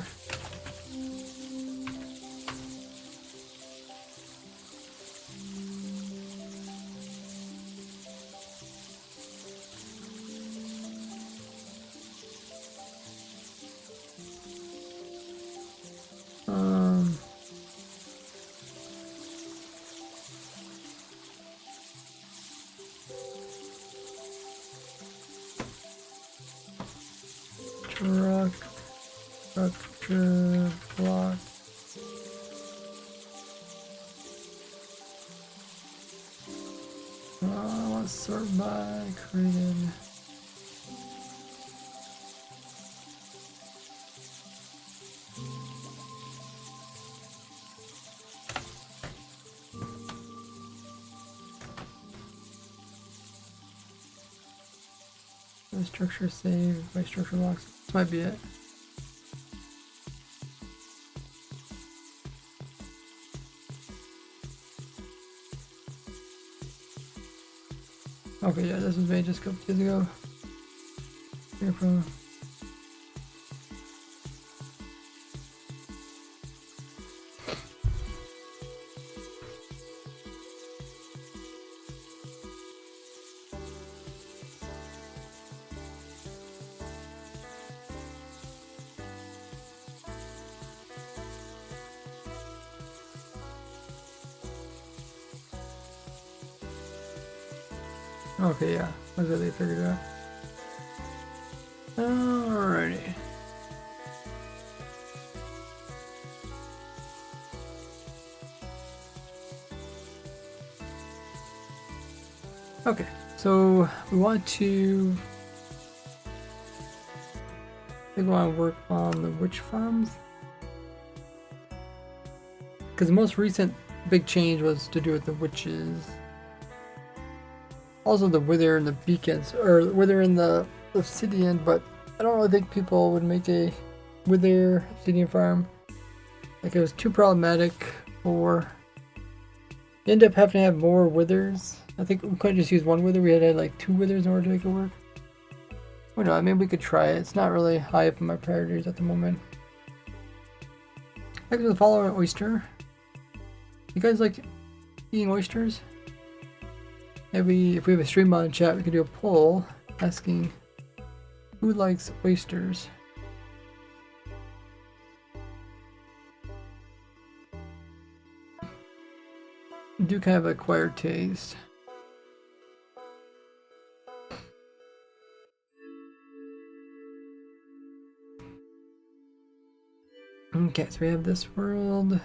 A: Structure block. Let's sort by created. The structure saved by structure blocks. This might be it. Okay, yeah, this was made just a couple days ago. Here from. Okay, yeah, I really figured it out. Alrighty. Okay, so we want to. I think we want to work on the witch farms. Because the most recent big change was to do with the witches. Also the wither and the beacons, or wither and the obsidian, but I don't really think people would make a wither obsidian farm. Like, it was too problematic for. You end up having to have more withers. I think we couldn't just use one wither, we had to have like 2 withers in order to make it work. Well, no, I mean, we could try it. It's not really high up in my priorities at the moment. Thanks for the follow, oyster. You guys like eating oysters? Maybe if we have a stream on chat, we could do a poll asking who likes oysters. do kind of acquire taste. Okay, so we have this world.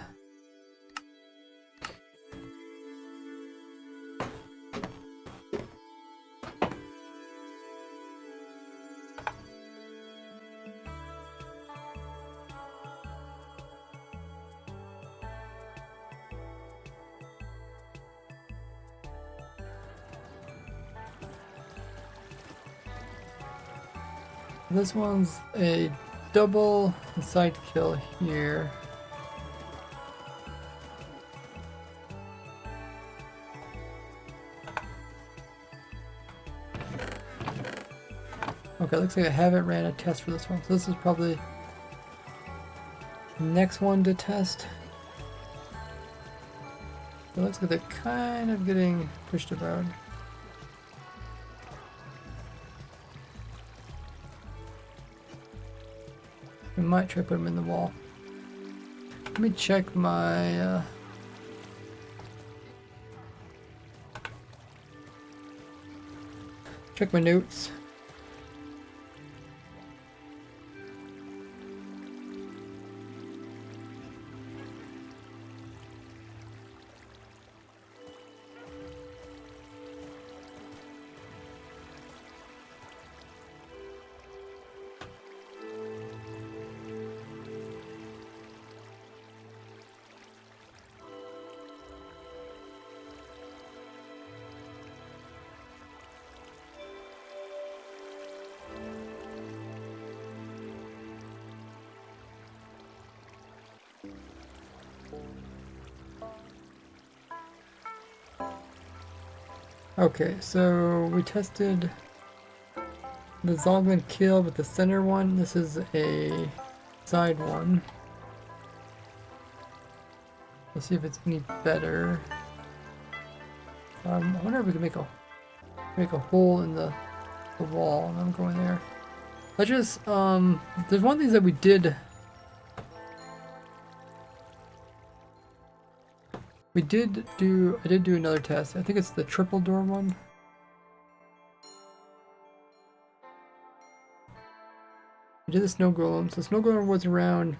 A: This one's a double side kill here. Okay, looks like I haven't ran a test for this one, so this is probably the next one to test. It looks like they're kind of getting pushed about. We might try to put them in the wall. Let me check my notes. Okay, so we tested the Zoglin kill with the center one. This is a side one. Let's see if it's any better. I wonder if we can make a hole in the wall, and I'm going there. Let's just there's one thing that we did. I did do another test. I think it's the triple door one. We did the snow golem. So snow golem was around.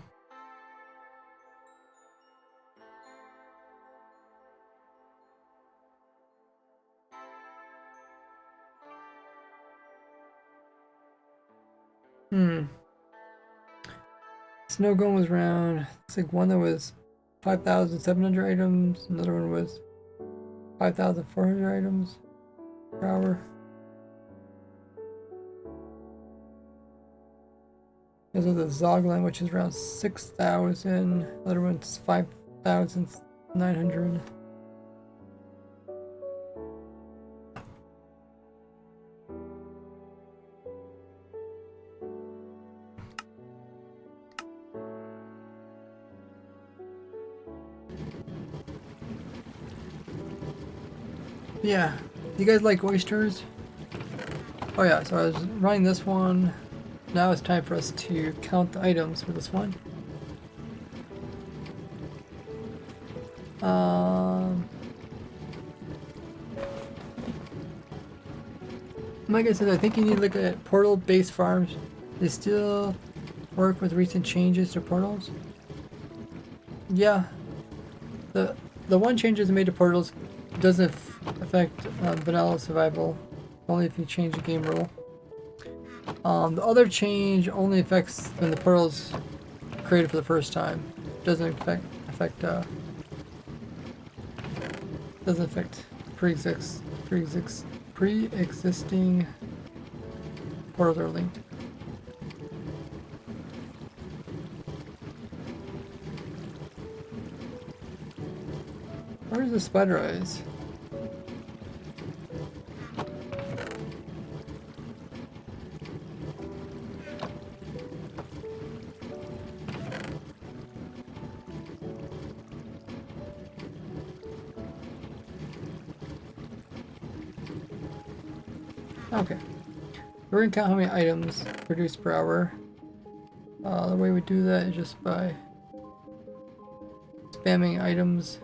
A: Snow golem was around. It's like one that was 5,700 items. Another one was 5,400 items per hour. This is the Zoglin, which is around 6,000. Another one's 5,900. Yeah, you guys like oysters? Oh yeah, so I was running this one. Now it's time for us to count the items for this one. Like I said, I think you need to look at portal-based farms. They still work with recent changes to portals. Yeah, the one changes made to portals doesn't affect vanilla survival, only if you change the game rule. The other change only affects when the portal's created for the first time. Doesn't affect pre-existing portals are linked. Where's the spider eyes? Okay, we're gonna count how many items produced per hour. The way we do that is just by spamming items.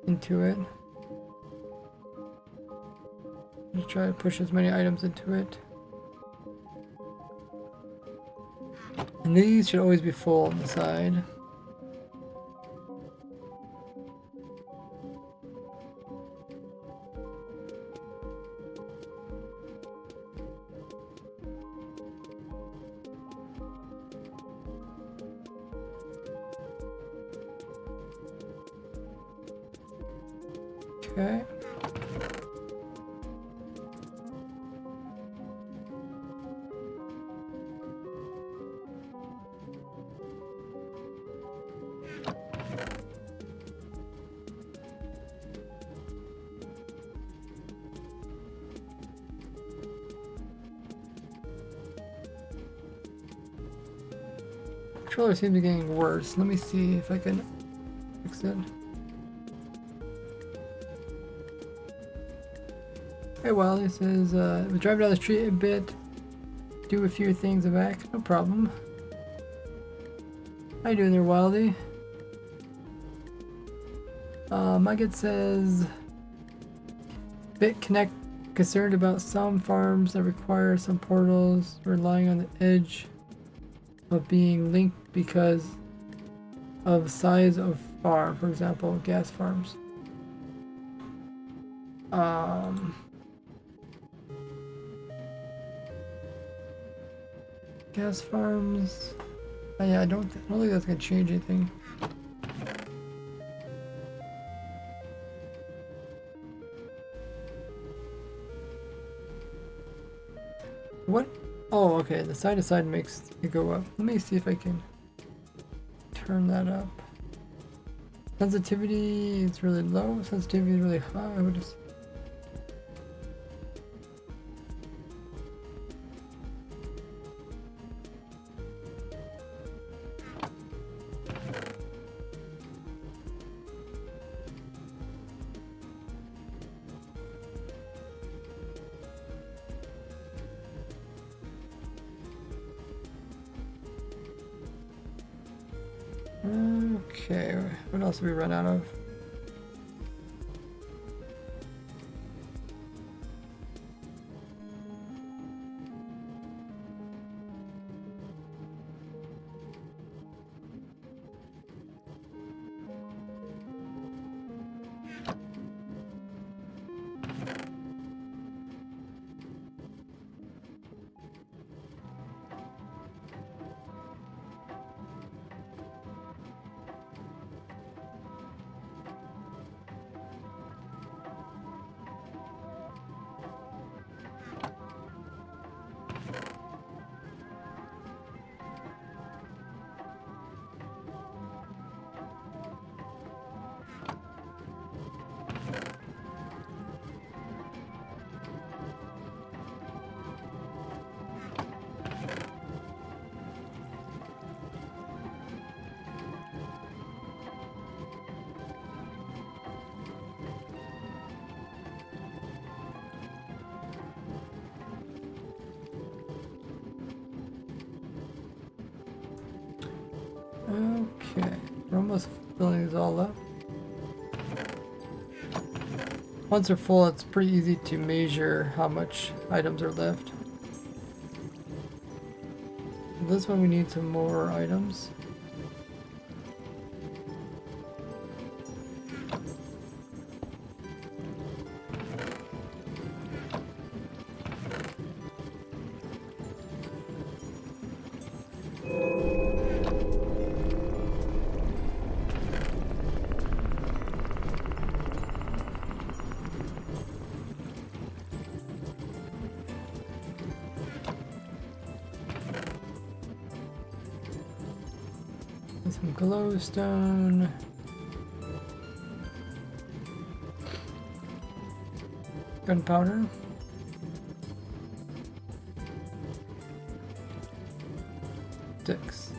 A: into it. Just try to push as many items into it. And these should always be full on the side. Okay. Controller seems to be getting worse. Let me see if I can fix it. Hey, well, this is we drive down the street a bit, do a few things back, no problem. How you doing there, Wildy? Mugget says, BitConnect concerned about some farms that require some portals relying on the edge of being linked because of size of farm, for example, gas farms. Gas farms. Yeah, I don't think that's gonna change anything. What? Oh, okay. The side to side makes it go up. Let me see if I can turn that up. Sensitivity is really low. Sensitivity is really high. I would just. Okay, what else have we run out of? Okay, we're almost filling these all up. Once they're full, it's pretty easy to measure how much items are left. This one we need some more items. Some glowstone. Gunpowder. Sticks.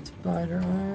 A: Spider eye.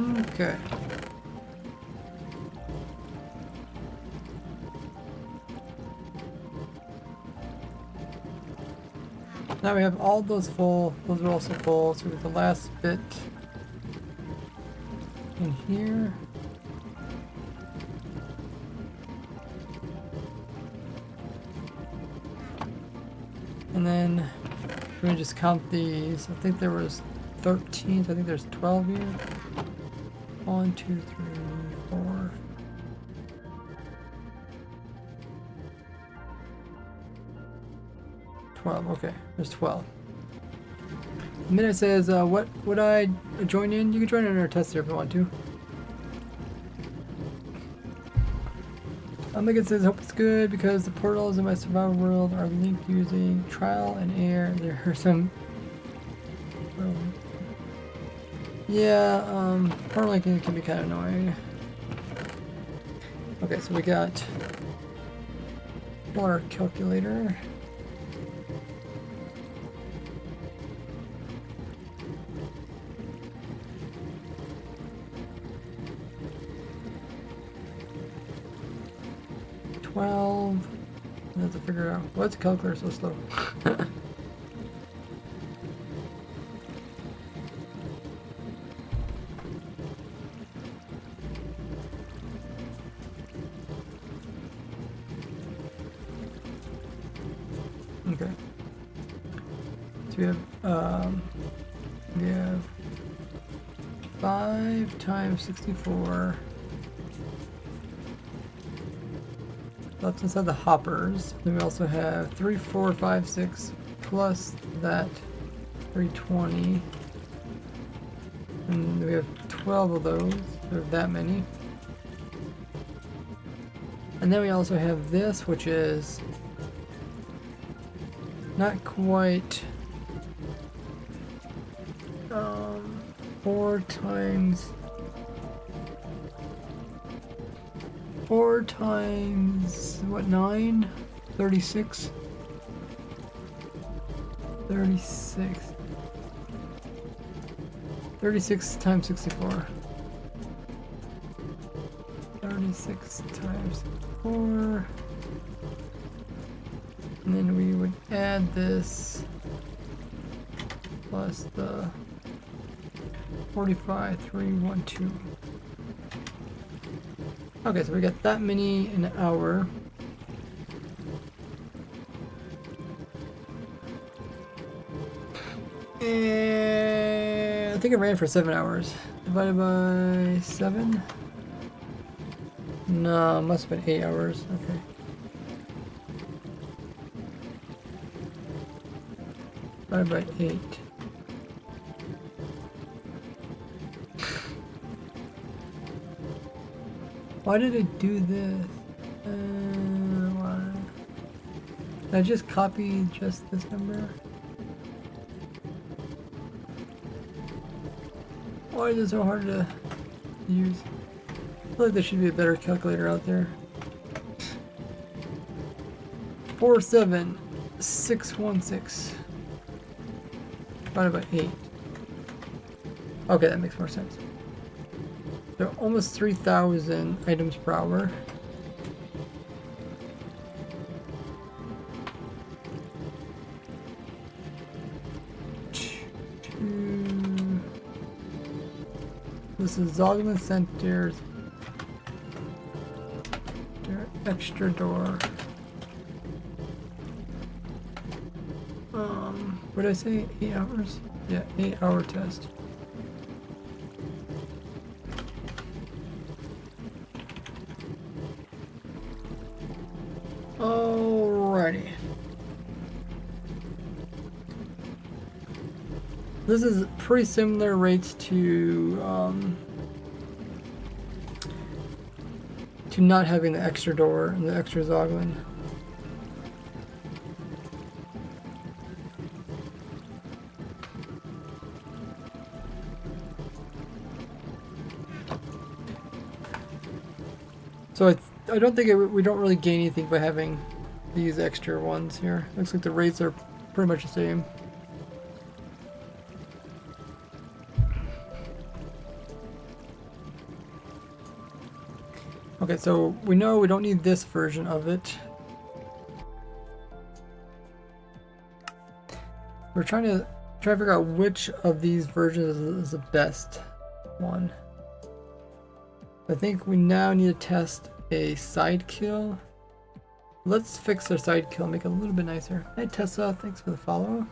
A: Okay. Now we have all those full. Those are also full. So we have the last bit in here. And then we're gonna just count these. I think there was 13. So I think there's 12 here. 1, 2, 3, 4. Okay, there's 12. And then it says, what would I join in? You can join in our tester if you want to. Like it says, hope it's good because the portals in my survival world are linked using trial and error. There are some... Yeah, portal linking can be kind of annoying. Okay, so we got our calculator. I have to figure out what's the calculator so slow. Okay. So we have 5 times 64. That's inside the hoppers. Then we also have 3, 4, 5, 6 plus that 320. And we have 12 of those. We have that many. And then we also have this, which is not quite 4 times what, 9? 36? 36 times 64. 36 times 4. And then we would add this plus the 45,312. Okay, so we got that many in an hour. And I think it ran for 7 hours. Divided by 7? No, it must have been 8 hours. Okay. Divided by 8. Why did it do this? Why? Did I just copy just this number? Why is it so hard to use? I feel like there should be a better calculator out there. 47616 divided by 8. Okay, that makes more sense. There are almost 3,000 items per hour. This is Zogman Center's extra door. What did I say? 8 hours? Yeah, 8-hour test. Alrighty. This is pretty similar rates to not having the extra door and the extra Zoglin. So I don't think we don't really gain anything by having these extra ones here. Looks like the rates are pretty much the same. Okay, so we know we don't need this version of it. We're trying to figure out which of these versions is the best one. I think we now need to test a side kill. Let's fix our side kill, make it a little bit nicer. Hey Tessa, thanks for the follow.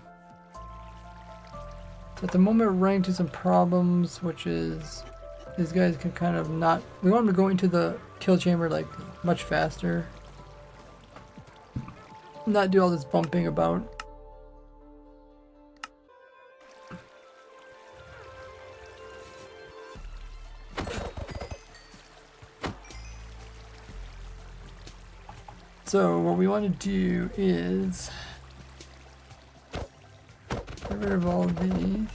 A: So at the moment we're running into some problems, which is these guys can kind of not, we want them to go into the kill chamber like much faster. Not do all this bumping about. So what we want to do is get rid of all of these.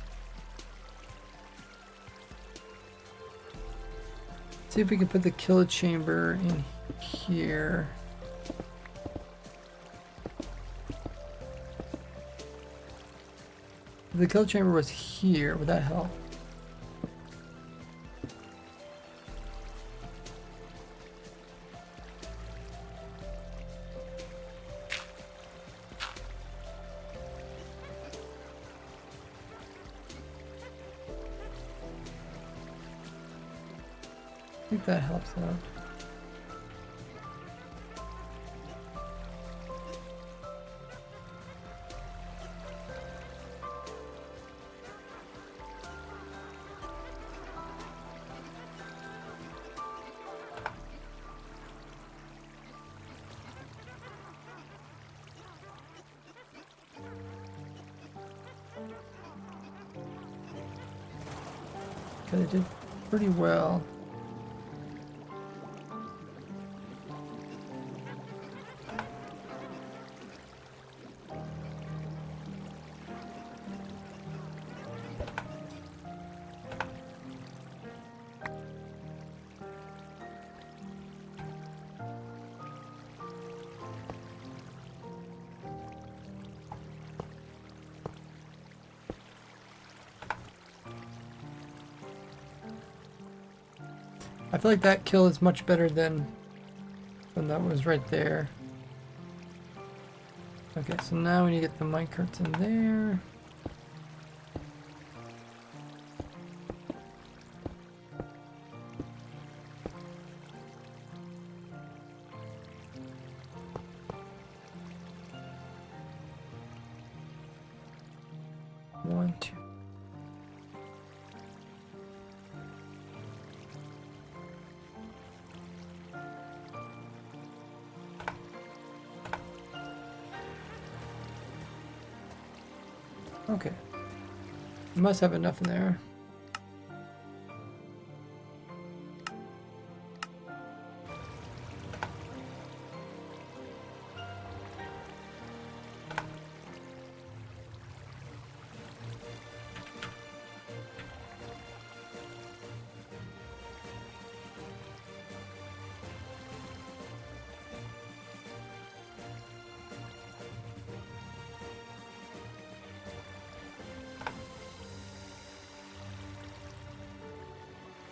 A: See if we can put the kill chamber in here. If the kill chamber was here, would that help? I think that helps out. Okay, they did pretty well. I feel like that kill is much better than when that was right there. Okay, so now we need to get the minecarts in there. One, two. Okay. You must have enough in there.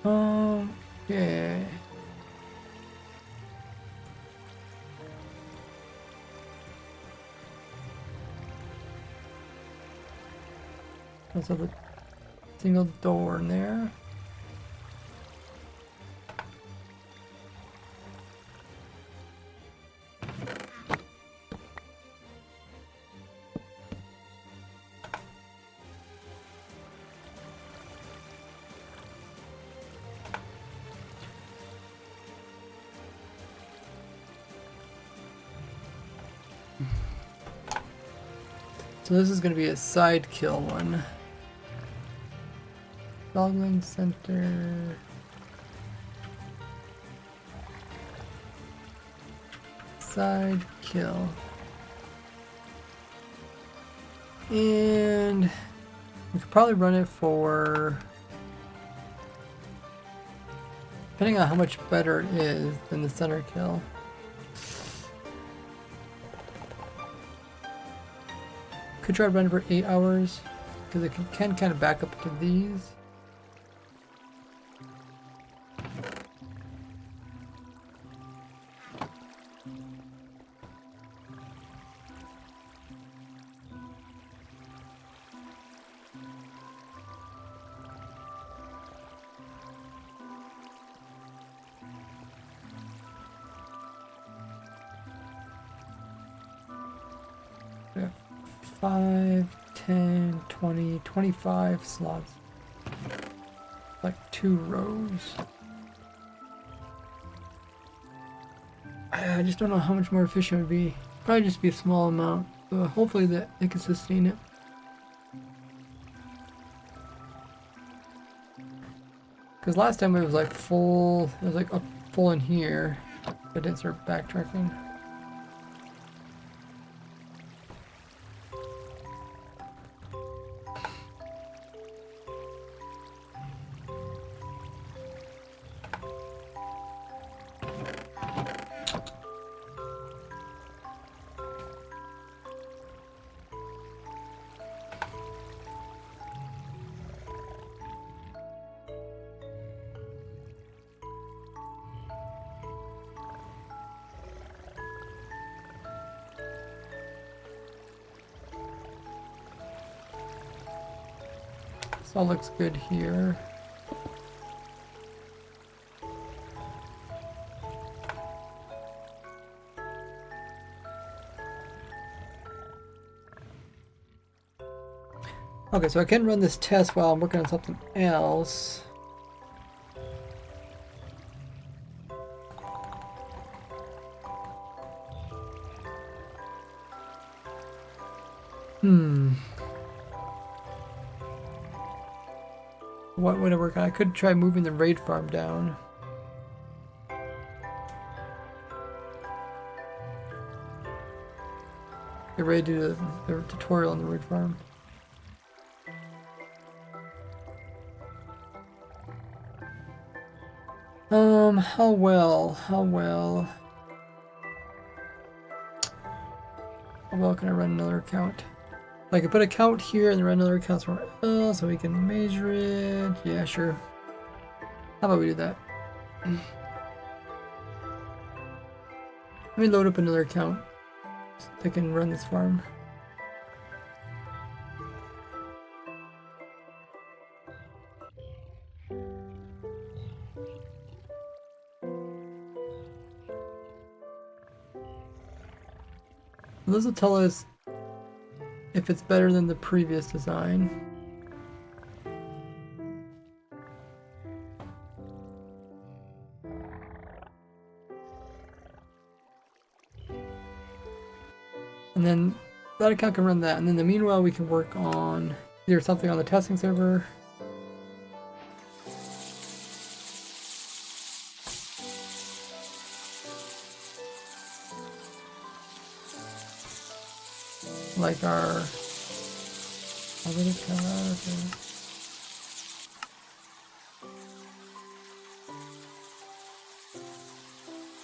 A: Okay. Let's have a single door in there. So this is going to be a side kill one. Logline center. Side kill. And we could probably run it for, depending on how much better it is than the center kill. Could try to run for 8 hours because it can kind of back up to these. 5, 10, 20, 25 slots. Like 2 rows. I just don't know how much more efficient it would be. Probably just be a small amount. So hopefully that it can sustain it. Because last time it was like full, it was like up full in here. I didn't start backtracking. This all looks good here. Okay, so I can run this test while I'm working on something else. What would it work on? I could try moving the raid farm down. Get ready to do the tutorial on the raid farm. How well can I run another account? I can put a count here and then run another account somewhere else so we can measure it. Yeah, sure. How about we do that? Let me load up another account so I can run this farm. This will tell us if it's better than the previous design. And then that account can run that, and then the meanwhile we can work on either something on the testing server. Like our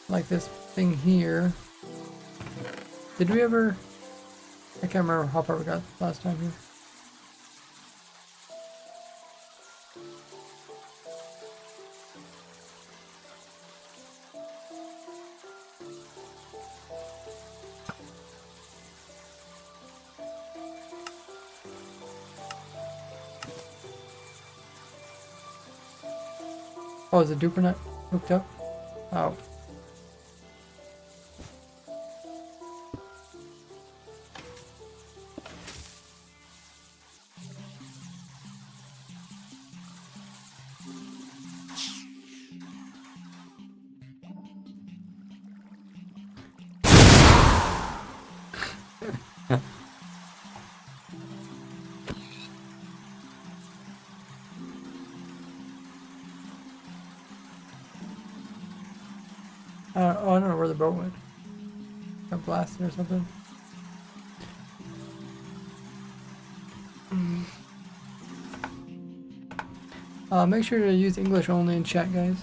A: like this thing here. Did we ever? I can't remember how far we got last time here. Oh, is the duper not hooked up? Oh. Oh, I don't know where the boat went. Got blasted or something. Make sure to use English only in chat, guys.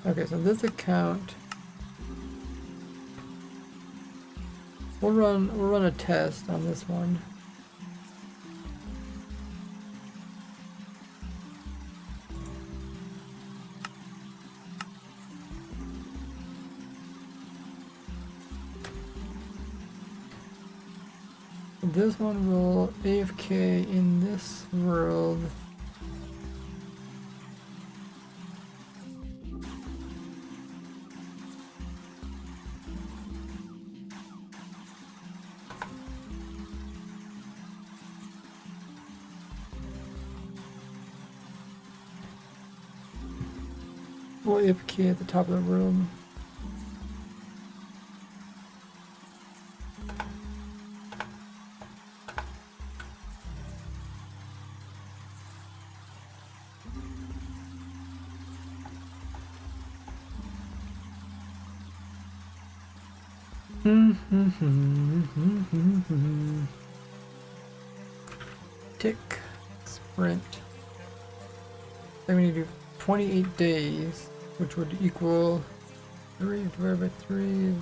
A: Okay, so this account, we'll run a test on this one. This one will AFK in this world. Full AFK at the top of the room. Tick. Sprint. Then we need to do 28 days, which would equal 3 divided by 3 is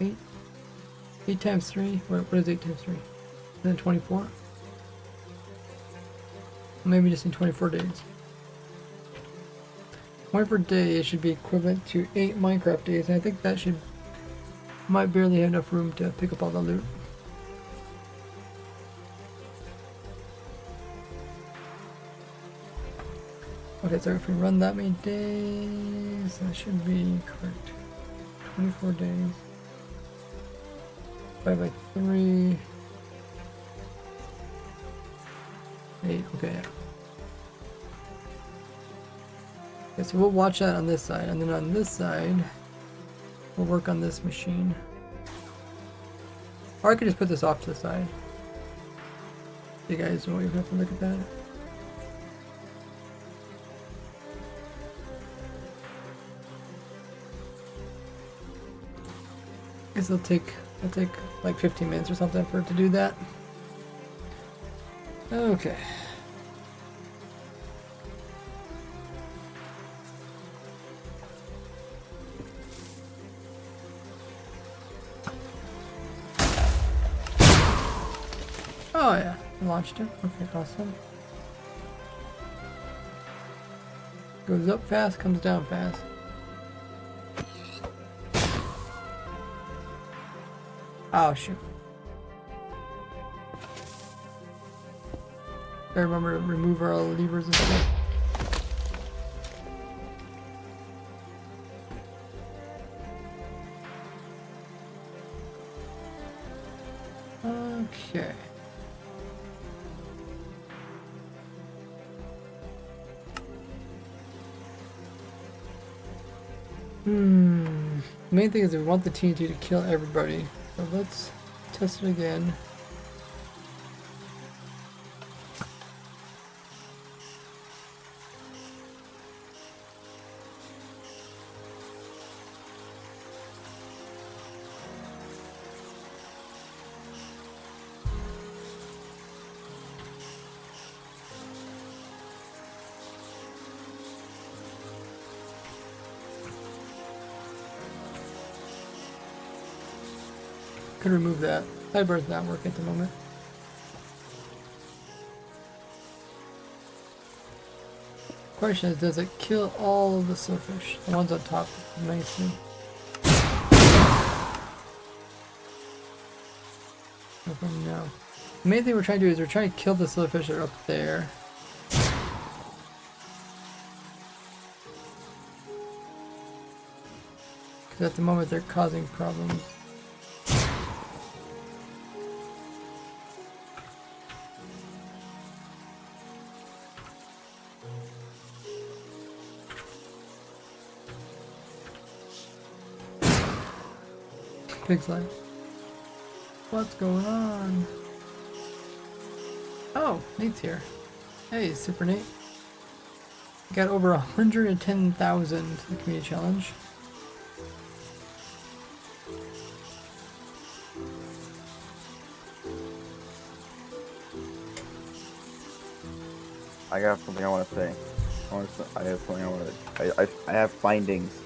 A: 8. 8 times 3? What is 8 times 3? And then 24? Maybe just in 24 days. 24 days should be equivalent to 8 Minecraft days, and I think that might barely have enough room to pick up all the loot. Okay, so if we run that many days, that should be correct. 24 days. 5 by 3. 8, okay. Okay, so we'll watch that on this side, and then on this side, we'll work on this machine. Or I could just put this off to the side. You guys won't even have to look at that. I guess it'll take like 15 minutes or something for it to do that. Okay. Oh yeah, I launched it. Okay, awesome. Goes up fast, comes down fast. Oh shoot. I remember to remove our levers and stuff. Okay. The main thing is we want the TNT to kill everybody. So let's test it again. Could remove that. Sidebar's not working at the moment. Question is, does it kill all of the silverfish? The ones on top, nicely. No. The main thing we're trying to do is we're trying to kill the silverfish that are up there. Because at the moment they're causing problems. Pig's life. What's going on? Oh, Nate's here. Hey, Super Nate. Got over 110,000 in the community challenge.
B: I got something I want to say. I have something I want to. I have findings.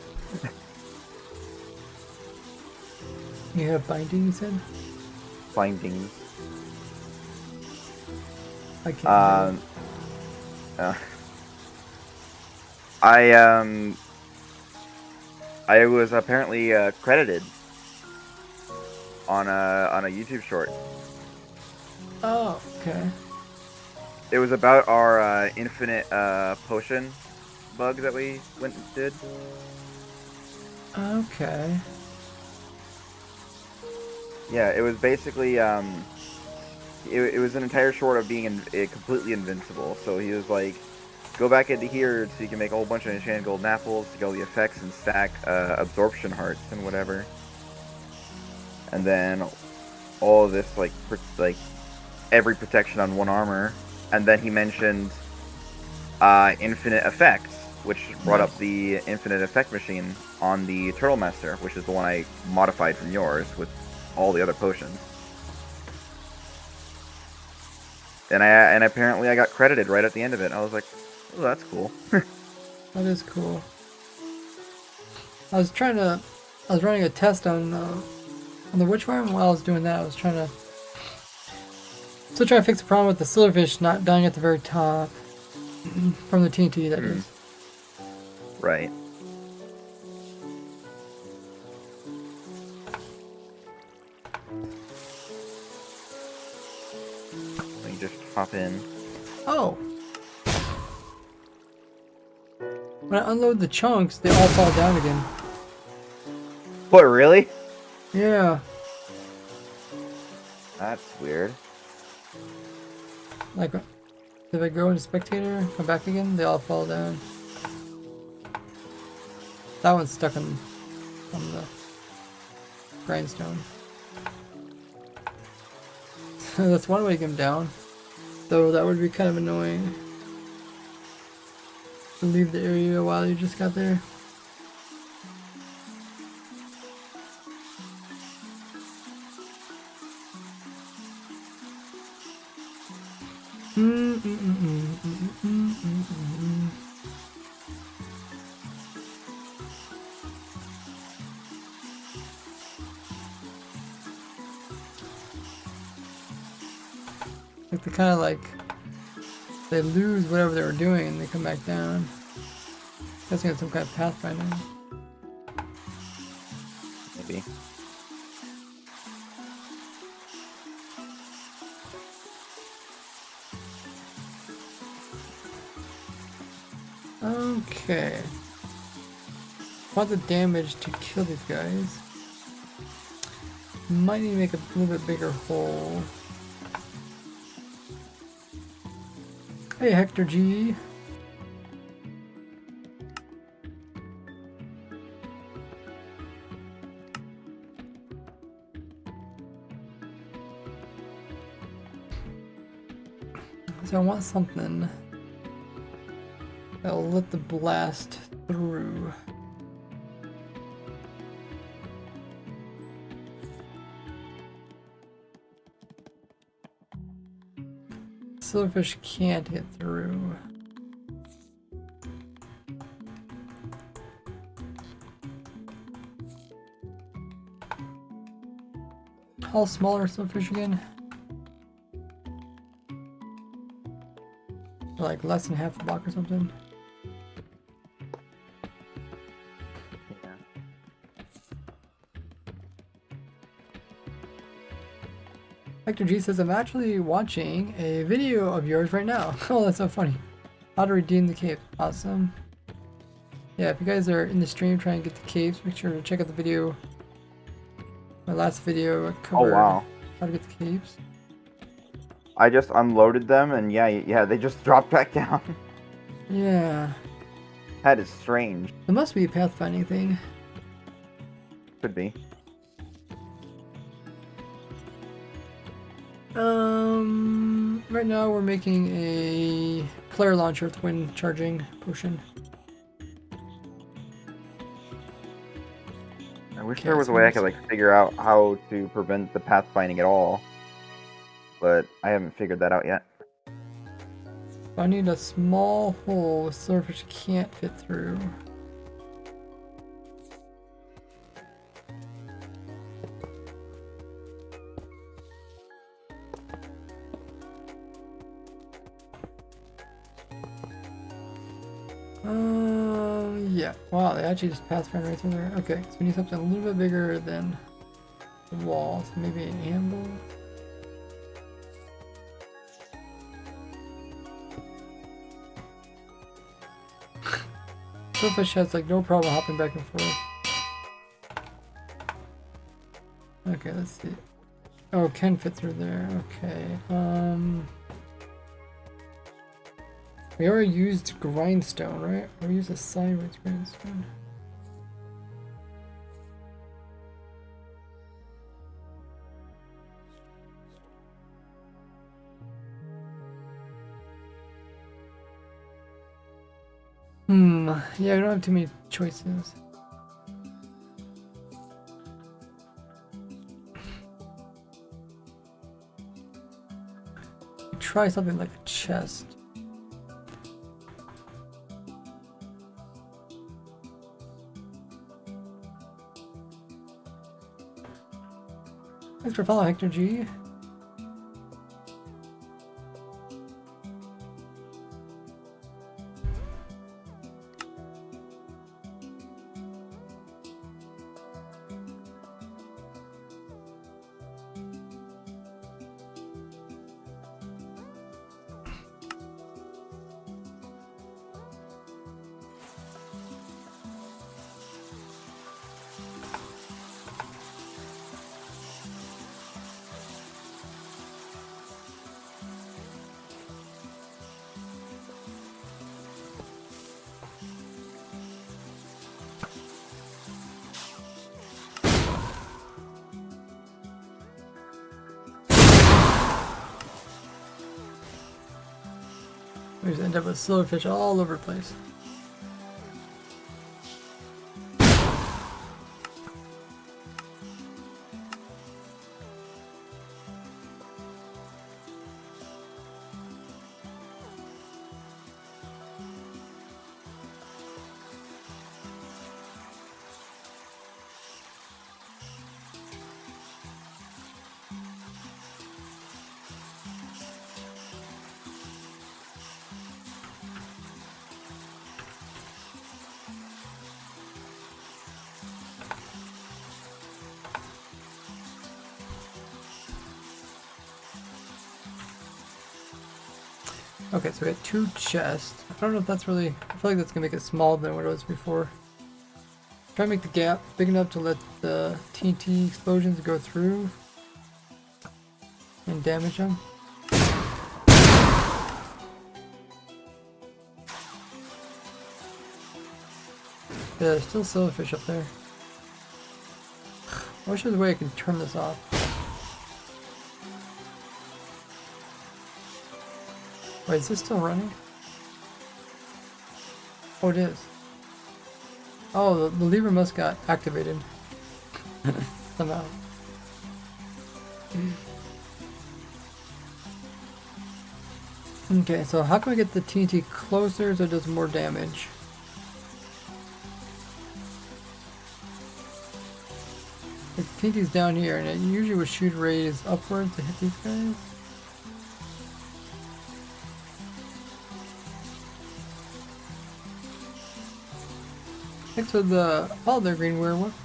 A: You have binding, you said?
B: Findings.
A: I can't.
B: I was apparently credited on a YouTube short.
A: Oh, okay.
B: It was about our infinite potion bug that we went and did.
A: Okay.
B: Yeah, it was basically it was an entire short of being completely invincible. So he was like, go back into here so you can make a whole bunch of enchanted golden apples to get all the effects and stack absorption hearts and whatever. And then all of this, like every protection on one armor. And then he mentioned infinite effects, which brought up the infinite effect machine on the Turtle Master, which is the one I modified from yours with all the other potions. And apparently I got credited right at the end of it. I was like, oh, that's cool.
A: That is cool. I was running a test on the witch farm. While I was doing that, I was still trying to fix the problem with the silverfish not dying at the very top from the TNT. That is.
B: Right. Let me just hop in.
A: Oh. When I unload the chunks, they all fall down again.
B: What, really?
A: Yeah.
B: That's weird.
A: Like, if I go into spectator, come back again, they all fall down. That one's stuck on the grindstone. That's one way to get him down. Though that would be kind of annoying. To leave the area while you just got there. Like they kind of like they lose whatever they were doing and they come back down. Guessing it's some kind of pathfinding.
B: Maybe.
A: Okay. Want the damage to kill these guys. Might need to make a little bit bigger hole. Hey Hector G. So I want something that'll let the blast through. Silverfish can't get through. How small are silverfish again? Like less than half a block or something?
B: Yeah.
A: Hector G says, I'm actually watching a video of yours right now. Oh, that's so funny. How to redeem the cape. Awesome. Yeah, if you guys are in the stream trying to get the capes, make sure to check out the video. My last video covered how to get the capes.
B: I just unloaded them, and yeah, they just dropped back down.
A: Yeah.
B: That is strange.
A: It must be a pathfinding thing.
B: Could be.
A: Right now we're making a player launcher with wind charging potion.
B: I wish there was a way I could like figure out how to prevent the pathfinding at all, but I haven't figured that out yet.
A: I need a small hole the silverfish can't fit through. Yeah. Wow, they actually just pathfind right through there. Okay, so we need something a little bit bigger than the wall. So maybe an anvil. Silverfish has like no problem hopping back and forth. Okay, let's see. Oh, it can fit through there. Okay. We already used grindstone, right? We used a sideways grindstone. Yeah, we don't have too many choices. Try something like a chest. Thanks for following, Hector G. We just end up with silverfish all over the place. Okay, so we got 2 chests. I don't know if that's really... I feel like that's gonna make it smaller than what it was before. Try to make the gap big enough to let the TNT explosions go through and damage them. Yeah, there's still silverfish up there. I wish there was a way I could turn this off. Wait, is this still running? Oh, it is. Oh, the lever must got activated. Somehow. Okay, so how can we get the TNT closer so it does more damage? The TNT's down here, and it usually would shoot rays upwards to hit these guys. Thanks for the follow there, Green Werewolf.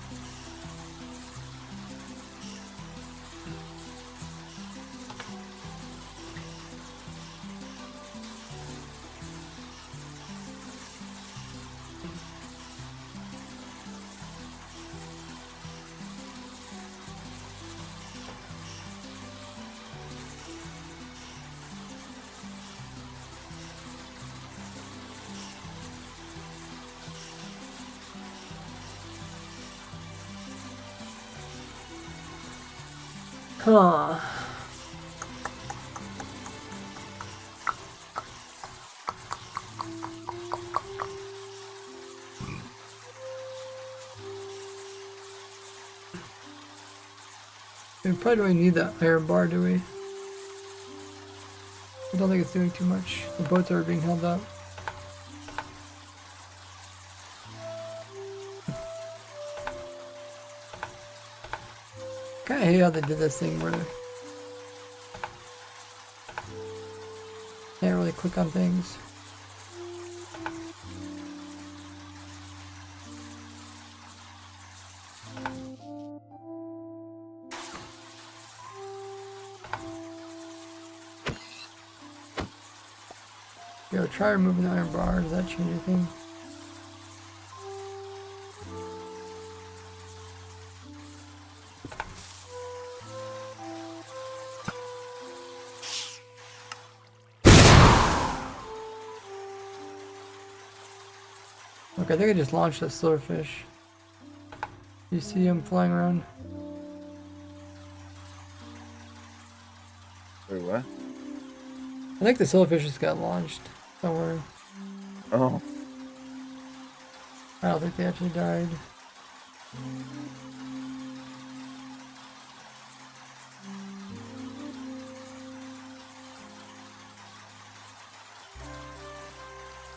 A: Huh. We probably don't need that iron bar, do we? I don't think it's doing too much. The boats are being held up. Kinda hate how they did this thing where they can't really click on things. Yo, try removing the iron bar. Does that change anything? Okay, I think I just launched that silverfish. You see him flying around?
B: Wait, what?
A: I think the silverfish just got launched somewhere.
B: Oh.
A: I don't think they actually died.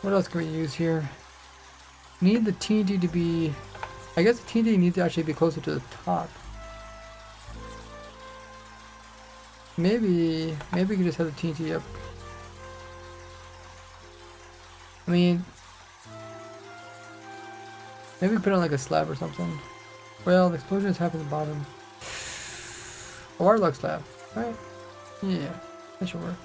A: What else can we use here? Need the TNT to be... I guess the TNT needs to actually be closer to the top. Maybe we can just have the TNT up. I mean... Maybe put it on like a slab or something. Well, the explosions happen at the bottom. A water log slab, right? Yeah, that should work.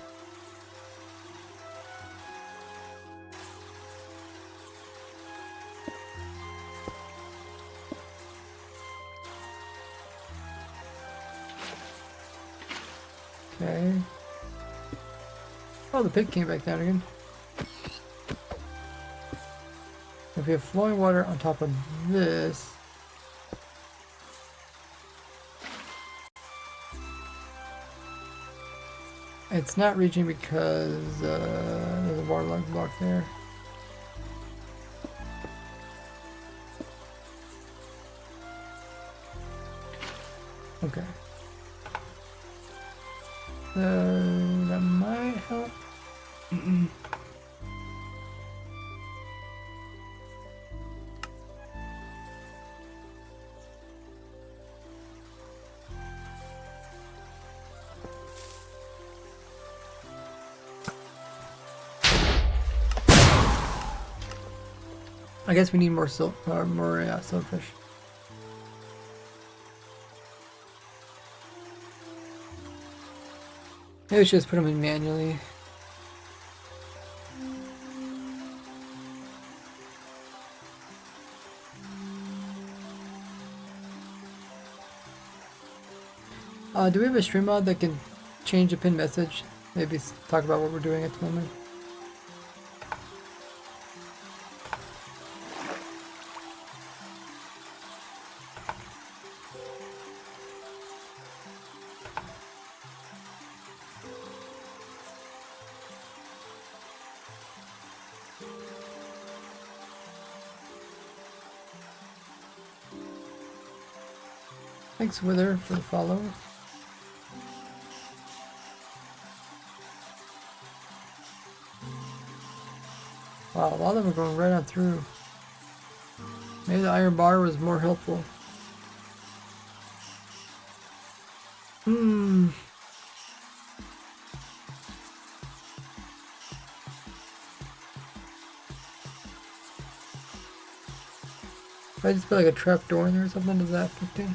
A: Okay. Oh, the pig came back down again. If we have flowing water on top of this... It's not reaching because there's a waterlogged block there. Okay. That might help. I guess we need more silverfish. Maybe we should just put them in manually. Do we have a stream mod that can change the pin message? Maybe talk about what we're doing at the moment. Thanks, Wither, for the follow. Wow, a lot of them are going right on through. Maybe the iron bar was more helpful. If I just put like a trap door in there or something, does that affect it?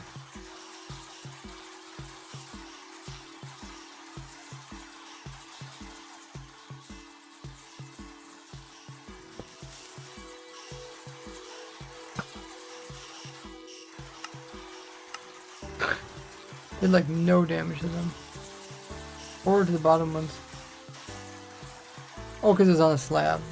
A: Did like no damage to them. Or to the bottom ones. Oh, because it's on a slab.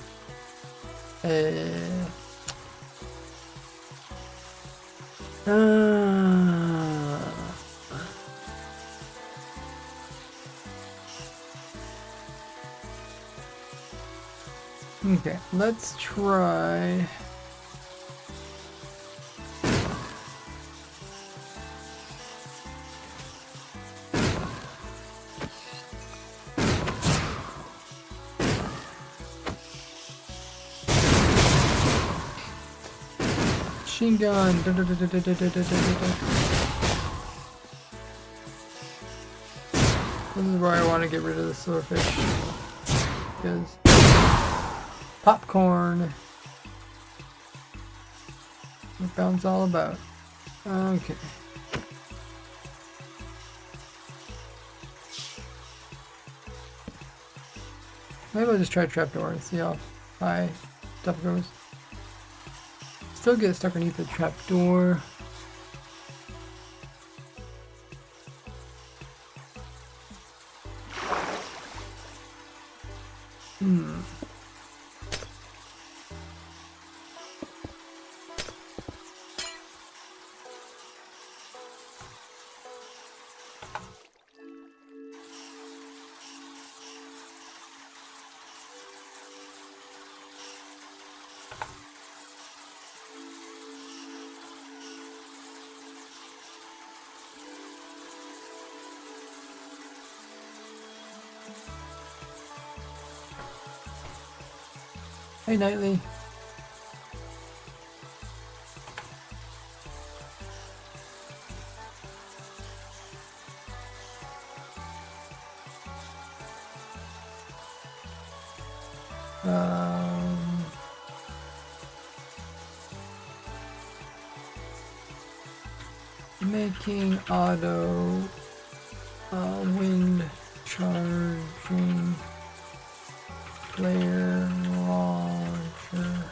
A: Okay, let's try. Machine gun. This is where I want to get rid of the silverfish. Because popcorn. What boun's all about. Okay. Maybe I'll just try trapdoor and see how high stuff goes. Still get stuck underneath the trapdoor. Hey, Nightly. Making auto wind charging player launcher.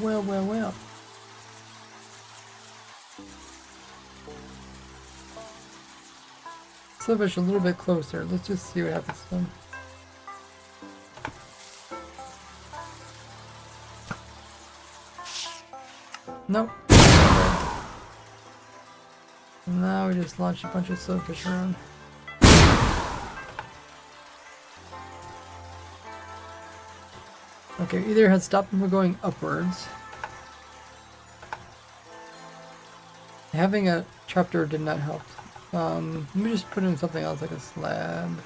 A: Well. Silverfish a little bit closer. Let's just see what happens to them. Nope. Now we just launched a bunch of silverfish around. Okay, either had stopped them from going upwards. Having a chapter did not help. Let me just put in something else like a slab.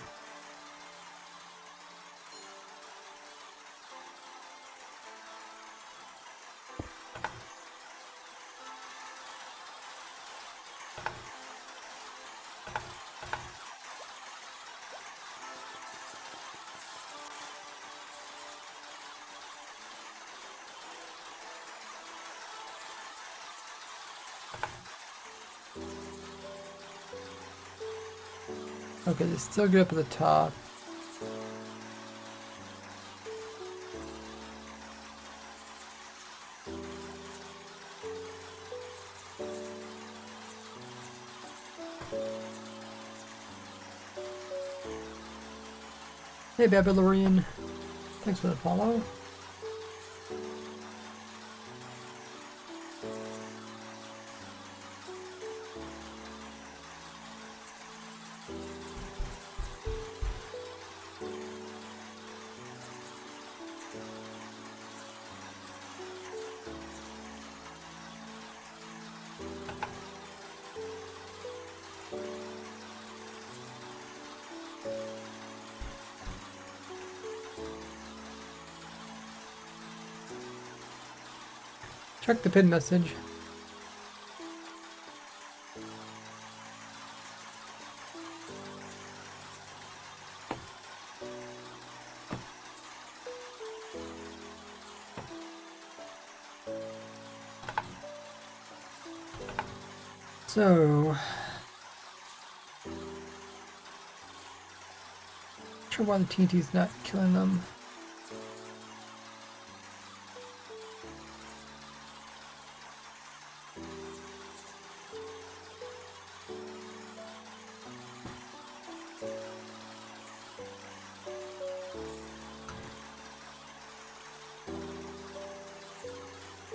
A: Okay, they still get up at the top. Hey Babylorian, thanks for the follow. Check the pin message. So, not sure why the TNT's not killing them.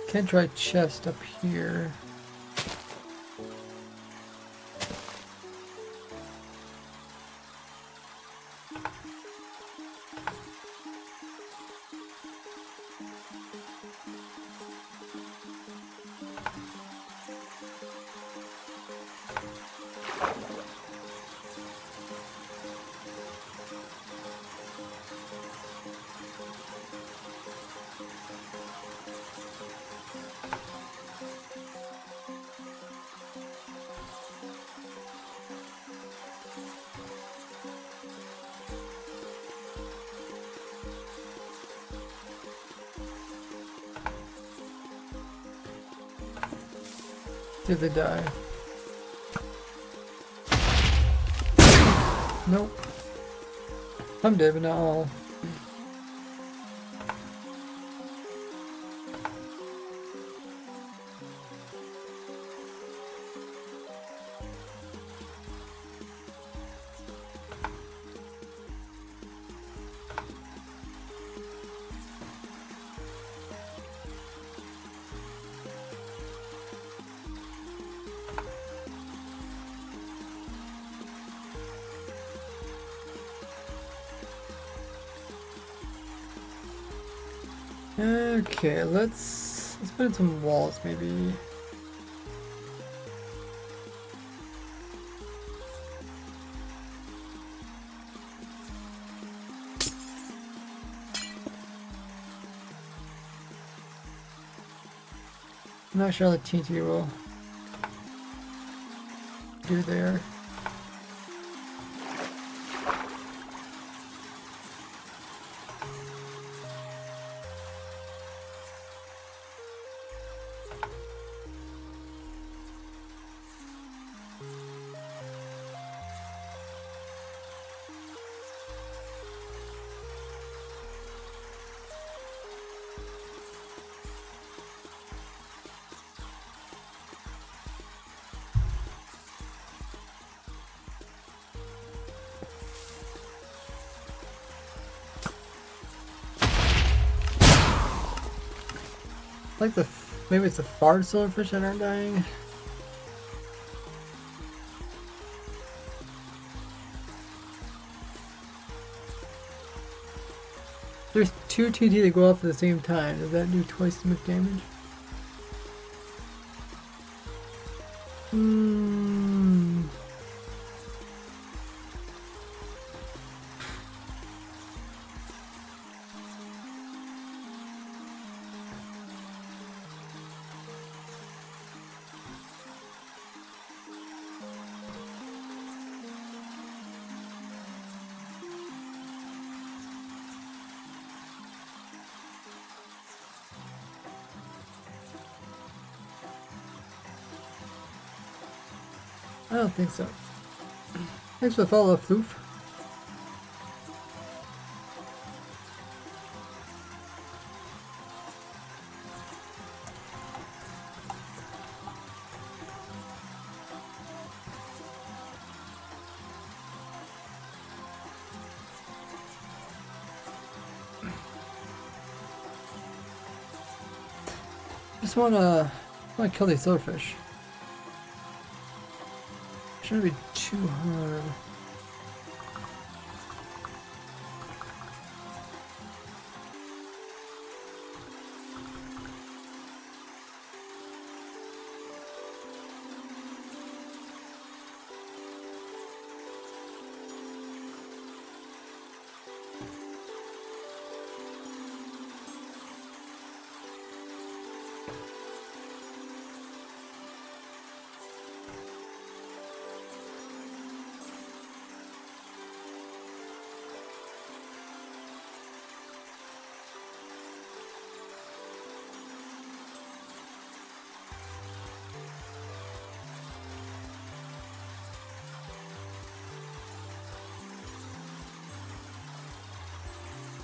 A: Can't try chest up here. Did they die? Nope. Some did, but not all. Okay, let's put in some walls maybe. I'm not sure how the TNT will do there. Like maybe it's the fart silverfish that aren't dying. There's two TNT that go off at the same time. Does that do twice as much damage? Hmm. I don't think so. Thanks for the follow, Floof. Just wanna kill these silverfish. Shouldn't be too hard.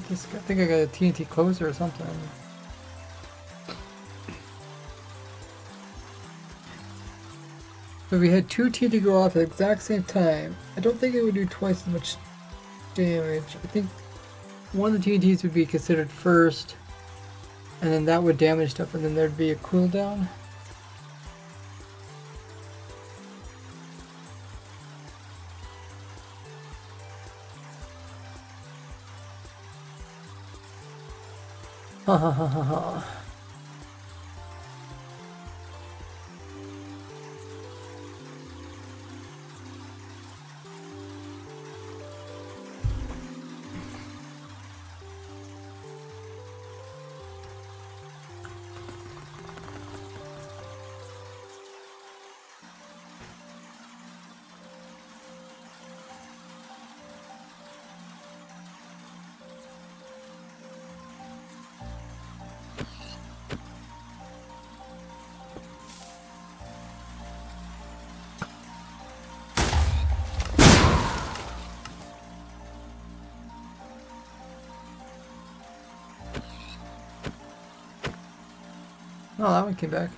A: I think I got a TNT closer or something. So we had two TNT go off at the exact same time. I don't think it would do twice as much damage. I think one of the TNTs would be considered first, and then that would damage stuff, and then there'd be a cooldown. Ha ha ha ha ha. Oh, that one came back.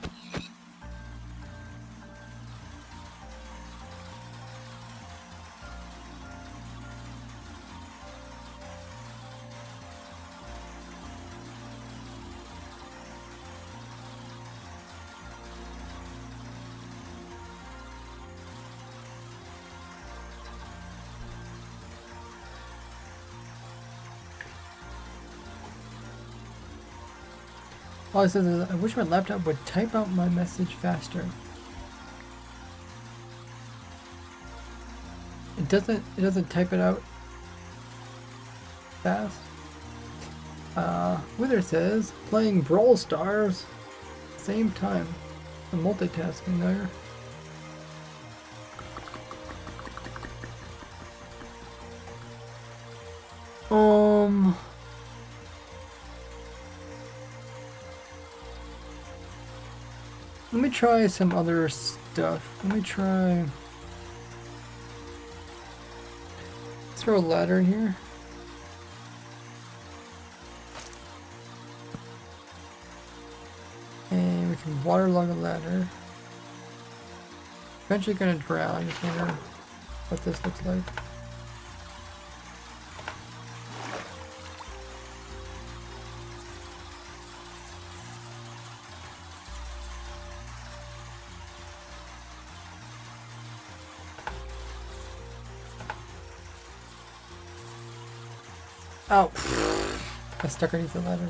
A: Oh, it says, I wish my laptop would type out my message faster. It doesn't type it out fast. Wither says, playing Brawl Stars, same time. I'm multitasking there. Let me try some other stuff. Let me try... Let's throw a ladder in here. And we can waterlog a ladder. Eventually gonna drown. I just wonder what this looks like. Oh, I stuck underneath the ladder.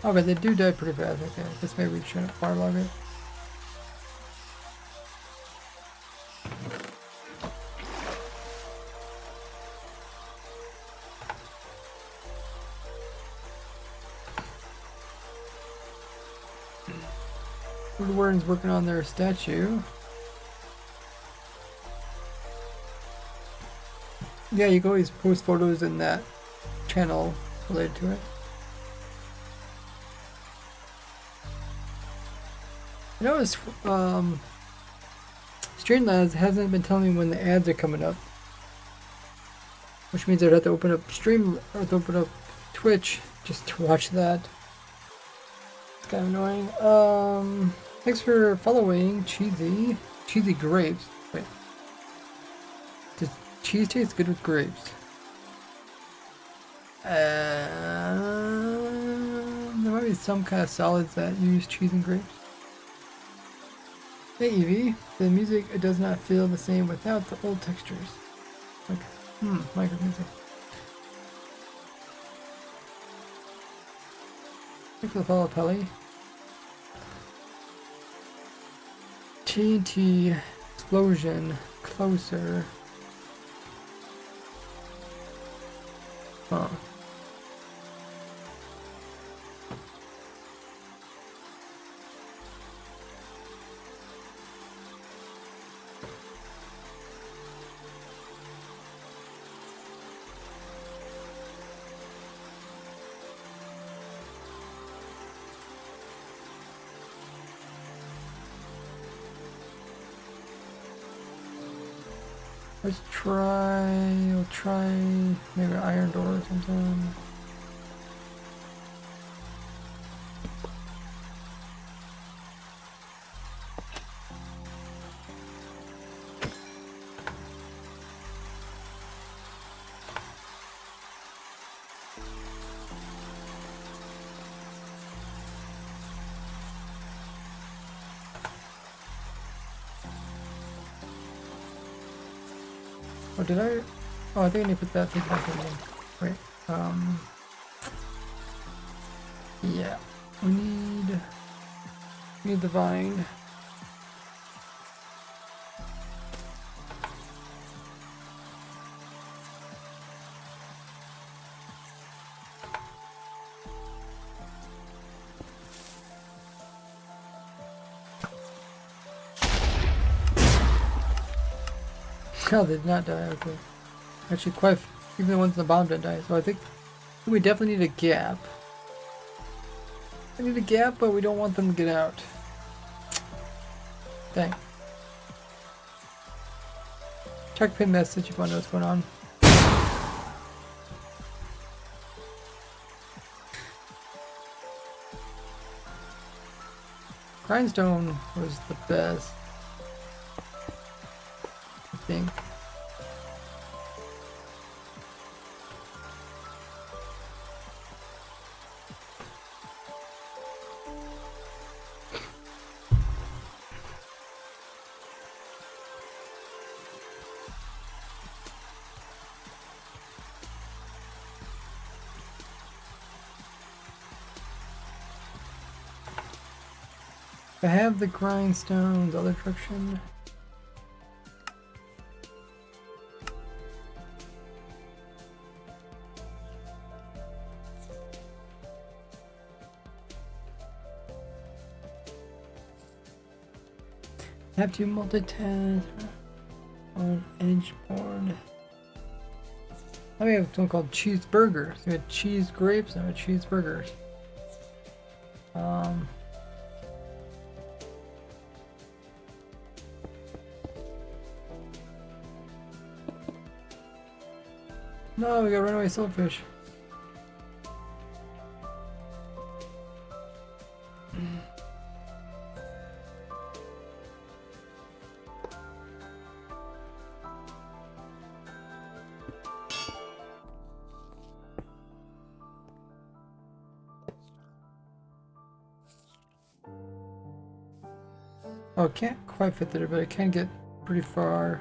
A: Oh, but they do die pretty fast. Okay, I guess maybe we shouldn't waterlog it. Woodward's working on their statue. Yeah, you can always post photos in that channel related to it. I noticed Streamlabs hasn't been telling me when the ads are coming up, which means I'd have to open up Twitch just to watch that. It's kind of annoying. Thanks for following Cheesy Grapes. Wait, does cheese taste good with grapes? There might be some kind of solids that use cheese and grapes. Hey Evie, the music it does not feel the same without the old textures. Like, micro music. Thanks for the follow, Pelly. TNT explosion closer. Huh. Let's try, we'll try maybe an iron door or something. Oh, did I? Oh, I think I need to put that thing back in there. Wait, yeah, we need the vine. Oh, they did not die, okay. Actually, quite even the ones in the bottom didn't die, so I think we definitely need a gap. We need a gap, but we don't want them to get out. Dang. Check pin message if you want to know what's going on. Grindstone was the best, I think. I have the grindstones, other direction. Have to multitask on edge board. Now we have something called cheeseburgers. We had cheese grapes and we had cheeseburgers. No, we got runaway silverfish. Oh, can't quite fit there, but I can get pretty far.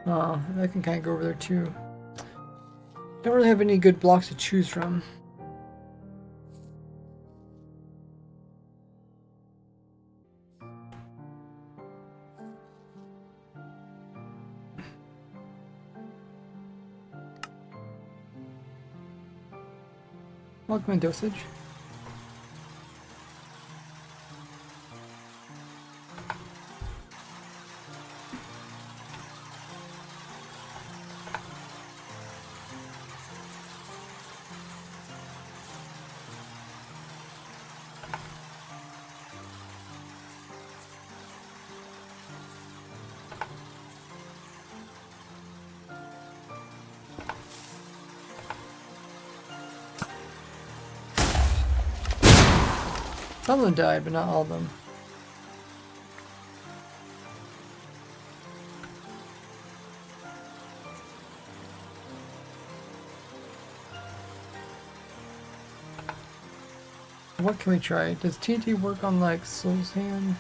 A: Oh, I can kind of go over there too. Don't really have any good blocks to choose from. Welcome in dosage. Some of them died, but not all of them. What can we try? Does TNT work on like Soul's Hand?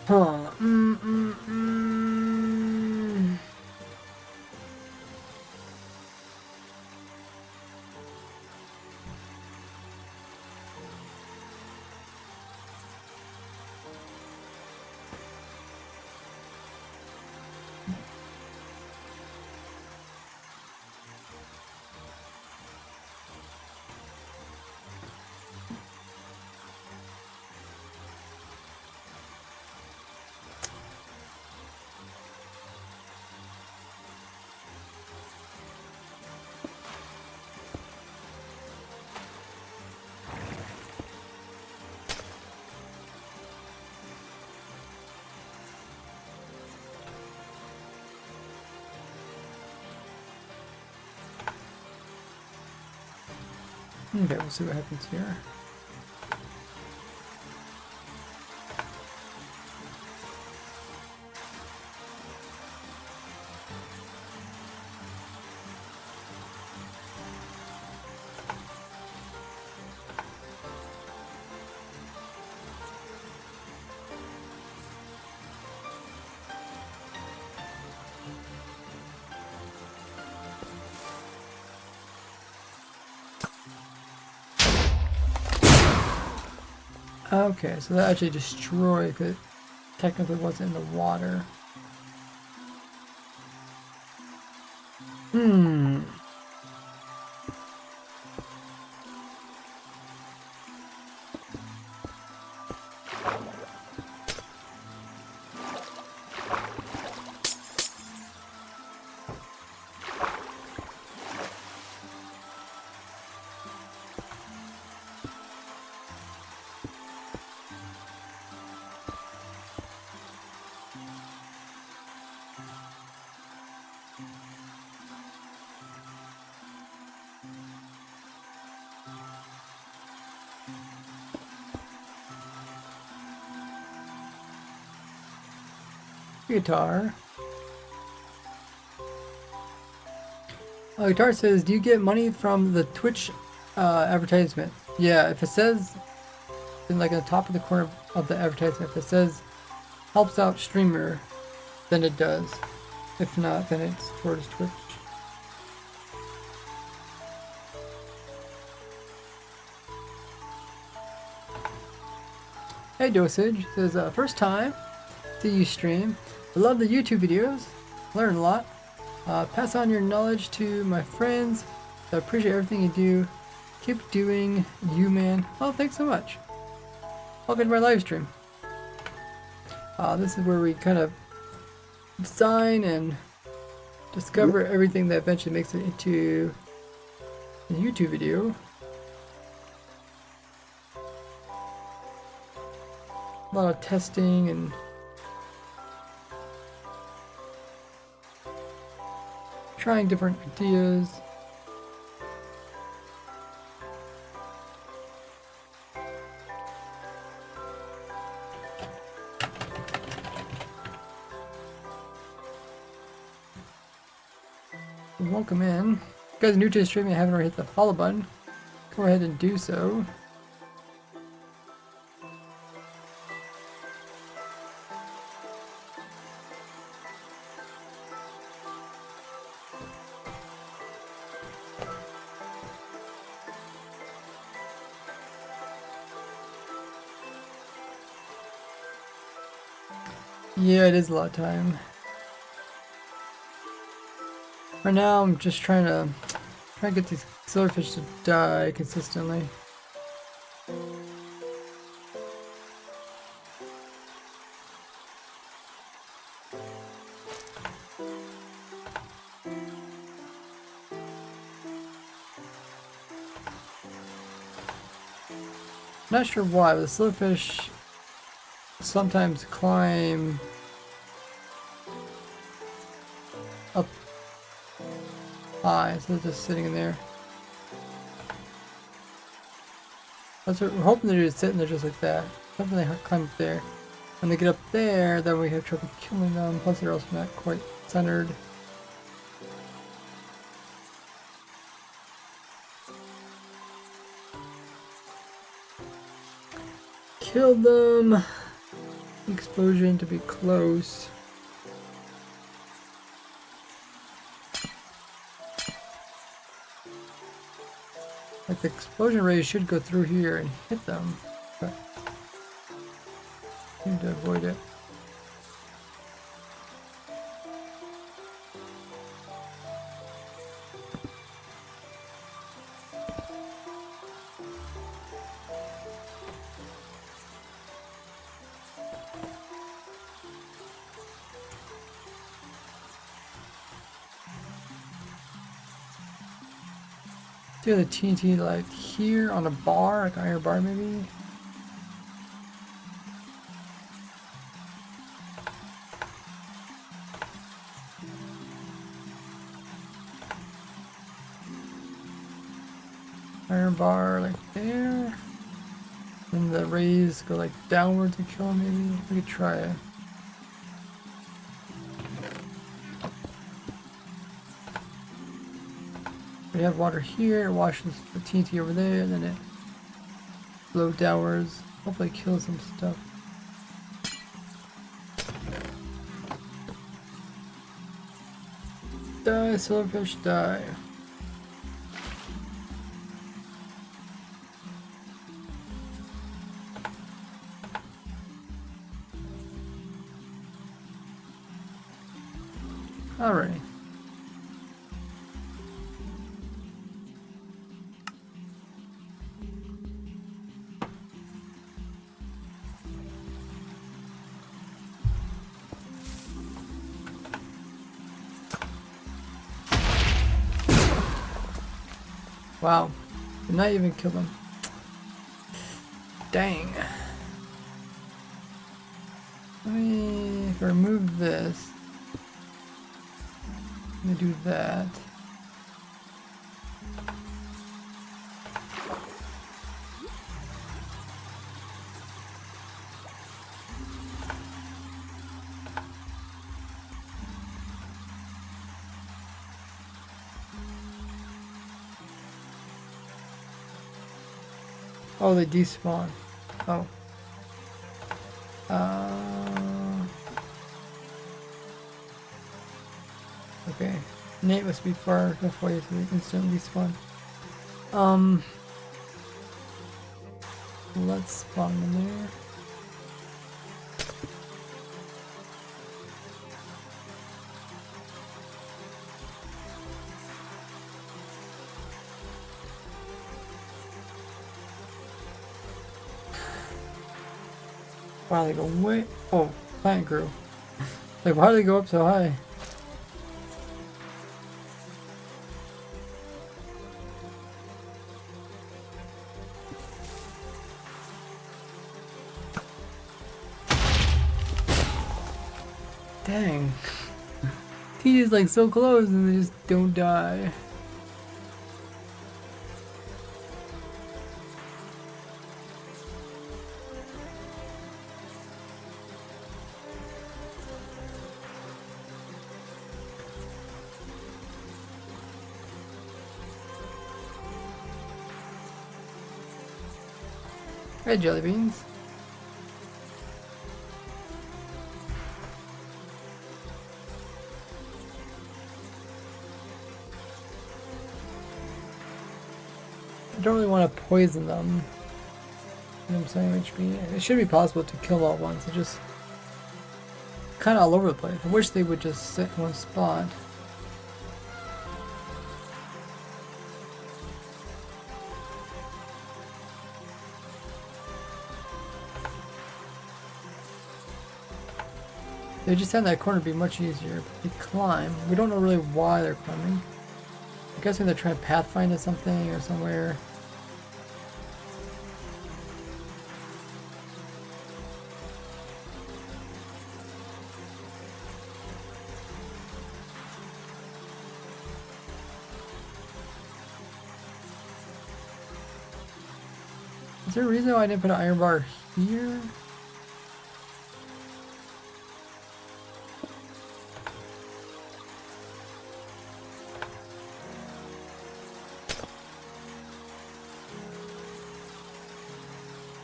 A: Huh. Okay, we'll see what happens here. Okay, so that actually destroyed because it technically wasn't in the water. Hmm. Guitar. Guitar says, do you get money from the Twitch advertisement? Yeah, if it says in like the top of the corner of the advertisement, if it says helps out streamer, then it does. If not, then it's towards Twitch. Hey Dosage says, first time to you stream. I love the YouTube videos. Learn a lot. Pass on your knowledge to my friends. I appreciate everything you do. Keep doing you, man. Oh, thanks so much. Welcome to my live stream. This is where we kind of design and discover everything that eventually makes it into a YouTube video. A lot of testing and trying different ideas. Welcome in. If you guys are new to the stream and haven't already hit the follow button, go ahead and do so. Yeah, it is a lot of time. Right now, I'm just trying to get these silverfish to die consistently. Not sure why, but the silverfish sometimes climb up high, so they're just sitting in there. That's what we're hoping they're just sitting there just like that. Hoping they climb up there. When they get up there, then we have trouble killing them, plus they're also not quite centered. Kill them! Explosion to be close. Like the explosion rays should go through here and hit them, but I need to avoid it. Do the TNT like here on a bar, like an iron bar maybe? Iron bar like there. And the rays go like downwards and kill them maybe? We could try it. We have water here, it washes the TNT over there, and then it flows downwards. Hopefully kill some stuff. Die, silverfish, die. Alright. Wow. Did not even kill them. Dang. Let me remove this. Let me do that. Oh, they despawn. Oh. Okay. Nate must be far enough away to instantly despawn. Let's spawn them in there. Wow, they go way. Oh, plant grew. Like, why do they go up so high? Dang. He is like so close and they just don't die. Hey, jelly beans. I don't really want to poison them. You know what I'm saying? HP. It should be possible to kill all at once. It's just kind of all over the place. I wish they would just sit in one spot. They just had that corner be much easier. But they climb. We don't know really why they're climbing. I'm guessing they're trying to pathfind to something or somewhere. Is there a reason why I didn't put an iron bar here?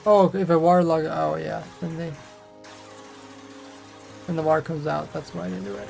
A: Oh, if I waterlog it, oh yeah, then the water comes out, that's why I didn't do it.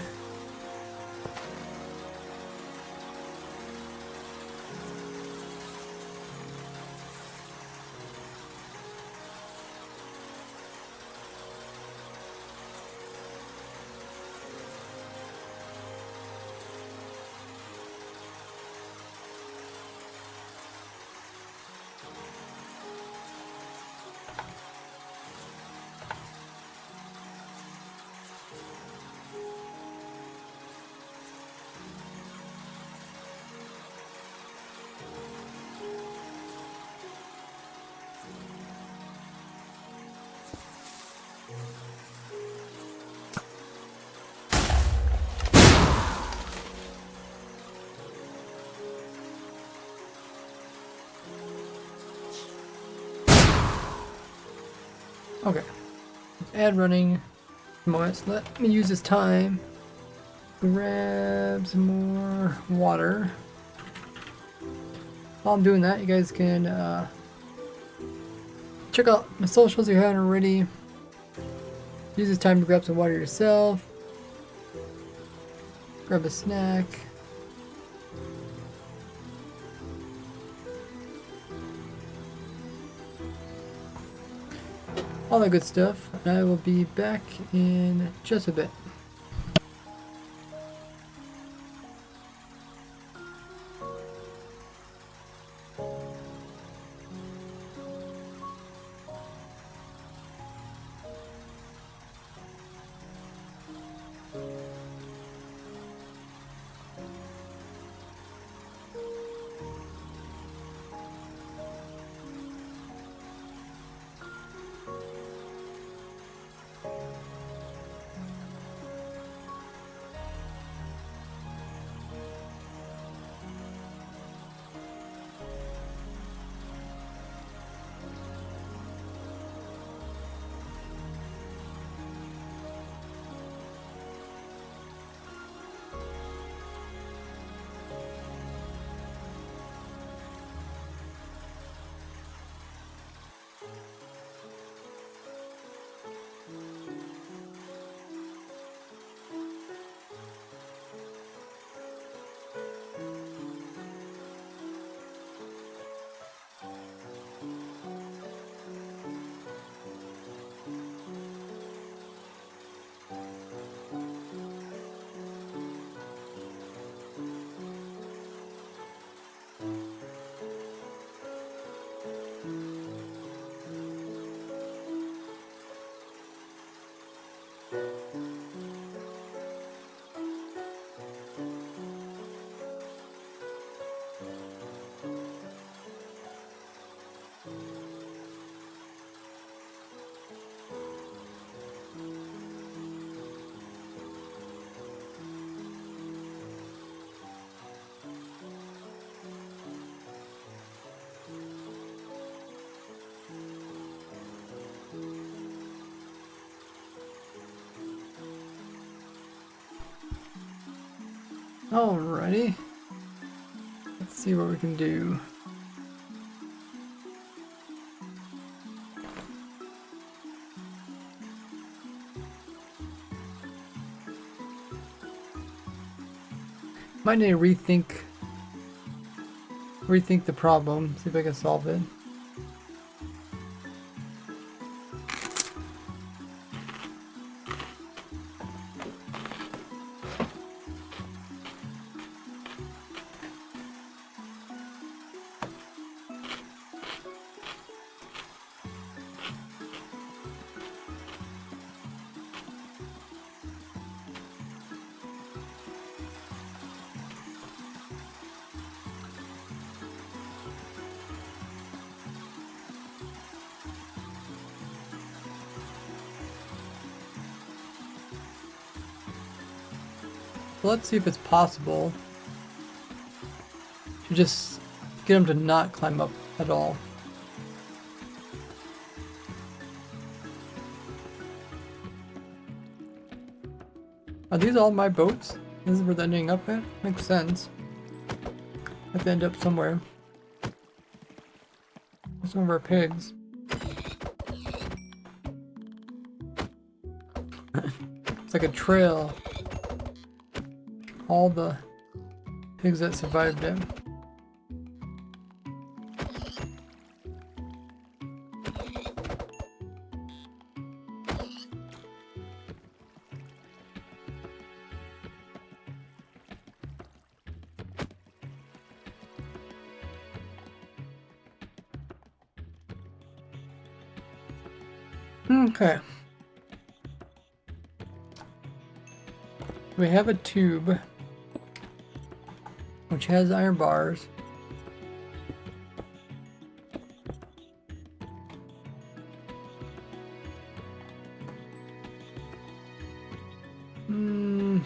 A: Okay, add running moments. Let me use this time. Grab some more water. While I'm doing that, you guys can check out my socials if you haven't already. Use this time to grab some water yourself. Grab a snack. All that good stuff. And I will be back in just a bit. Alrighty. Let's see what we can do. Might need to rethink the problem, see if I can solve it. So let's see if it's possible to just get them to not climb up at all. Are these all my boats? This is where they're ending up at? Makes sense. Have to end up somewhere. There's some of our pigs. It's like a trail. All the pigs that survived it. Okay. We have a tube which has iron bars. And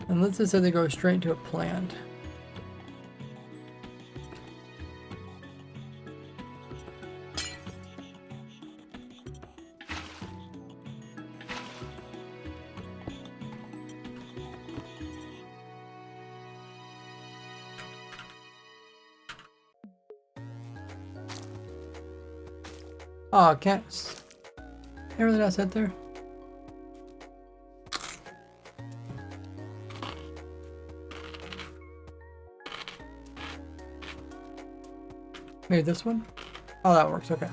A: let's just say they go straight to a plant. Oh, I can't really not set there. Maybe this one? Oh, that works, okay.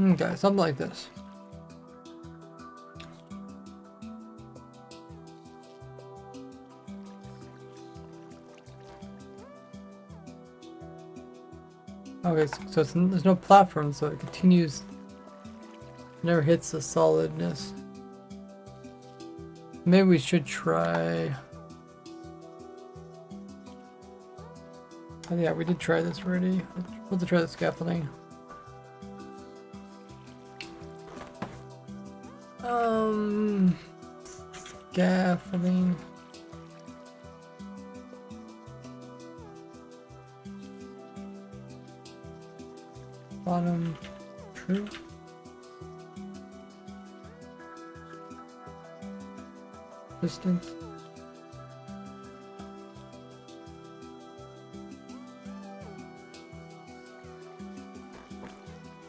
A: Okay, something like this. Okay, so there's no platform, so it continues, never hits the solidness. Maybe we should try. Oh yeah, we did try this already. Let's try the scaffolding. Scaffolding. Bottom, true. Distance.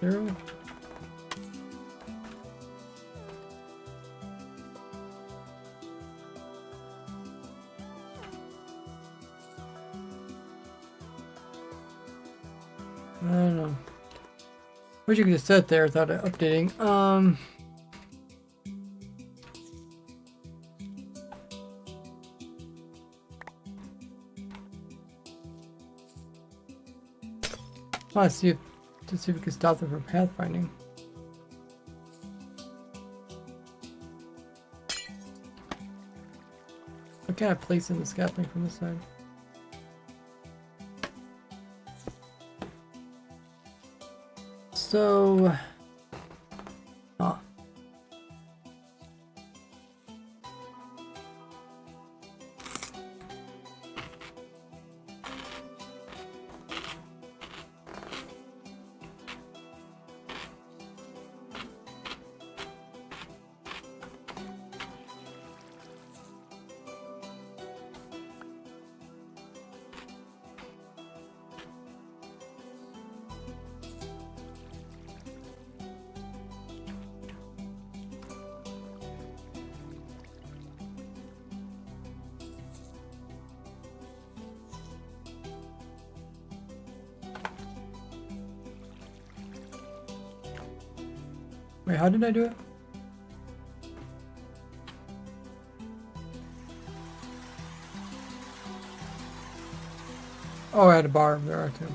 A: through. I don't know. Wish you could just sit there without it updating. I want to see if we can stop them from pathfinding. What can I place in the scaffolding from this side? So, wait, how did I do it? Oh, I had a bar there too.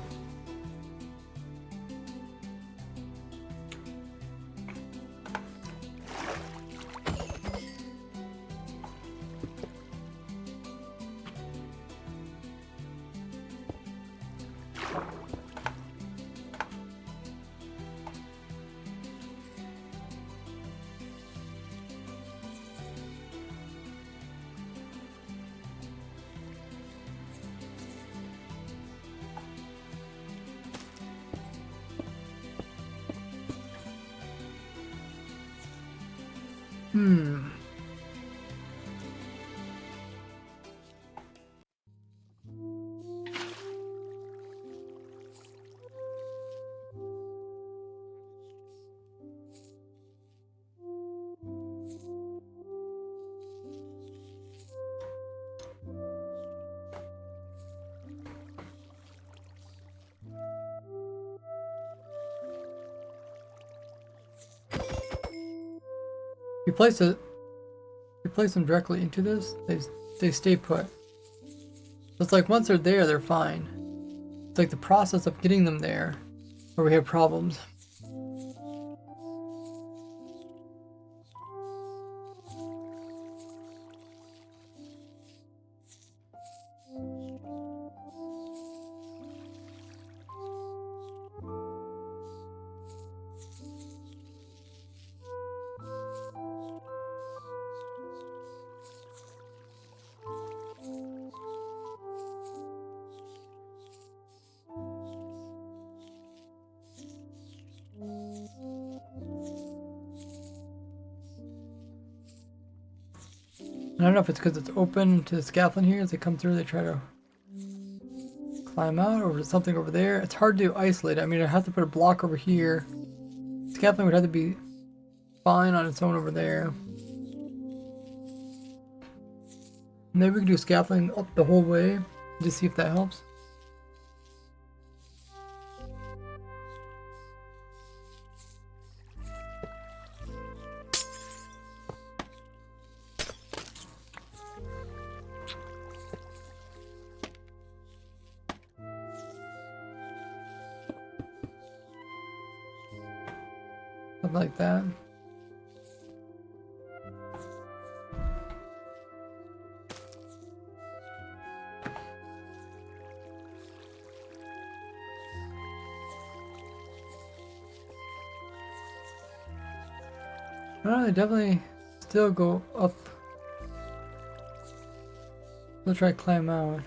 A: You place them directly into this, they stay put. It's like once they're there, they're fine. It's like the process of getting them there where we have problems. I don't know if it's because it's open to the scaffolding here. As they come through, they try to climb out, or there's something over there. It's hard to isolate. I mean, I have to put a block over here. Scaffolding would have to be fine on its own over there. Maybe we can do scaffolding up the whole way. Just see if that helps. Something like that. No, they definitely still go up. Let's try to climb out.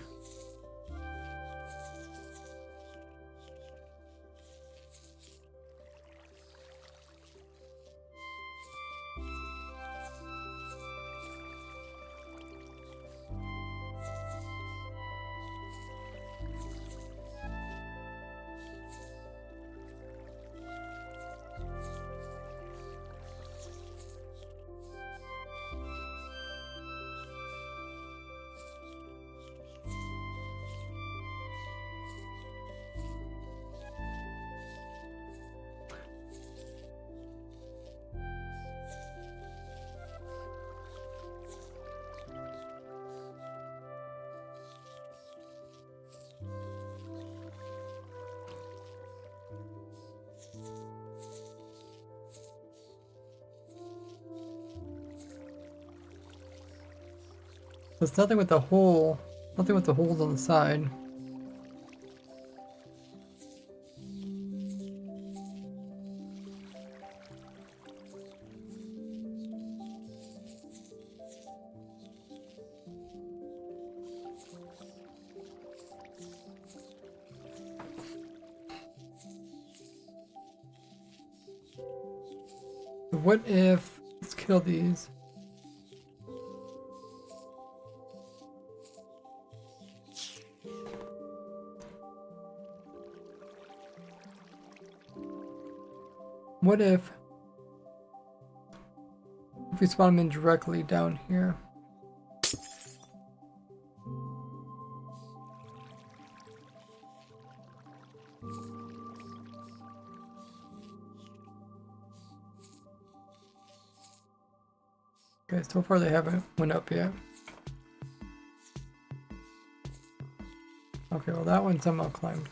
A: There's nothing with the hole. Nothing with the holes on the side. What if, let's kill these. What if we spawn them in directly down here? Okay, so far they haven't went up yet. Okay, well that one somehow climbed.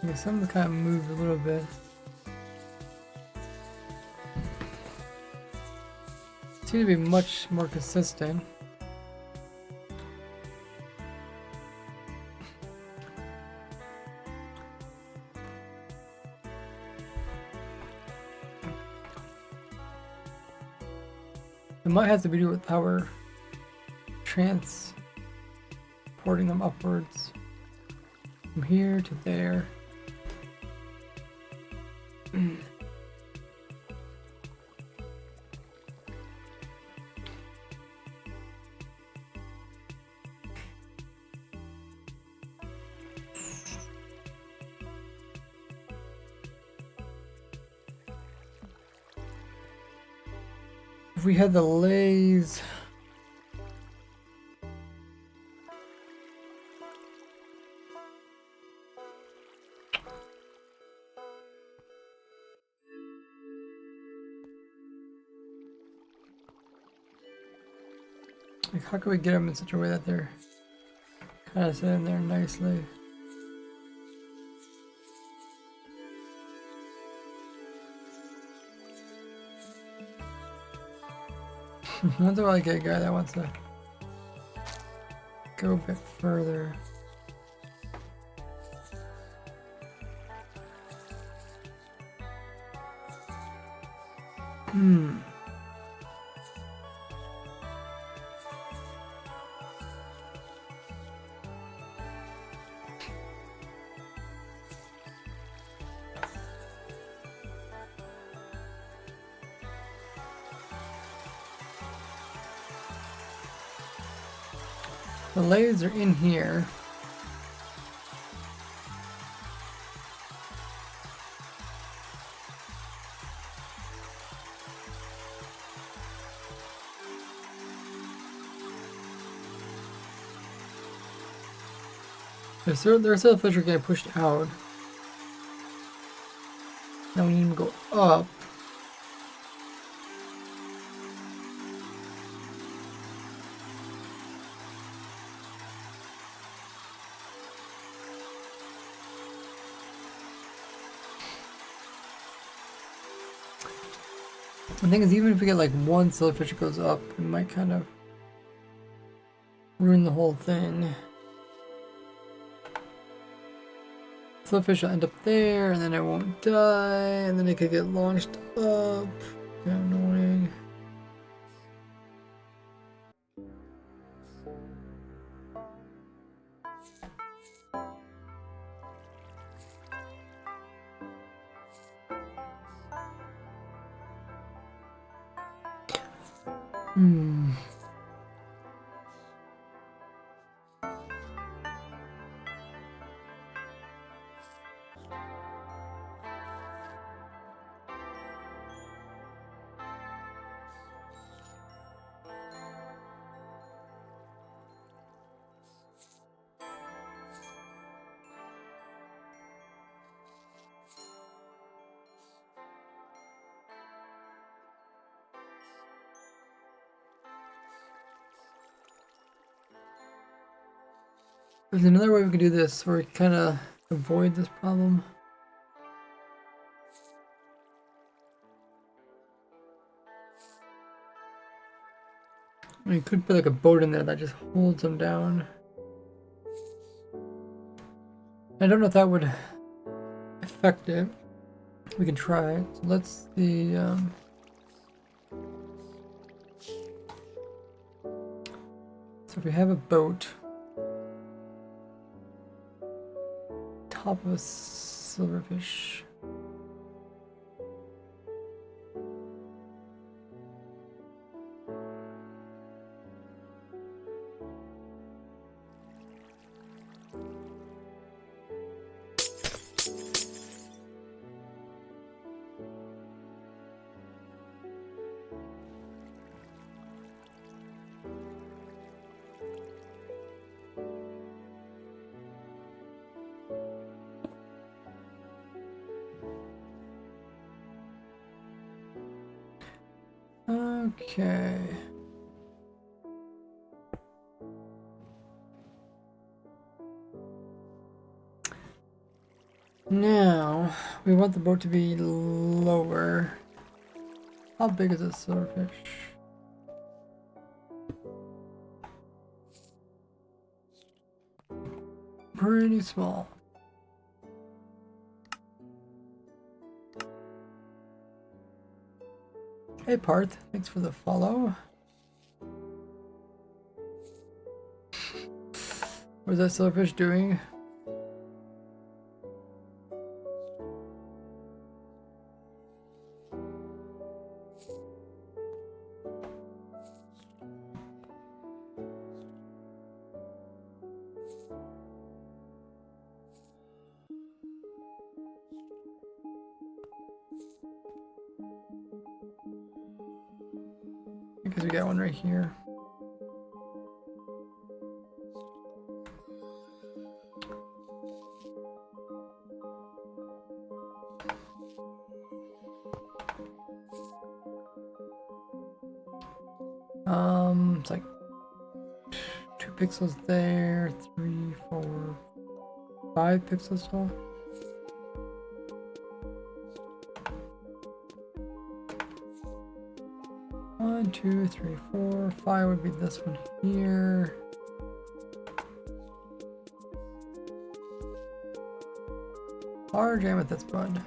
A: Okay, some of them kind of moved a little bit. Seem to be much more consistent. It might have to do with how we're transporting them upwards from here to there. If we had the lays, like how can we get them in such a way that they're kind of sitting there nicely? That's a really good guy that wants to go a bit further. The layers are in here. There's still fish are getting pushed out. Now we need to go up. The thing is, even if we get like one silverfish that goes up, it might kind of ruin the whole thing. Silverfish will end up there, and then it won't die, and then it could get launched up. Yeah, annoying. Hmm. There's another way we could do this where we kind of avoid this problem. I mean, you could put like a boat in there that just holds them down. I don't know if that would affect it. We can try it. So let's see. So if we have a boat, top of a silverfish. Okay. Now, we want the boat to be lower. How big is this silverfish? Pretty small. Hey Parth, thanks for the follow. What is that silverfish doing? Because we got one right here. It's like 2 pixels there, 3, 4, 5 pixels tall. One, 2, 3, 4, 5 would be this one here. Large amethyst bud.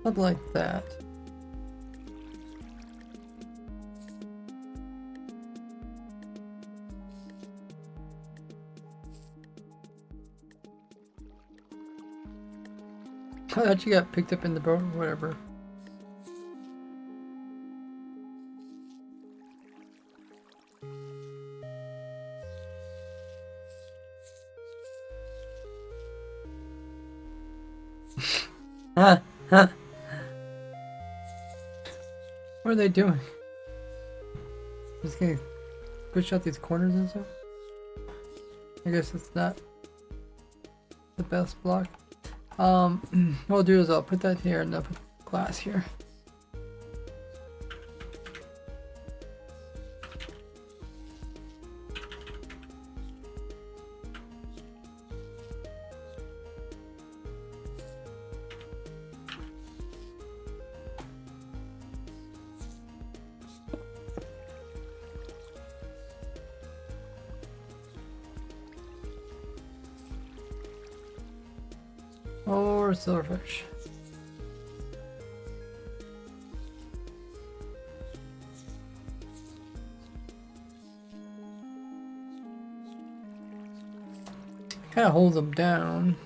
A: Something like that. I thought you got picked up in the boat or whatever. Huh. What are they doing? Just gonna push out these corners and stuff? I guess it's not the best block. What I'll do is I'll put that here and I'll put glass here. Or silverfish. Kind of holds them down.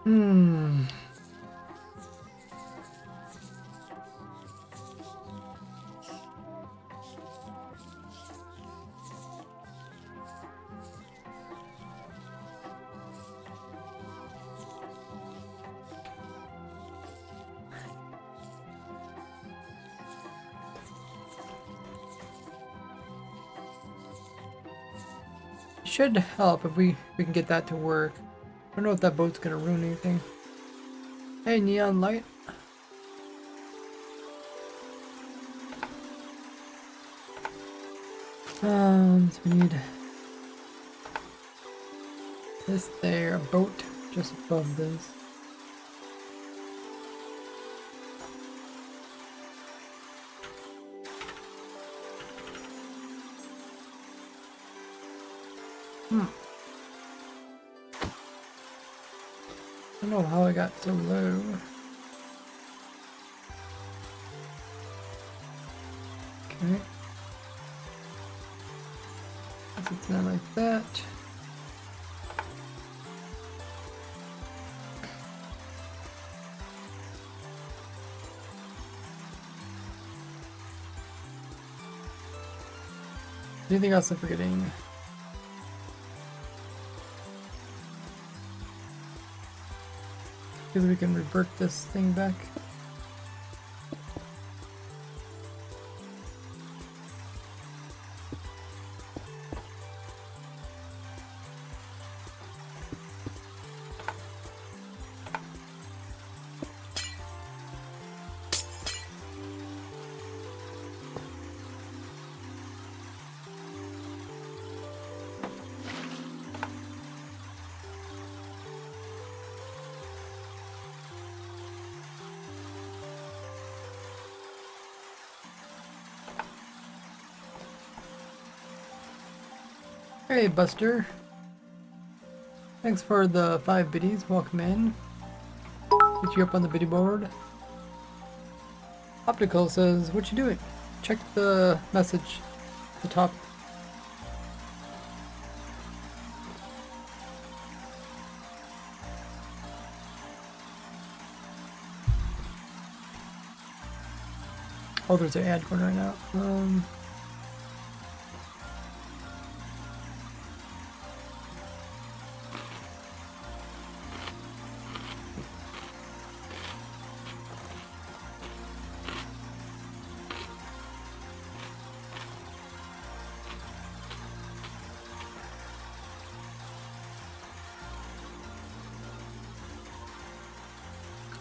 A: Hmm. Should help if we can get that to work. I don't know if that boat's gonna ruin anything. Hey, neon light. So we need this there, a boat just above this. I don't know how I got so low. Okay. Guess it's not like that. Anything else I'm forgetting? Because we can revert this thing back. Hey Buster, thanks for the 5 biddies, welcome in. Get you up on the biddy board. Optical says, what you doing? Check the message at the top. Oh, there's an ad going right now.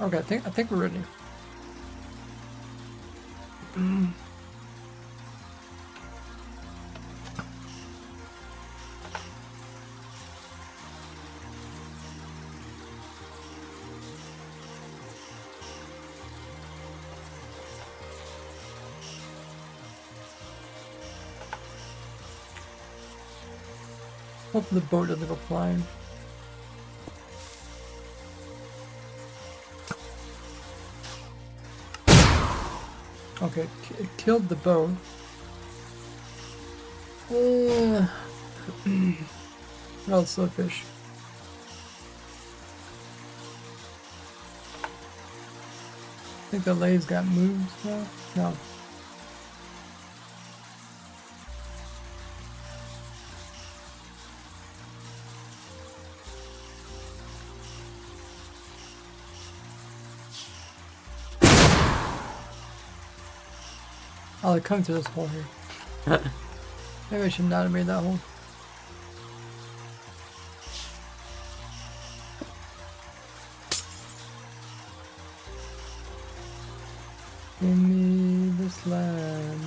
A: Okay, I think we're ready. Hopefully the boat doesn't go flying. Okay, it killed the boat. What else? Fish. I think the lay's got moved now. No. Oh, it comes through this hole here. Maybe I should not have made that hole. Give me land.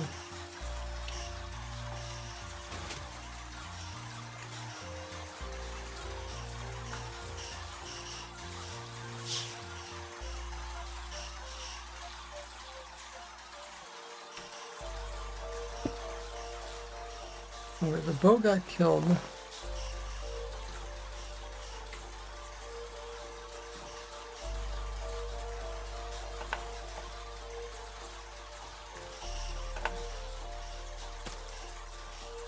A: Where the boat got killed.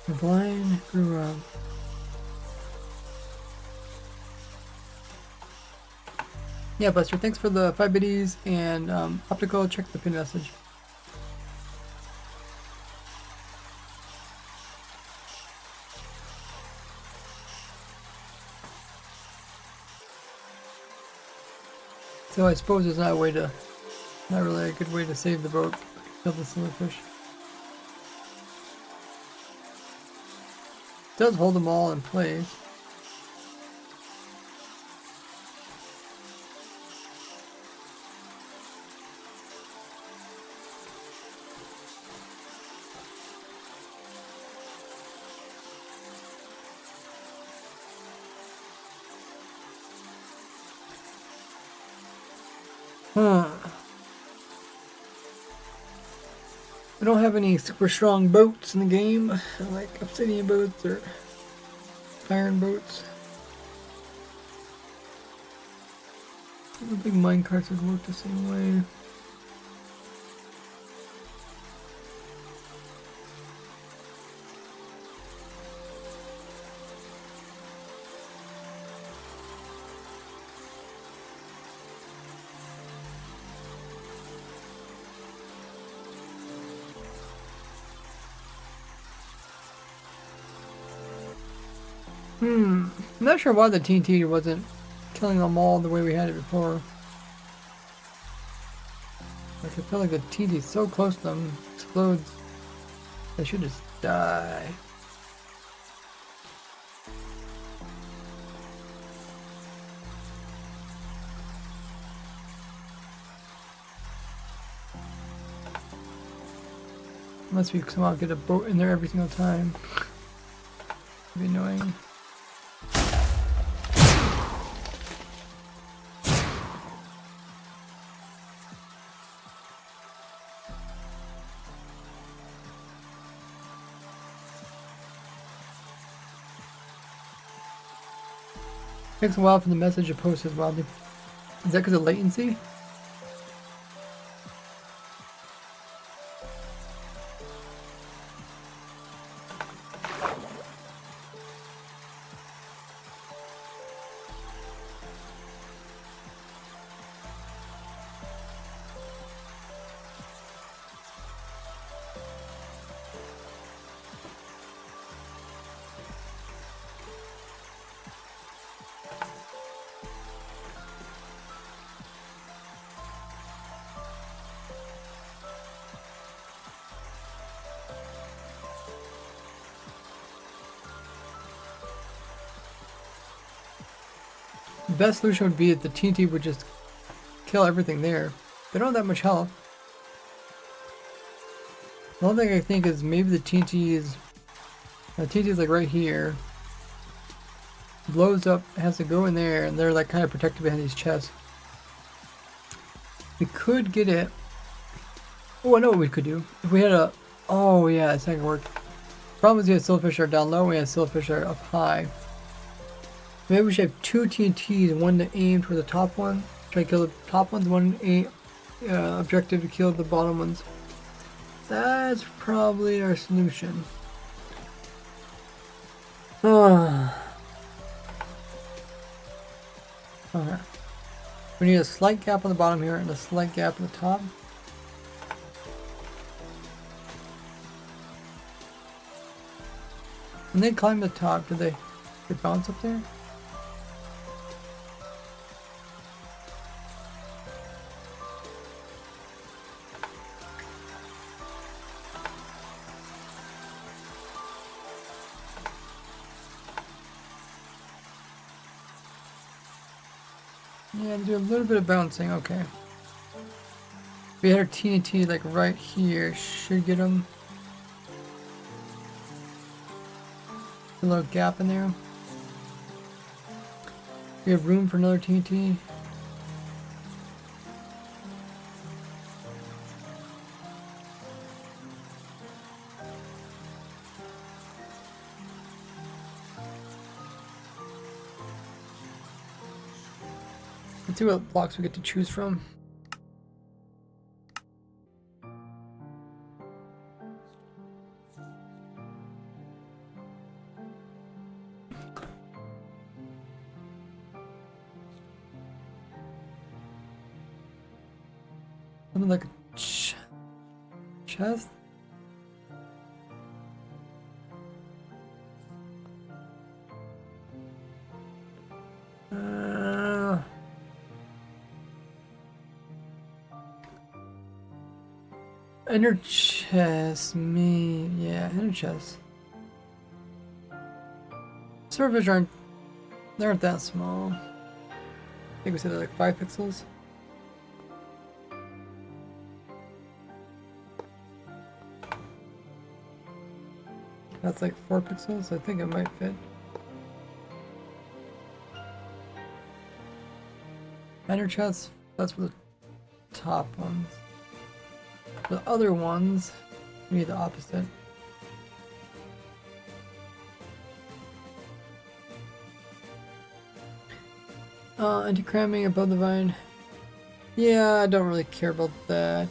A: The vine grew up. Yeah, Buster, thanks for the 5 biddies and optical. Check the pin message. So I suppose it's not a way to, not really a good way to save the boat. Kill the silverfish. It does hold them all in place. We don't have any super strong boats in the game, like obsidian boats or iron boats. I don't think minecarts would work the same way. I'm not sure why the TNT wasn't killing them all the way we had it before. Like, I feel like the TNT is so close to them, explodes. They should just die. Unless we somehow get a boat in there every single time. It'd be annoying. Takes a while for the message to post as well. Is that because of latency? The best solution would be if the TNT would just kill everything there. They don't have that much health. The only thing I think is maybe the TNT is like right here. Blows up, has to go in there, and they're like kind of protected behind these chests. We could get it. Oh, I know what we could do. If we had a, oh yeah, it's not gonna work. Problem is we have silverfish are down low, we have silverfish are up high. Maybe we should have 2 TNTs, one to aim for the top one, try to kill the top ones, one aim, objective to kill the bottom ones. That's probably our solution. Okay. We need a slight gap on the bottom here and a slight gap on the top. When they climb the top, do they bounce up there? Yeah, do a little bit of bouncing, okay. We had our TNT like right here. Should get them. A little gap in there. We have room for another TNT. Let's see what blocks we get to choose from. Something like a chest. Inner chest, yeah, inner chest. Servers they aren't that small. I think we said they're like 5 pixels. That's like 4 pixels. I think it might fit. Inner chest, that's for the top ones. The other ones, we need the opposite. Anti-cramming above the vine. Yeah, I don't really care about that.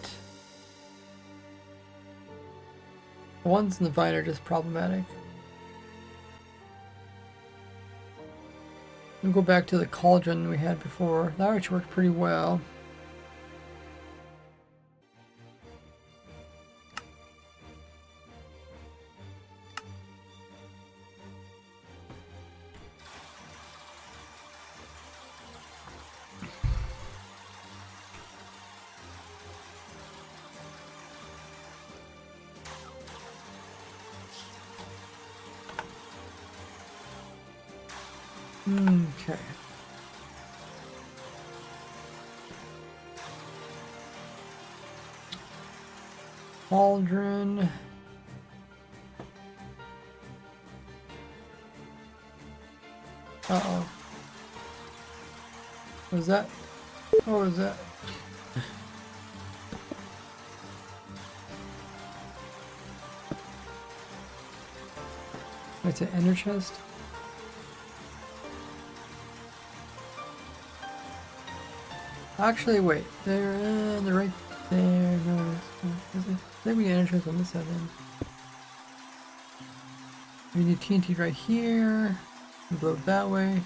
A: The ones in the vine are just problematic. We'll go back to the cauldron we had before. That actually worked pretty well. Okay. Cauldron. Uh-oh. What was that? What was that? It's an ender chest. Actually, wait. They're right there. No, I think we get ender chest on this side then. We need TNT right here. And blow it that way.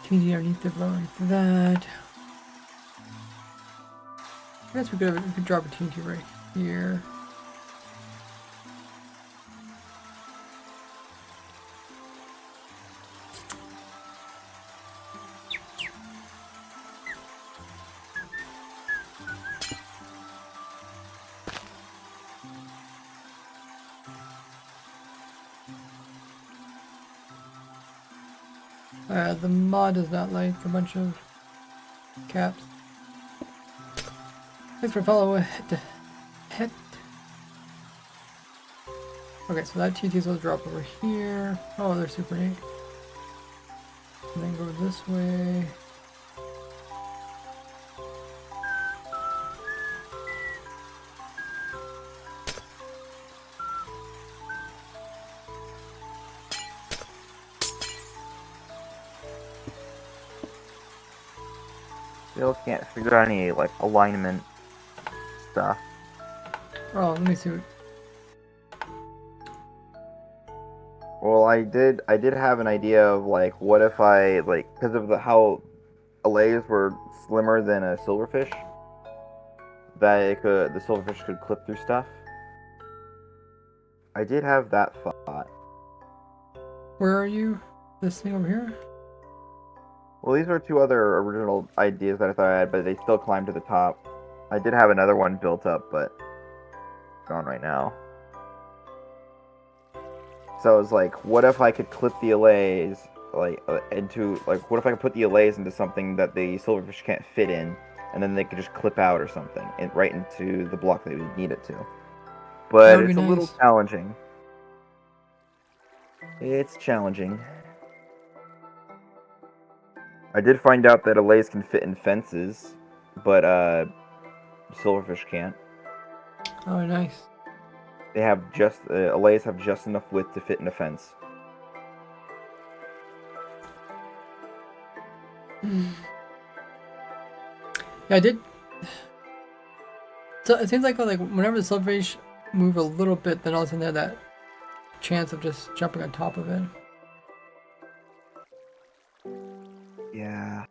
A: TNT underneath the blower for that. I guess we could drop a TNT right here. The mod does not like a bunch of caps. Thanks for following. Okay, so that TTs will drop over here. Oh, they're super neat. And then go this way.
B: Still can't figure out any like alignment stuff.
A: Oh, let me see.
B: Well, I did have an idea of like what if I like because of how allays were slimmer than a silverfish, that the silverfish could clip through stuff. I did have that thought.
A: Where are you? This thing over here?
B: Well, these were 2 other original ideas that I thought I had, but they still climbed to the top. I did have another one built up, but it's gone right now. So I was like, what if I could clip the allays what if I could put the allays into something that the silverfish can't fit in, and then they could just clip out or something and right into the block that we need it to.
A: That
B: But
A: would be
B: it's a little
A: nice.
B: challenging. It's challenging. I did find out that allays can fit in fences, but silverfish can't.
A: Oh, nice.
B: They have just allays have just enough width to fit in a fence.
A: Yeah, I did. So it seems like whenever the silverfish move a little bit, then all of a sudden they have that chance of just jumping on top of it.
B: Yeah.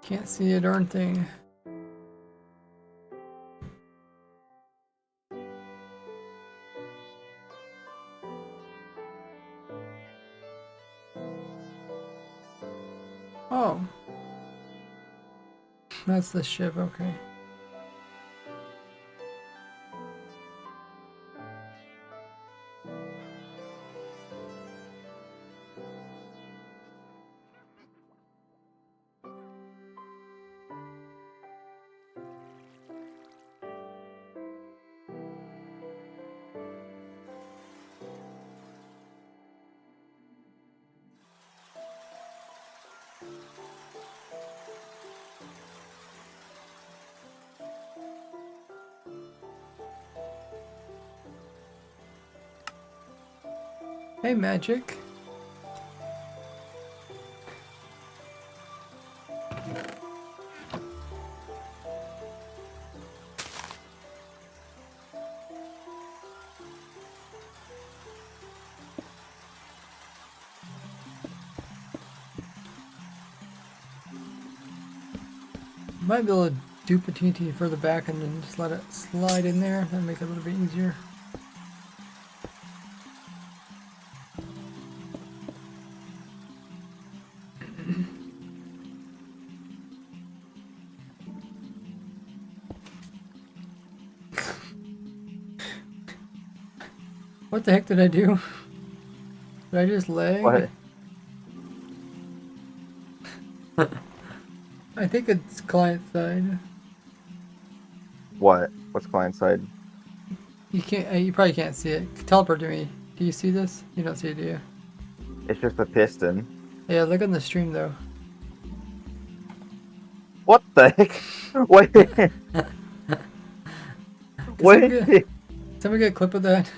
A: Can't see a darn thing. Oh. That's the ship, okay. Hey, Magic. Might be able to dupe a TNT further back and then just let it slide in there. That'd make it a little bit easier. What the heck did I do? Did I just lag?
B: What?
A: I think it's client side.
B: What? What's client side?
A: You can't. You probably can't see it. Teleport to me. Do you see this? You don't see it, do you?
B: It's just a piston.
A: Yeah, look on the stream though.
B: What the heck? Wait. Wait.
A: Somebody get a clip of that.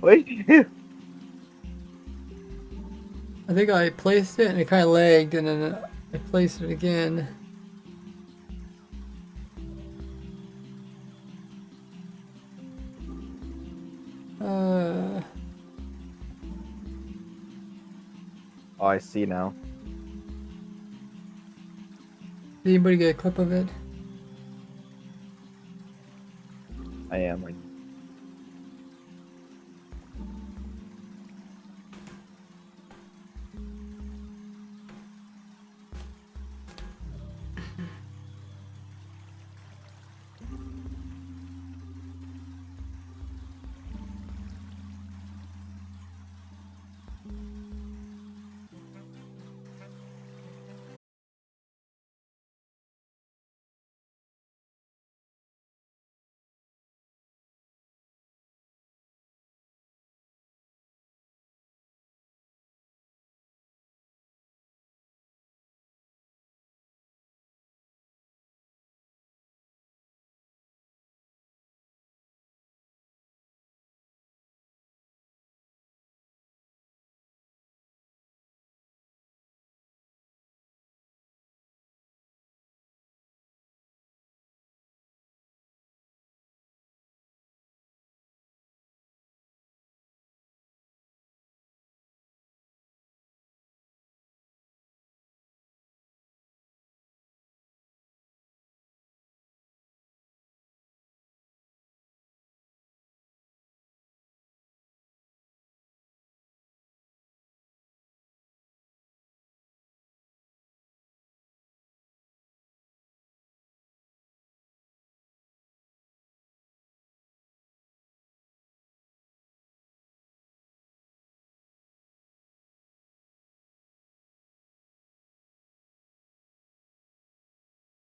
B: Wait.
A: I think I placed it and it kind of lagged, and then I placed it again.
B: Oh, I see now.
A: Did anybody get a clip of it?
B: I am.